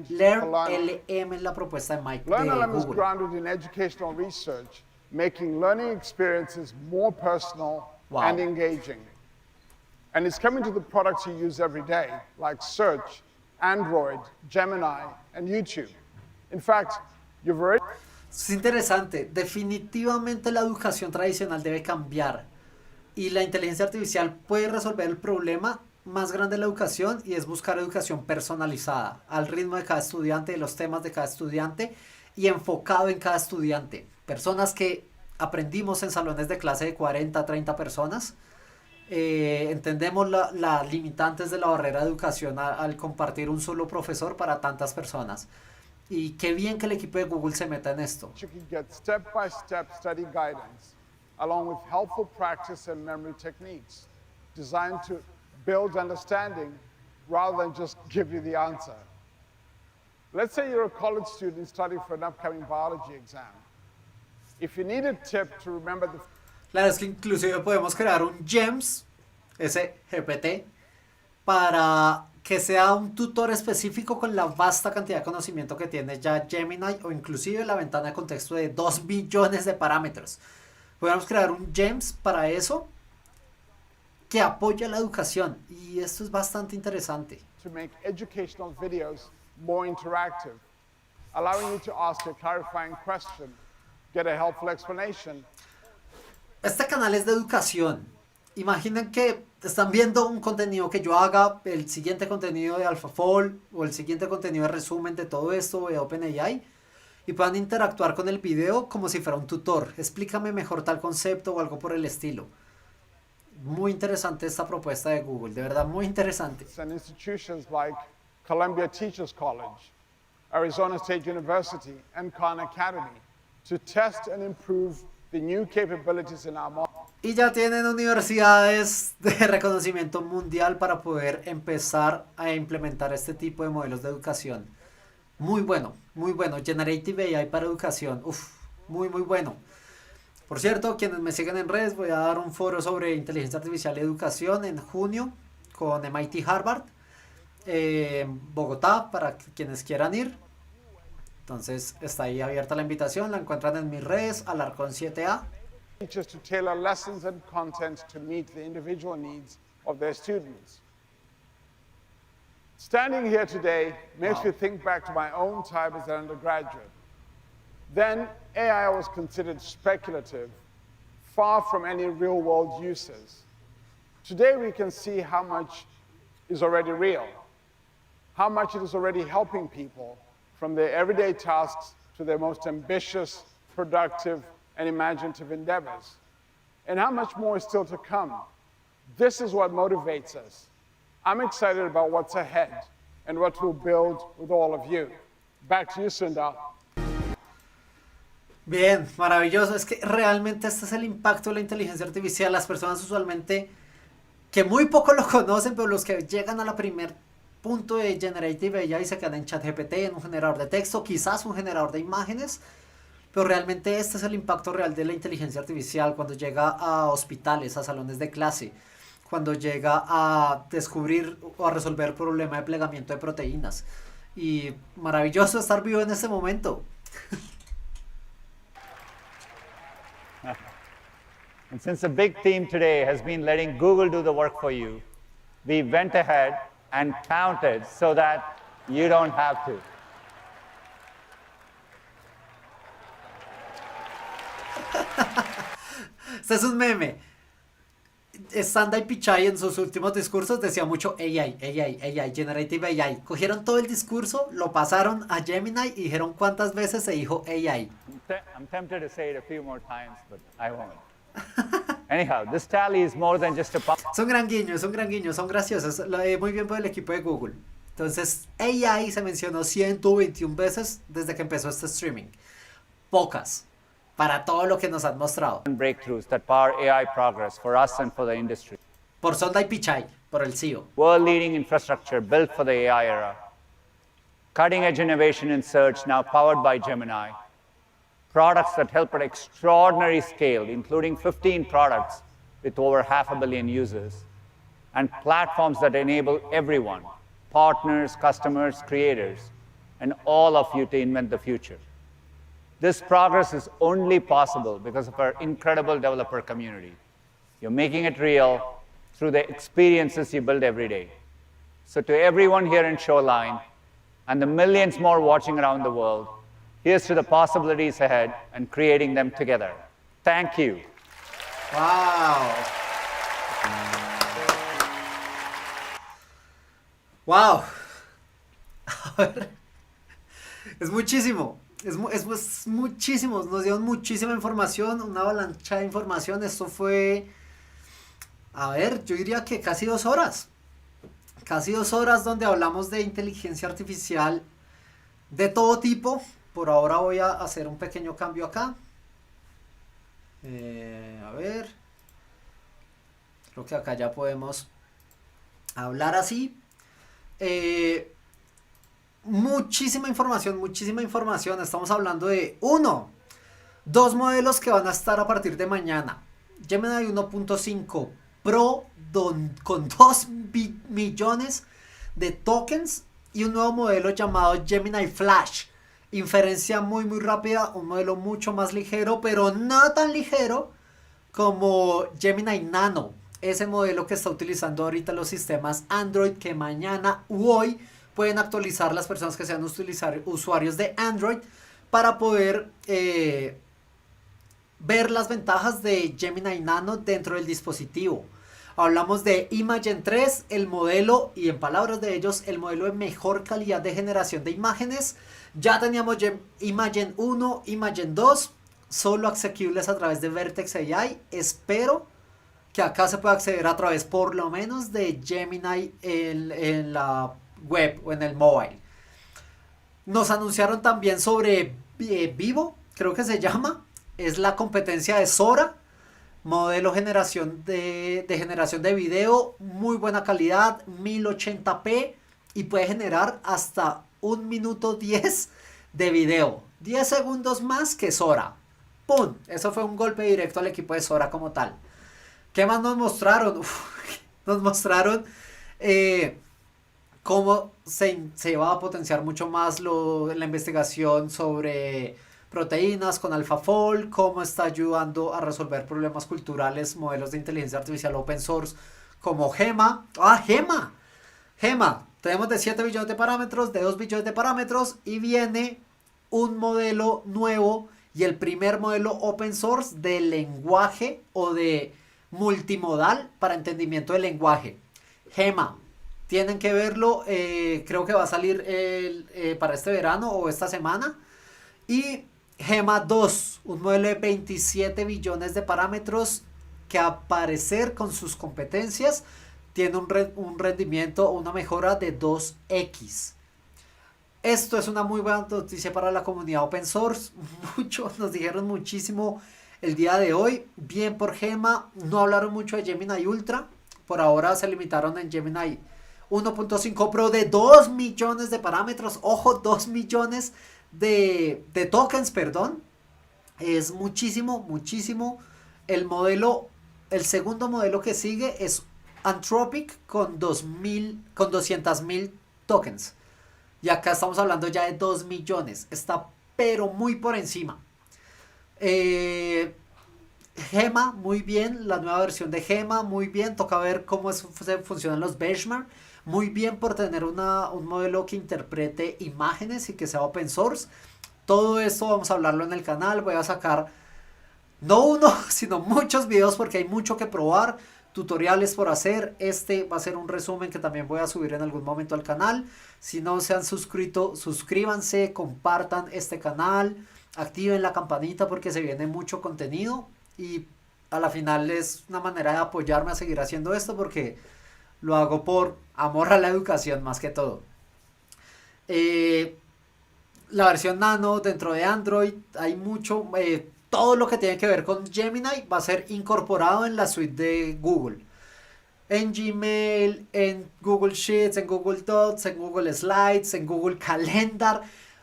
LearnLM es la propuesta de LearnLM is Google. grounded in educational research making learning experiences more personal and engaging. And it's coming to the products you use every day, like Search, Android, Gemini, and YouTube. In fact, you've already... Es interesante. Definitivamente la educación tradicional debe cambiar. Y la inteligencia artificial puede resolver el problema más grande de la educación, y es buscar educación personalizada, al ritmo de cada estudiante, de los temas de cada estudiante, y enfocado en cada estudiante. Personas que aprendimos en salones de clase de 40, 30 personas, entendemos las limitantes de la barrera de educación al compartir un solo profesor para tantas personas. Y qué bien que el equipo de Google se meta en esto. You can get step-by-step study guidance, along with helpful practice and memory techniques, designed to build understanding rather than just give you the answer. Let's say you're a college student studying for an upcoming biology exam. If you need a tip to remember the... Claro, es que inclusive podemos crear un GEMS, ese GPT, para que sea un tutor específico con la vasta cantidad de conocimiento que tiene ya Gemini, o inclusive la ventana de contexto de 2 billones de parámetros. Podemos crear un GEMS para eso, que apoya la educación, y esto es bastante interesante. To make educational videos more interactive, allowing you to ask a clarifying question, get a helpful explanation. Este canal es de educación. Imaginen que están viendo un contenido que yo haga, el siguiente contenido de AlphaFold, o el siguiente contenido de resumen de todo esto de OpenAI, y puedan interactuar con el video como si fuera un tutor. Explícame mejor tal concepto o algo por el estilo. Muy interesante esta propuesta de Google, de verdad muy interesante. And institutions like Columbia Teachers College, Arizona State University, and Khan Academy to test and improve the new capabilities in our model. Y ya tienen universidades de reconocimiento mundial para poder empezar a implementar este tipo de modelos de educación. Muy bueno, muy bueno. Generative AI para educación, muy bueno. Por cierto, quienes me siguen en redes, voy a dar un foro sobre inteligencia artificial y educación en junio con MIT Harvard, Bogotá, para quienes quieran ir. Entonces está ahí abierta la invitación, la encuentran en mis redes, Alarcón 7A. Teachers to tailor lessons and content to meet the individual needs of their students. Standing here today makes me think back to my own time as an undergraduate. Then AI was considered speculative, far from any real-world uses. Today we can see how much is already real, how much it is already helping people from their everyday tasks to their most ambitious, productive, and imaginative endeavors, and how much more is still to come. This is what motivates us. I'm excited about what's ahead and what we'll build with all of you. Back to you, Sundar. Bien, maravilloso. Es que realmente este es el impacto de la inteligencia artificial. Las personas usualmente que muy poco lo conocen, pero los que llegan a la primer punto de Generative AI se quedan en ChatGPT, en un generador de texto, quizás un generador de imágenes, pero realmente este es el impacto real de la inteligencia artificial cuando llega a hospitales, a salones de clase, cuando llega a descubrir o a resolver el problema de plegamiento de proteínas. Y maravilloso estar vivo en este momento. And since the big theme today has been letting Google do the work for you, we went ahead and counted so that you don't have to. Este es un meme. Sundar Pichai en sus últimos discursos decía mucho AI, Generative AI. Cogieron todo el discurso, lo pasaron a Gemini y dijeron cuántas veces se dijo AI. I'm tempted to say it a few more times, but I won't. Anyhow, this tally is more than just a pump. Es un gran guiño, son graciosos. Muy bien por el equipo de Google. Entonces, AI se mencionó 121 veces desde que empezó este streaming. Pocas para todo lo que nos han mostrado. Breakthroughs that power AI progress for us and for the industry. Por Sundar Pichai, por el CEO. World-leading infrastructure built for the AI era. Cutting-edge innovation in search now powered by Gemini. Products that help at extraordinary scale, including 15 products with over 500 million users. And platforms that enable everyone, partners, customers, creators, and all of you to invent the future. This progress is only possible because of our incredible developer community. You're making it real through the experiences you build every day. So to everyone here in Shoreline, and the millions more watching around the world, here's to the possibilities ahead and creating them together. Thank you. Wow. Wow. A ver. Es muchísimo. Es muchísimo. Nos dieron muchísima información, una avalancha de información. Esto fue, a ver, yo diría que casi 2 horas. Casi 2 horas donde hablamos de inteligencia artificial de todo tipo. Por ahora voy a hacer un pequeño cambio acá. A ver. Creo que acá ya podemos hablar así. Muchísima información. Estamos hablando de 2 modelos que van a estar a partir de mañana. Gemini 1.5 Pro con 2 millones de tokens y un nuevo modelo llamado Gemini Flash. Inferencia muy rápida, un modelo mucho más ligero, pero no tan ligero como Gemini Nano. Ese modelo que está utilizando ahorita los sistemas Android, que mañana u hoy pueden actualizar las personas que sean usuarios de Android para poder ver las ventajas de Gemini Nano dentro del dispositivo. Hablamos de Imagen 3, el modelo, y en palabras de ellos, el modelo de mejor calidad de generación de imágenes. Ya teníamos Imagen 1, Imagen 2, solo asequibles a través de Vertex AI. Espero que acá se pueda acceder a través por lo menos de Gemini en la web o en el mobile. Nos anunciaron también sobre Vivo, creo que se llama, es la competencia de Sora, modelo generación de video, muy buena calidad, 1080p, y puede generar hasta 1 minuto 10 de video, 10 segundos más que Sora. ¡Pum! Eso fue un golpe directo al equipo de Sora como tal. ¿Qué más nos mostraron? Nos mostraron cómo se va a potenciar mucho más la investigación sobre proteínas con AlphaFold, cómo está ayudando a resolver problemas culturales, modelos de inteligencia artificial open source como Gemma. Gemma, tenemos de 7 billones de parámetros, de 2 billones de parámetros, y viene un modelo nuevo y el primer modelo open source de lenguaje o de multimodal para entendimiento del lenguaje. Gemma, tienen que verlo, creo que va a salir para este verano o esta semana. Y Gemma 2, un modelo de 27 billones de parámetros que, a parecer, con sus competencias tiene un rendimiento, una mejora de 2x. Esto es una muy buena noticia para la comunidad open source. Nos dijeron muchísimo el día de hoy. Bien por Gemma. No hablaron mucho de Gemini Ultra. Por ahora se limitaron en Gemini 1.5 Pro de 2 millones de parámetros. Ojo, 2 millones de tokens, perdón. Es muchísimo. El segundo modelo que sigue es Anthropic con 200.000 tokens. Y acá estamos hablando ya de 2 millones. Está pero muy por encima. Gemma, muy bien. La nueva versión de Gemma, muy bien. Toca ver cómo funcionan los benchmarks. Muy bien por tener un modelo que interprete imágenes y que sea open source. Todo esto vamos a hablarlo en el canal. Voy a sacar no uno, sino muchos videos porque hay mucho que probar. Tutoriales por hacer. Este va a ser un resumen que también voy a subir en algún momento al canal. Si no se han suscrito, suscríbanse, compartan este canal, activen la campanita porque se viene mucho contenido, y a la final es una manera de apoyarme a seguir haciendo esto porque lo hago por amor a la educación más que todo. La versión Nano dentro de Android, hay mucho, todo lo que tiene que ver con Gemini va a ser incorporado en la suite de Google. En Gmail, en Google Sheets, en Google Docs, en Google Slides, en Google Calendar.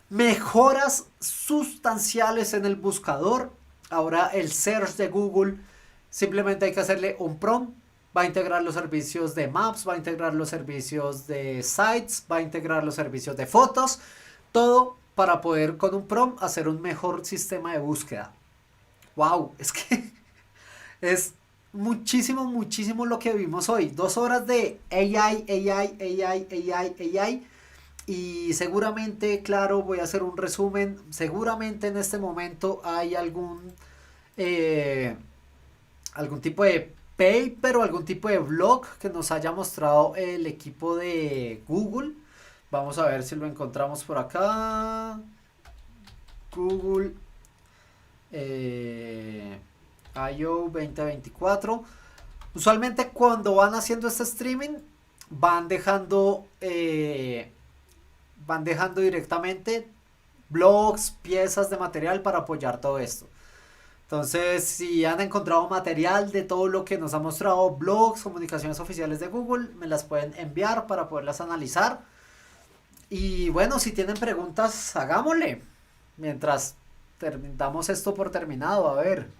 Mejoras sustanciales en el buscador. Ahora el search de Google, simplemente hay que hacerle un prompt. Va a integrar los servicios de Maps, va a integrar los servicios de Sites, va a integrar los servicios de fotos. Todo para poder con un prompt hacer un mejor sistema de búsqueda. Wow, es que es muchísimo, muchísimo lo que vimos hoy. 2 horas de AI. Y seguramente, claro, voy a hacer un resumen. Seguramente en este momento hay algún tipo de paper o algún tipo de blog que nos haya mostrado el equipo de Google. Vamos a ver si lo encontramos por acá. Google I.O. 2024. Usualmente cuando van haciendo este streaming van dejando directamente blogs, piezas de material para apoyar todo esto. Entonces, si han encontrado material de todo lo que nos ha mostrado, blogs, comunicaciones oficiales de Google, me las pueden enviar para poderlas analizar. Y bueno, si tienen preguntas, hagámosle. Mientras damos esto por terminado, a ver.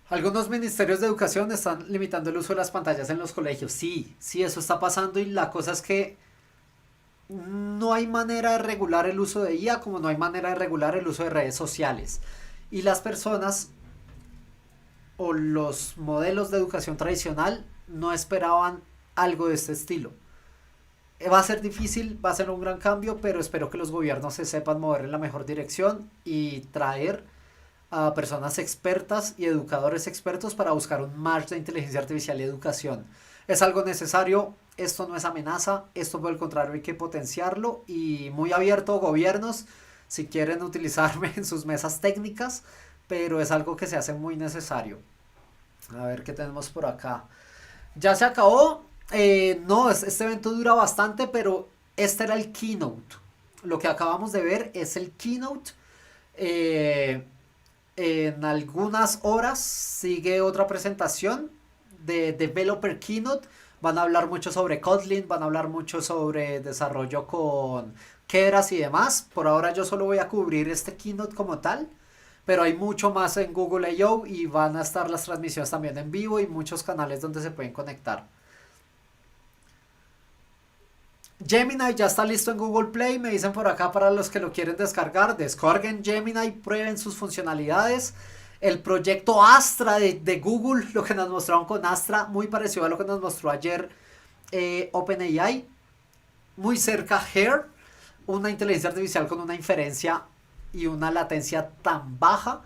Algunos ministerios de educación están limitando el uso de las pantallas en los colegios. Sí, eso está pasando y la cosa es que no hay manera de regular el uso de IA como no hay manera de regular el uso de redes sociales. Y las personas o los modelos de educación tradicional no esperaban algo de este estilo. Va a ser difícil, va a ser un gran cambio, pero espero que los gobiernos se sepan mover en la mejor dirección y traer a personas expertas y educadores expertos para buscar un match de inteligencia artificial y educación. Es algo necesario, esto no es amenaza, esto por el contrario hay que potenciarlo y muy abierto gobiernos si quieren utilizarme en sus mesas técnicas, pero es algo que se hace muy necesario. A ver qué tenemos por acá. Ya se acabó. No, este evento dura bastante, pero este era el keynote. Lo que acabamos de ver es el keynote. En algunas horas sigue otra presentación de Developer Keynote. Van a hablar mucho sobre Kotlin, van a hablar mucho sobre desarrollo con Keras y demás. Por ahora yo solo voy a cubrir este keynote como tal, pero hay mucho más en Google I.O. y van a estar las transmisiones también en vivo y muchos canales donde se pueden conectar. Gemini ya está listo en Google Play, me dicen por acá para los que lo quieren descargar, descarguen Gemini, prueben sus funcionalidades. El proyecto Astra de Google, lo que nos mostraron con Astra, muy parecido a lo que nos mostró ayer OpenAI, muy cerca Hair, una inteligencia artificial con una inferencia y una latencia tan baja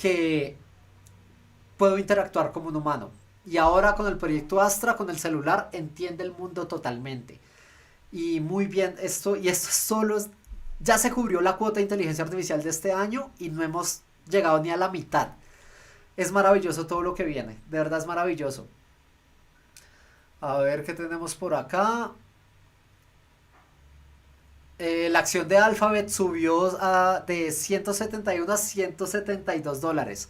que puedo interactuar como un humano. Y ahora con el proyecto Astra, con el celular, entiende el mundo totalmente. Y muy bien, esto solo ya se cubrió la cuota de inteligencia artificial de este año y no hemos llegado ni a la mitad. Es maravilloso todo lo que viene, de verdad es maravilloso. A ver qué tenemos por acá. La acción de Alphabet subió de 171 a 172 dólares.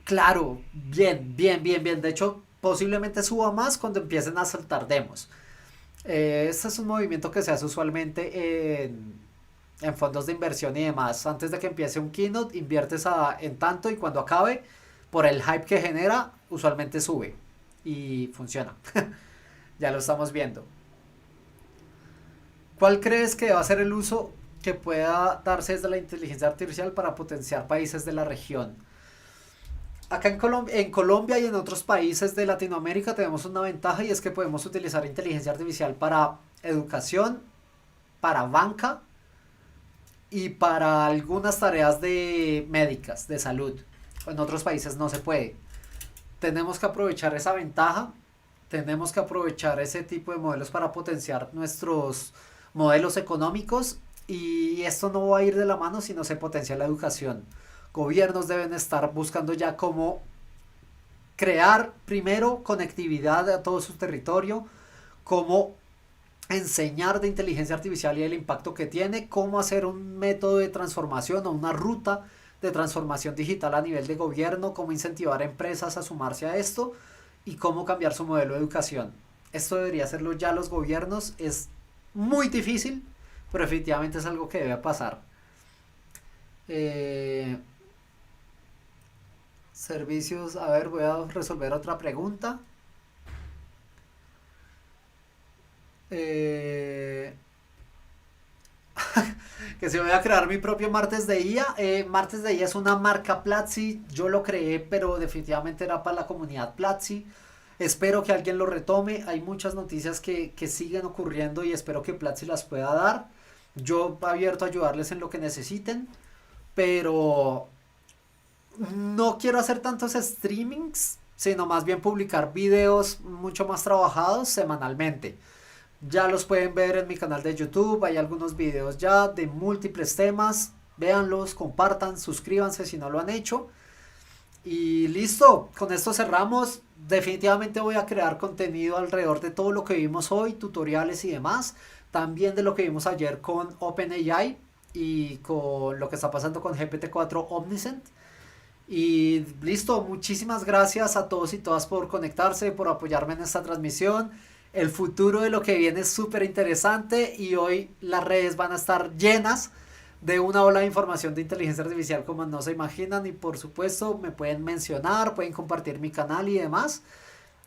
Claro, bien. De hecho, posiblemente suba más cuando empiecen a saltar demos. Este es un movimiento que se hace usualmente en fondos de inversión y demás. Antes de que empiece un keynote, inviertes en tanto y cuando acabe, por el hype que genera, usualmente sube. Y funciona. Ya lo estamos viendo. ¿Cuál crees que va a ser el uso que pueda darse desde la inteligencia artificial para potenciar países de la región? Acá en Colombia y en otros países de Latinoamérica tenemos una ventaja y es que podemos utilizar inteligencia artificial para educación, para banca y para algunas tareas médicas, de salud. En otros países no se puede. Tenemos que aprovechar esa ventaja, tenemos que aprovechar ese tipo de modelos para potenciar nuestros modelos económicos y esto no va a ir de la mano si no se potencia la educación. Gobiernos deben estar buscando ya cómo crear primero conectividad a todo su territorio, cómo enseñar de inteligencia artificial y el impacto que tiene, cómo hacer un método de transformación o una ruta de transformación digital a nivel de gobierno, cómo incentivar a empresas a sumarse a esto y cómo cambiar su modelo de educación. Esto debería hacerlo ya los gobiernos, es muy difícil, pero efectivamente es algo que debe pasar. Servicios, a ver, voy a resolver otra pregunta. que si voy a crear mi propio Martes de IA. Martes de IA es una marca Platzi, yo lo creé, pero definitivamente era para la comunidad Platzi. Espero que alguien lo retome, hay muchas noticias que siguen ocurriendo y espero que Platzi las pueda dar. Yo abierto a ayudarles en lo que necesiten, pero no quiero hacer tantos streamings, sino más bien publicar videos mucho más trabajados semanalmente. Ya los pueden ver en mi canal de YouTube, hay algunos videos ya de múltiples temas, véanlos, compartan, suscríbanse si no lo han hecho. Y listo, con esto cerramos. Definitivamente voy a crear contenido alrededor de todo lo que vimos hoy, tutoriales y demás. También de lo que vimos ayer con OpenAI y con lo que está pasando con GPT-4 Omniscient. Y listo, muchísimas gracias a todos y todas por conectarse, por apoyarme en esta transmisión. El futuro de lo que viene es súper interesante y hoy las redes van a estar llenas de una ola de información de inteligencia artificial como no se imaginan, y por supuesto me pueden mencionar, pueden compartir mi canal y demás.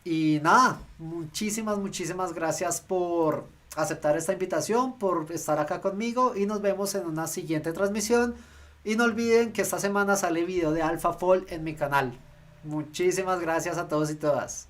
Y nada, muchísimas gracias por aceptar esta invitación, por estar acá conmigo y nos vemos en una siguiente transmisión. Y no olviden que esta semana sale video de AlphaFold en mi canal. Muchísimas gracias a todos y todas.